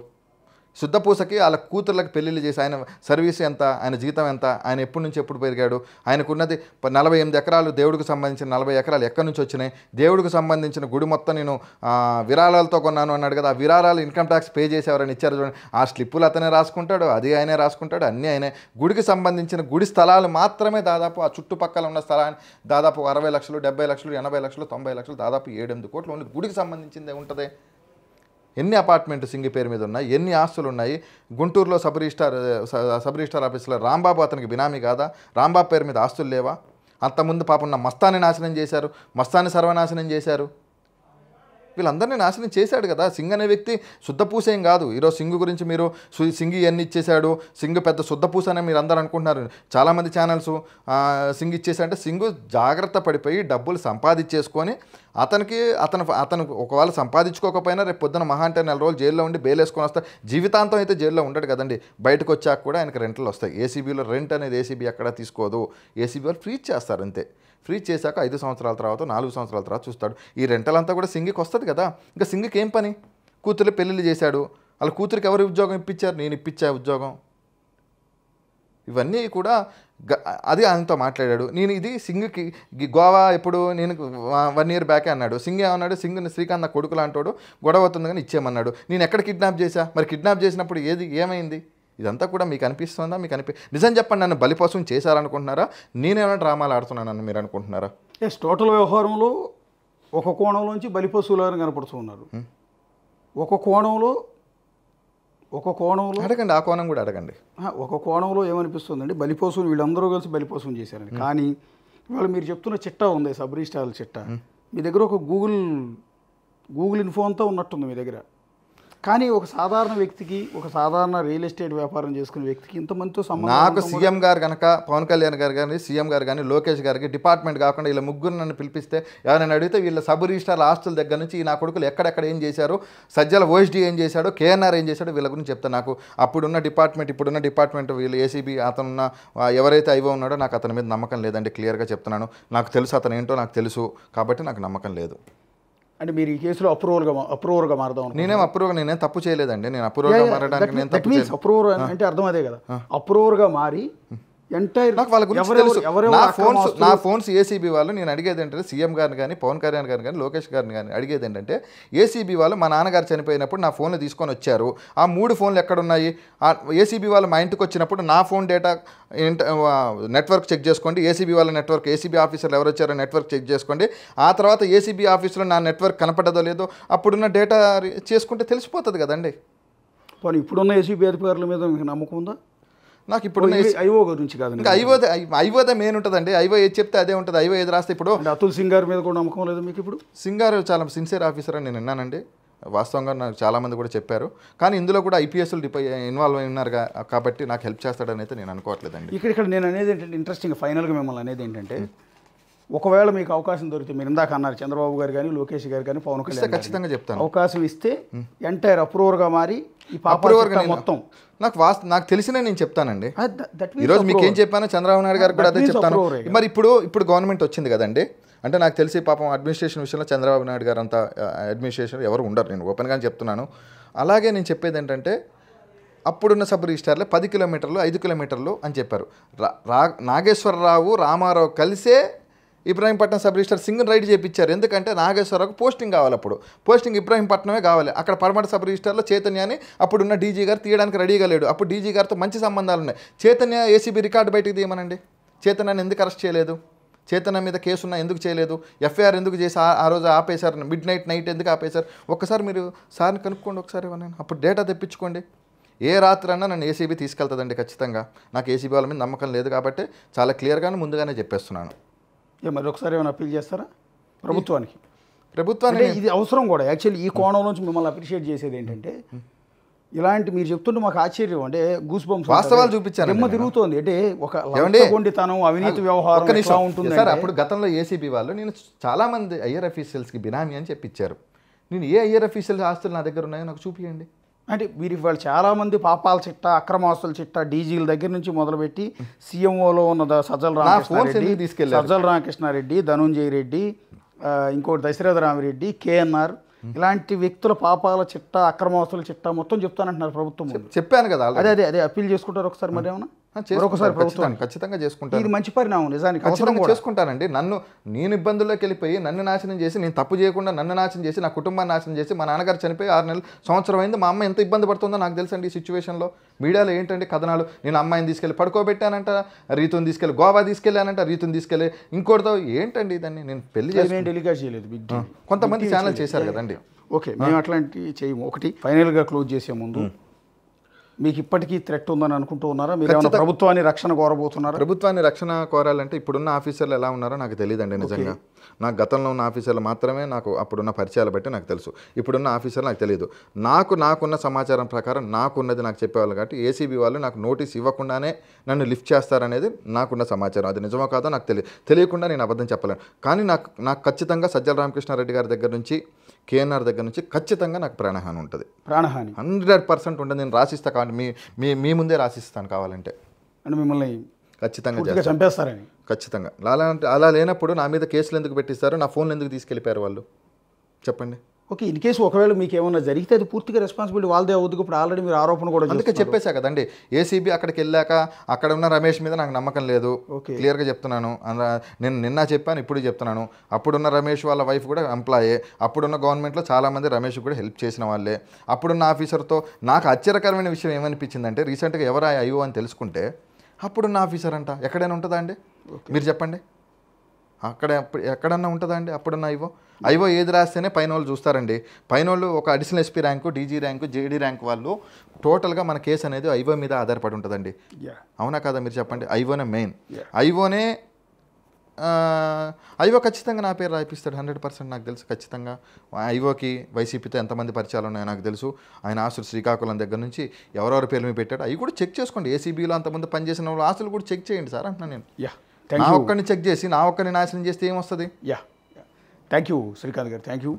శుద్ధపూసకి వాళ్ళ కూతుర్లకు పెళ్ళిళ్ళు చేసి ఆయన సర్వీస్ ఎంత, ఆయన జీతం ఎంత, ఆయన ఎప్పటి నుంచి ఎప్పుడు పెరిగాడు, ఆయనకున్నది 48 ఎకరాలు, దేవుడికి సంబంధించిన 40 ఎకరాలు ఎక్కడి నుంచి వచ్చినాయి, దేవుడికి సంబంధించిన గుడి మొత్తం నేను విరాళాలతో కొన్నాను అన్నాడు కదా. ఆ విరాళాలు ఇన్కమ్ ట్యాక్స్ పే చేసేవారని ఇచ్చారు చూడండి. ఆ స్లిప్పులు అతనే రాసుకుంటాడు, అది ఆయనే రాసుకుంటాడు, అన్నీ ఆయనే. గుడికి సంబంధించిన గుడి స్థలాలు మాత్రమే దాదాపు ఆ చుట్టుపక్కల ఉన్న స్థలాన్ని దాదాపు 60 లక్షలు, 70 లక్షలు, 80 లక్షలు, 90 లక్షలు, దాదాపు 7-8 కోట్లు ఓన్లీ గుడికి సంబంధించిందే ఉంటుంది. ఎన్ని అపార్ట్మెంట్ సింగి పేరు మీద ఉన్నాయి, ఎన్ని ఆస్తులు ఉన్నాయి. గుంటూరులో సబ్ రిజిస్టార్ ఆఫీసులో రాంబాబు అతనికి బినామీ కాదా? రాంబాబు పేరు మీద ఆస్తులు లేవా? అంతకుముందు పాపం ఉన్న మస్తాన్ని నాశనం చేశారు, మస్తాన్ని సర్వనాశనం చేశారు. వీళ్ళందరినీ నాశనం చేశాడు కదా. సింగ్ అనే వ్యక్తి శుద్ధపూసేం కాదు. ఈరోజు సింగు గురించి మీరు సింగ్ ఇవన్నీ ఇచ్చేశాడు, సింగ్ పెద్ద శుద్ధపూస అని మీరు అందరూ అనుకుంటున్నారు. చాలామంది ఛానల్స్ సింగ్ ఇచ్చేసాడంటే సింగు జాగ్రత్త పడిపోయి డబ్బులు సంపాదించేసుకొని అతను ఒకవేళ సంపాదించుకోకపోయినా రేపు పొద్దున మహా అంటే 4 రోజులు జైల్లో ఉండి బెయిల్ వేసుకొని వస్తాడు. జీవితాంతం అయితే జైల్లో ఉండడు కదండి. బయటకు వచ్చాక కూడా ఆయనకు రెంట్లు వస్తాయి. ఏసీబీలో రెంట్ అనేది ఏసీబీ ఎక్కడ తీసుకోదు. ఏసీబీ వాళ్ళు ఫ్రీజ్ చేస్తారు అంతే. ఫ్రీజ్ చేశాక 5 సంవత్సరాల తర్వాత 4 సంవత్సరాల తర్వాత చూస్తాడు. ఈ రెంటలంతా కూడా సింగికి వస్తుంది కదా. ఇంకా సింగికి ఏం పని? కూతురు పెళ్ళిళ్ళు చేశాడు, వాళ్ళ కూతురికి ఎవరు ఉద్యోగం ఇప్పించారు? నేను ఇప్పించా ఉద్యోగం. ఇవన్నీ కూడా అది ఆయనతో మాట్లాడాడు. నేను ఇది సింగ్కి గోవా ఎప్పుడు నేను 1 year బ్యాకే అన్నాడు. సింగ్ ఏమన్నాడు? సింగ్ శ్రీకాంత్ నా కొడుకులు అంటాడు, గొడవ అవుతుంది కానీ ఇచ్చేయమన్నాడు. నేను ఎక్కడ కిడ్నాప్ చేశా? మరి కిడ్నాప్ చేసినప్పుడు ఏమైంది? ఇదంతా కూడా మీకు అనిపిస్తుందా? నిజం చెప్పండి, నన్ను బలిపోసం చేశారనుకుంటున్నారా? నేనేమైనా డ్రామాలు ఆడుతున్నానని మీరు అనుకుంటున్నారా? టోటల్ వ్యవహారంలో ఒక కోణంలోంచి బలిపశువులని కనపడుతూ ఉన్నారు. ఒక కోణంలో అడగండి, ఆ కోణం కూడా అడగండి. ఒక కోణంలో ఏమనిపిస్తుందండి, బలిపశువులు వీళ్ళందరూ కలిసి బలిపశువుని చేశారని. కానీ ఇవాళ మీరు చెప్తున్న చిట్టా ఉంది, సబ్ రిజిస్టార్ల చిట్టా. మీ దగ్గర ఒక గూగుల్ ఇన్ఫో అంతా ఉన్నట్టుంది మీ దగ్గర. కానీ ఒక సాధారణ వ్యక్తికి, ఒక సాధారణ రియల్ ఎస్టేట్ వ్యాపారం చేసుకునే వ్యక్తికి ఇంతమందితో సంబంధం నాకు సీఎం గారు కనుక పవన్ కళ్యాణ్ గారు కానీ సీఎం గారు కానీ లోకేష్ గారికి డిపార్ట్మెంట్ కాకుండా వీళ్ళ ముగ్గురు నన్ను పిలిపిస్తే ఎవరైనా అడిగితే వీళ్ళ సబ్ రిజిస్టార్ ఆస్తుల దగ్గర నుంచి ఈ నా కొడుకులు ఎక్కడెక్కడ ఏం చేశారు, సజ్జల ఓఎస్డీ ఏం చేశాడు, కేఎన్ఆర్ ఏం చేశాడు, వీళ్ళ గురించి చెప్తాను. నాకు అప్పుడున్న డిపార్ట్మెంట్ ఇప్పుడున్న డిపార్ట్మెంట్ వీళ్ళు ఏసీబీ అతనున్న ఎవరైతే ఐవో ఉన్నాడో నాకు అతని మీద నమ్మకం లేదండి. క్లియర్గా చెప్తున్నాను. నాకు తెలుసు అతను ఏంటో నాకు తెలుసు కాబట్టి నాకు నమ్మకం లేదు. అంటే మీరు ఈ కేసులో అప్రూవర్గా మారదాం. నేనేం తప్పు చేయలేదండి. నేను అప్రూవర్గా మారడానికి నేను తప్పు చేయలేదు. అప్రూవర్ అంటే అర్థం అదే కదా, అప్రూవర్గా మారి ఎంటైర్ నాకు వాళ్ళ గురించి తెలుసు. నా ఫోన్స్ ఏసీబీ వాళ్ళు నేను అడిగేది ఏంటంటే సీఎం గారిని కానీ పవన్ కళ్యాణ్ గారిని కానీ లోకేష్ గారిని కానీ అడిగేది ఏంటంటే ఏసీబీ వాళ్ళు మా నాన్నగారు చనిపోయినప్పుడు నా ఫోన్లు తీసుకొని వచ్చారు. ఆ 3 ఫోన్లు ఎక్కడున్నాయి? ఏసీబీ వాళ్ళు మా ఇంటికి వచ్చినప్పుడు నా ఫోన్ డేటా నెట్వర్క్ చెక్ చేసుకోండి. ఏసీబీ వాళ్ళ నెట్వర్క్, ఏసీబీ ఆఫీసర్లు ఎవరు వచ్చారో నెట్వర్క్ చెక్ చేసుకోండి. ఆ తర్వాత ఏసీబీ ఆఫీసులో నా నెట్వర్క్ కనపడదో లేదో అప్పుడున్న డేటా చేసుకుంటే తెలిసిపోతుంది కదండి. పోనీ ఇప్పుడున్న ఏసీబీ అధికారుల మీద మీకు నమ్మకం ఉందా? నాకు ఇప్పుడు ఐఓ గురించి కాదు, ఇంకా ఐవోదే మెయిన్ ఉంటుందండి. ఐవో ఏది చెప్తే అదే ఉంటుంది. ఐవో ఏది రాస్తే ఇప్పుడు అతుల్ సింగ్ గారి మీద కూడా నమ్మకం లేదు మీకు? ఇప్పుడు సింగ్ గారు చాలా సిన్సియర్ ఆఫీసర్ అని నేను విన్నానండి. వాస్తవంగా నాకు చాలామంది కూడా చెప్పారు. కానీ ఇందులో కూడా ఐపీఎస్లు ఇన్వాల్వ్ అయి ఉన్నారు కాబట్టి నాకు హెల్ప్ చేస్తాడని అయితే నేను అనుకోవట్లేదండి. ఇక్కడ నేను అనేది ఏంటంటే ఇంట్రెస్టింగ్ ఫైనల్గా మిమ్మల్ని అనేది ఏంటంటే, ఒకవేళ మీకు అవకాశం దొరికితే, మీరు ఇందాక అన్నారు చంద్రబాబు గారు కానీ లోకేష్ గారు కానీ పవన్ కళ్యాణ్ ఖచ్చితంగా చెప్తాను, అవకాశం ఇస్తే ఎంటైర్ అప్రూవర్గా మారి ఈ మొత్తం నాకు తెలిసినే నేను చెప్తానండి. ఈరోజు మీకు ఏం చెప్పాను చంద్రబాబు నాయుడు గారు కూడా అదే చెప్తాను. మరి ఇప్పుడు గవర్నమెంట్ వచ్చింది కదండి, అంటే నాకు తెలిసి పాపం అడ్మినిస్ట్రేషన్ విషయంలో చంద్రబాబు నాయుడు గారు అంతా అడ్మినిస్ట్రేషన్ ఎవరు ఉండరు, నేను ఓపెన్గానే చెప్తున్నాను. అలాగే నేను చెప్పేది ఏంటంటే అప్పుడున్న సబ్ రిజిస్టార్లే 10 కిలోమీటర్లు 5 కిలోమీటర్లు అని చెప్పారు. నాగేశ్వరరావు రామారావు కలిసే Ibrahimpatnam sub register single ride చేయించారు. ఎందుకంటే నాగేశ్వరరావుకు పోస్టింగ్ కావాలి. అప్పుడు పోస్టింగ్ ఇబ్రాహీంపట్నమే కావాలి. అక్కడ పడమట సబ్ రిజిస్టర్లో చైతన్యాన్ని అప్పుడున్న డీజీ గారు తీయడానికి రెడీగా లేడు. అప్పుడు డీజీ గారితో మంచి సంబంధాలు ఉన్నాయి. చైతన్య ఏసీబీ రికార్డు బయటికి తీయమనండి. చైతన్యాన్ని ఎందుకు అరెస్ట్ చేయలేదు? చైతన్య మీద కేసున్నా ఎందుకు చేయలేదు? ఎఫ్ఐఆర్ ఎందుకు చేసి ఆ రోజు ఆపేశారు? నైట్ ఎందుకు ఆపేశారు? ఒక్కసారి మీరు సార్ని కనుక్కోండి ఒకసారి. అప్పుడు డేటా తెప్పించుకోండి. ఏ రాత్రి అన్నా నన్ను ఏసీబీ తీసుకెళ్తుందండి ఖచ్చితంగా. నాకు ఏసీబీ వాళ్ళ మీద నమ్మకం లేదు కాబట్టి చాలా క్లియర్గానే ముందుగానే చెప్పేస్తున్నాను. మరి ఒకసారి ఏమైనా అప్పీల్ చేస్తారా ప్రభుత్వానికి? ఇది అవసరం కూడా. యాక్చువల్లీ ఈ కోణం నుంచి మిమ్మల్ని అప్రిషియేట్ చేసేది ఏంటంటే, ఇలాంటి మీరు చెప్తుంటే మాకు ఆశ్చర్యం, అంటే గూస్ బంప్స్ వాస్తవాలు చూపించాను. ఎమ్మ తిరుగుతోంది అంటే ఒక కొండితనం, అవినీతి వ్యవహారం ఉంటుంది సార్. అప్పుడు గతంలో ఏసీబీ వాళ్ళు నేను చాలామంది ఐఆర్ అఫీషియల్స్కి బినామీ అని చెప్పించారు. నేను ఏ ఐఆర్ అఫీషియల్స్ ఆస్తులు నా దగ్గర ఉన్నాయో నాకు చూపియండి. అంటే వీరి వాళ్ళు చాలామంది పాపాల చిట్ట, అక్రమాస్తుల చిట్ట, డీజీల దగ్గర నుంచి మొదలుపెట్టి సీఎంఓలో ఉన్న సజ్జల రామకృష్ణారెడ్డి, ధనుంజయ రెడ్డి, ఇంకోటి దశరథ రామిరెడ్డి, కేఎన్ఆర్, ఇలాంటి వ్యక్తుల పాపాల చిట్ట, అక్రమాస్తుల చిట్ట మొత్తం చెప్తానంటున్నారు ప్రభుత్వం. చెప్పాను కదా, అదే అప్పీల్ చేసుకుంటారు ఒకసారి. మరి ఏమన్నా ఒకసారి ప్రభుత్వం ఖచ్చితంగా చేసుకుంటాను. ఇది మంచి పరిణామం నిజానికి. ఖచ్చితంగా చేసుకుంటానండి. నేను ఇబ్బందుల్లోకి వెళ్ళిపోయి నన్ను నాశనం చేసి, నేను తప్పు చేయకుండా నన్ను నాశనం చేసి, నా కుటుంబాన్ని నాశనం చేసి, మా నాన్నగారు చనిపోయి 6 నెలలు సంవత్సరం అయింది. మా అమ్మ ఎంత ఇబ్బంది పడుతుందో నాకు తెలుసండి ఈ సిచ్యువేషన్లో. మీడియాలో ఏంటంటే కథనాలు, నేను అమ్మాయిని తీసుకెళ్ళి పడుకోబెట్టానంట, రీతుని తీసుకెళ్ళి గోవా తీసుకెళ్ళానంట, రీతుని తీసుకెళ్ళి ఇంకోటితో ఏంటండి ఇదాన్ని నేను పెళ్లి చేసి టెలికాస్ట్ చేయలేదు. కొంతమంది ఛానల్ చేశారు కదండి. ఓకే, మేము అట్లాంటివి చేయము. ఒకటి ఫైనల్గా క్లోజ్ చేసే ముందు, మీకు ఇప్పటికీ థ్రెట్ ఉందని అనుకుంటూ ఉన్నారా? మీరు ఏమైనా ప్రభుత్వాన్ని రక్షణ కోరబోతున్నారా? ప్రభుత్వాన్ని రక్షణ కోరాలంటే ఇప్పుడున్న ఆఫీసర్లు ఎలా ఉన్నారో నాకు తెలియదండి నిజంగా. నాకు గతంలో ఉన్న ఆఫీసర్లు మాత్రమే నాకు అప్పుడున్న పరిచయాలు బట్టి నాకు తెలుసు. ఇప్పుడున్న ఆఫీసర్లు నాకు తెలియదు. నాకున్న సమాచారం ప్రకారం నాకున్నది నాకు చెప్పేవాళ్ళు కాబట్టి ఏసీబీ వాళ్ళు నాకు నోటీస్ ఇవ్వకుండానే నన్ను లిఫ్ట్ చేస్తారనేది నాకున్న సమాచారం. అది నిజమో కాదో నాకు తెలియకుండా నేను అబద్ధం చెప్పలేను. కానీ నాకు ఖచ్చితంగా సజ్జల రామకృష్ణారెడ్డి గారి దగ్గర నుంచి, కేఎన్ఆర్ దగ్గర నుంచి ఖచ్చితంగా నాకు ప్రాణహాని ఉంటుంది. ప్రాణహాని 100% ఉంటుంది. నేను రాసిస్తా కావాలి, మీ ముందే రాసిస్తాను కావాలంటే. అంటే మిమ్మల్ని ఖచ్చితంగా చంపేస్తారని? ఖచ్చితంగా. అలా లేనప్పుడు నా మీద కేసులు ఎందుకు పెట్టిస్తారు? నా ఫోన్లు ఎందుకు తీసుకెళ్ళిపోయారు వాళ్ళు చెప్పండి. ఓకే, ఇన్ కేసు ఒకవేళ మీకు ఏమన్నా జరిగితే అది పూర్తిగా రెస్పాన్సిబిలిటీ వాళ్ళదే అవుతుంది. ఇప్పుడు ఆల్రెడీ మీరు ఆరోపణ కూడా అందుకే చెప్పేశా కదండి. ఏసీబీ అక్కడికి వెళ్ళాక అక్కడ ఉన్న రమేష్ మీద నాకు నమ్మకం లేదు. క్లియర్గా చెప్తున్నాను. నేను నిన్న చెప్పాను, ఇప్పుడు చెప్తున్నాను. అప్పుడున్న రమేష్ వాళ్ళ వైఫ్ కూడా ఎంప్లాయే. అప్పుడున్న గవర్నమెంట్లో చాలామంది రమేష్ కూడా హెల్ప్ చేసిన వాళ్ళే. అప్పుడున్న ఆఫీసర్తో నాకు ఆశ్చర్యకరమైన విషయం ఏమనిపించిందంటే, రీసెంట్గా ఎవరు అయ్యో అని తెలుసుకుంటే అప్పుడున్న ఆఫీసర్ అంట. ఎక్కడైనా ఉంటుందా అండి? మీరు చెప్పండి, ఎక్కడన్నా ఉంటుందా అండి? అప్పుడున్న ఐవో ఏది రాస్తేనే పైన వాళ్ళు చూస్తారండి. పైన వాళ్ళు ఒక additional SP rank, DG rank, JD rank వాళ్ళు టోటల్గా మన కేసు అనేది ఐవో మీద ఆధారపడి ఉంటుందండి. అవునా కదా మీరు చెప్పండి? ఐవోనే మెయిన్. ఐవోనే ఐఓ ఖచ్చితంగా నా పేరు రాయిపిస్తాడు 100%. నాకు తెలుసు ఖచ్చితంగా. ఐఓకి వైసీపీతో ఎంతమంది పరిచయాలు ఉన్నాయో నాకు తెలుసు. ఆయన ఆస్తులు శ్రీకాకుళం దగ్గర నుంచి ఎవరెవరి పేరు మీద పెట్టాడు అవి కూడా చెక్ చేసుకోండి. ఏసీబీలో అంతమంది పనిచేసిన వాళ్ళు ఆస్తులు కూడా చెక్ చేయండి సార్ అంటున్నాను నేను. నా ఒక్కరిని చెక్ చేసి నా ఒక్కరిని నాశనం చేస్తే ఏమొస్తుంది? థ్యాంక్ యూ శ్రీకాంత్ గారు, థ్యాంక్ యూ.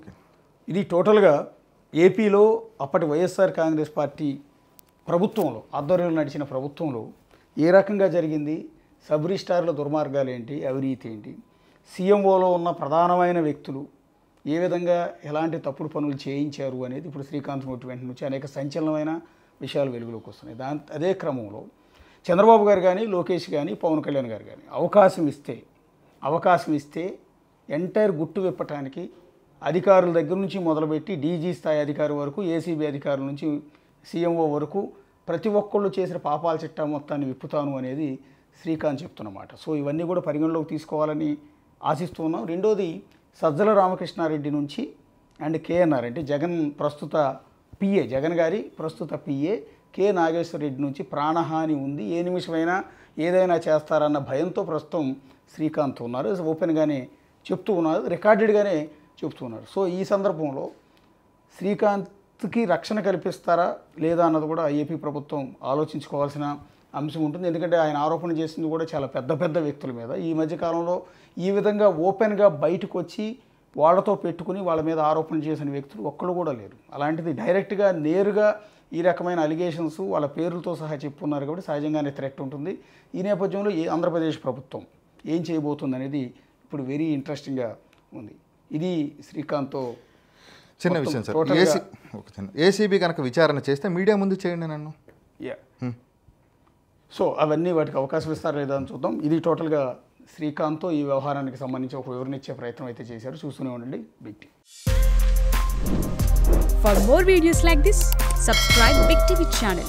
ఇది టోటల్గా ఏపీలో అప్పటి వైఎస్ఆర్ కాంగ్రెస్ పార్టీ ప్రభుత్వంలో ఆధ్వర్యంలో నడిచిన ప్రభుత్వంలో ఏ రకంగా జరిగింది, సబ్ రిజిస్ట్రార్ల దుర్మార్గాలు ఏంటి, అవినీతి ఏంటి, సీఎంఓలో ఉన్న ప్రధానమైన వ్యక్తులు ఏ విధంగా ఎలాంటి తప్పుడు పనులు చేయించారు అనేది ఇప్పుడు శ్రీకాంత్ మూర్తి వెంట నుంచి అనేక సంచలనమైన విషయాలు వెలుగులోకి వస్తున్నాయి. అదే క్రమంలో చంద్రబాబు గారు కానీ, లోకేష్ కానీ, పవన్ కళ్యాణ్ గారు కానీ అవకాశం ఇస్తే ఎంటైర్ గుట్టు విప్పటానికి అధికారుల దగ్గర నుంచి మొదలుపెట్టి డీజీ స్థాయి అధికారి వరకు, ఏసీబీ అధికారుల నుంచి సీఎంఓ వరకు ప్రతి ఒక్కళ్ళు చేసిన పాపాల చిట్టా మొత్తాన్ని విప్పుతాను అనేది శ్రీకాంత్ చెప్తున్నమాట. సో ఇవన్నీ కూడా పరిగణలోకి తీసుకోవాలని ఆశిస్తున్నాం. రెండోది సజ్జల రామకృష్ణారెడ్డి నుంచి అండ్ కేఎన్ఆర్ అంటే జగన్ ప్రస్తుత పిఏ, జగన్ గారి ప్రస్తుత పిఏ కె నాగేశ్వర రెడ్డి నుంచి ప్రాణహాని ఉంది, ఏ నిమిషమైనా ఏదైనా చేస్తారన్న భయంతో ప్రస్తుతం శ్రీకాంత్ ఉన్నారు. ఓపెన్గానే చెప్తూ ఉన్నారు, రికార్డెడ్గానే చెప్తూ ఉన్నారు. సో ఈ సందర్భంలో శ్రీకాంత్కి రక్షణ కల్పిస్తారా లేదా అన్నది కూడా ఏపీ ప్రభుత్వం ఆలోచించుకోవాల్సిన అంశం ఉంటుంది. ఎందుకంటే ఆయన ఆరోపణ చేసింది కూడా చాలా పెద్ద వ్యక్తుల మీద. ఈ మధ్యకాలంలో ఈ విధంగా ఓపెన్గా బయటకు వచ్చి వాళ్ళతో పెట్టుకుని వాళ్ళ మీద ఆరోపణ చేసిన వ్యక్తులు ఒక్కళ్ళు కూడా లేరు. అలాంటిది డైరెక్ట్గా నేరుగా ఈ రకమైన అలిగేషన్స్ వాళ్ళ పేర్లతో సహా చెప్పున్నారు కాబట్టి సహజంగానే థ్రెట్ ఉంటుంది. ఈ నేపథ్యంలో ఆంధ్రప్రదేశ్ ప్రభుత్వం ఏం చేయబోతుంది అనేది ఇప్పుడు వెరీ ఇంట్రెస్టింగ్గా ఉంది. ఇది శ్రీకాంత్తో చిన్న విషయం సార్. ఏసీబీ కనుక విచారణ చేస్తే మీడియా ముందు చేయండి నన్ను. సో అవన్నీ వాటికి అవకాశం ఇస్తారా లేదా అని చూద్దాం. ఇది టోటల్గా శ్రీకాంత్తో ఈ వ్యవహారానికి సంబంధించి ఒక వివరణ ఇచ్చే ప్రయత్నం అయితే చేశారు. చూస్తూనే ఉండండి big TV. For more videos like this, subscribe Big TV channel.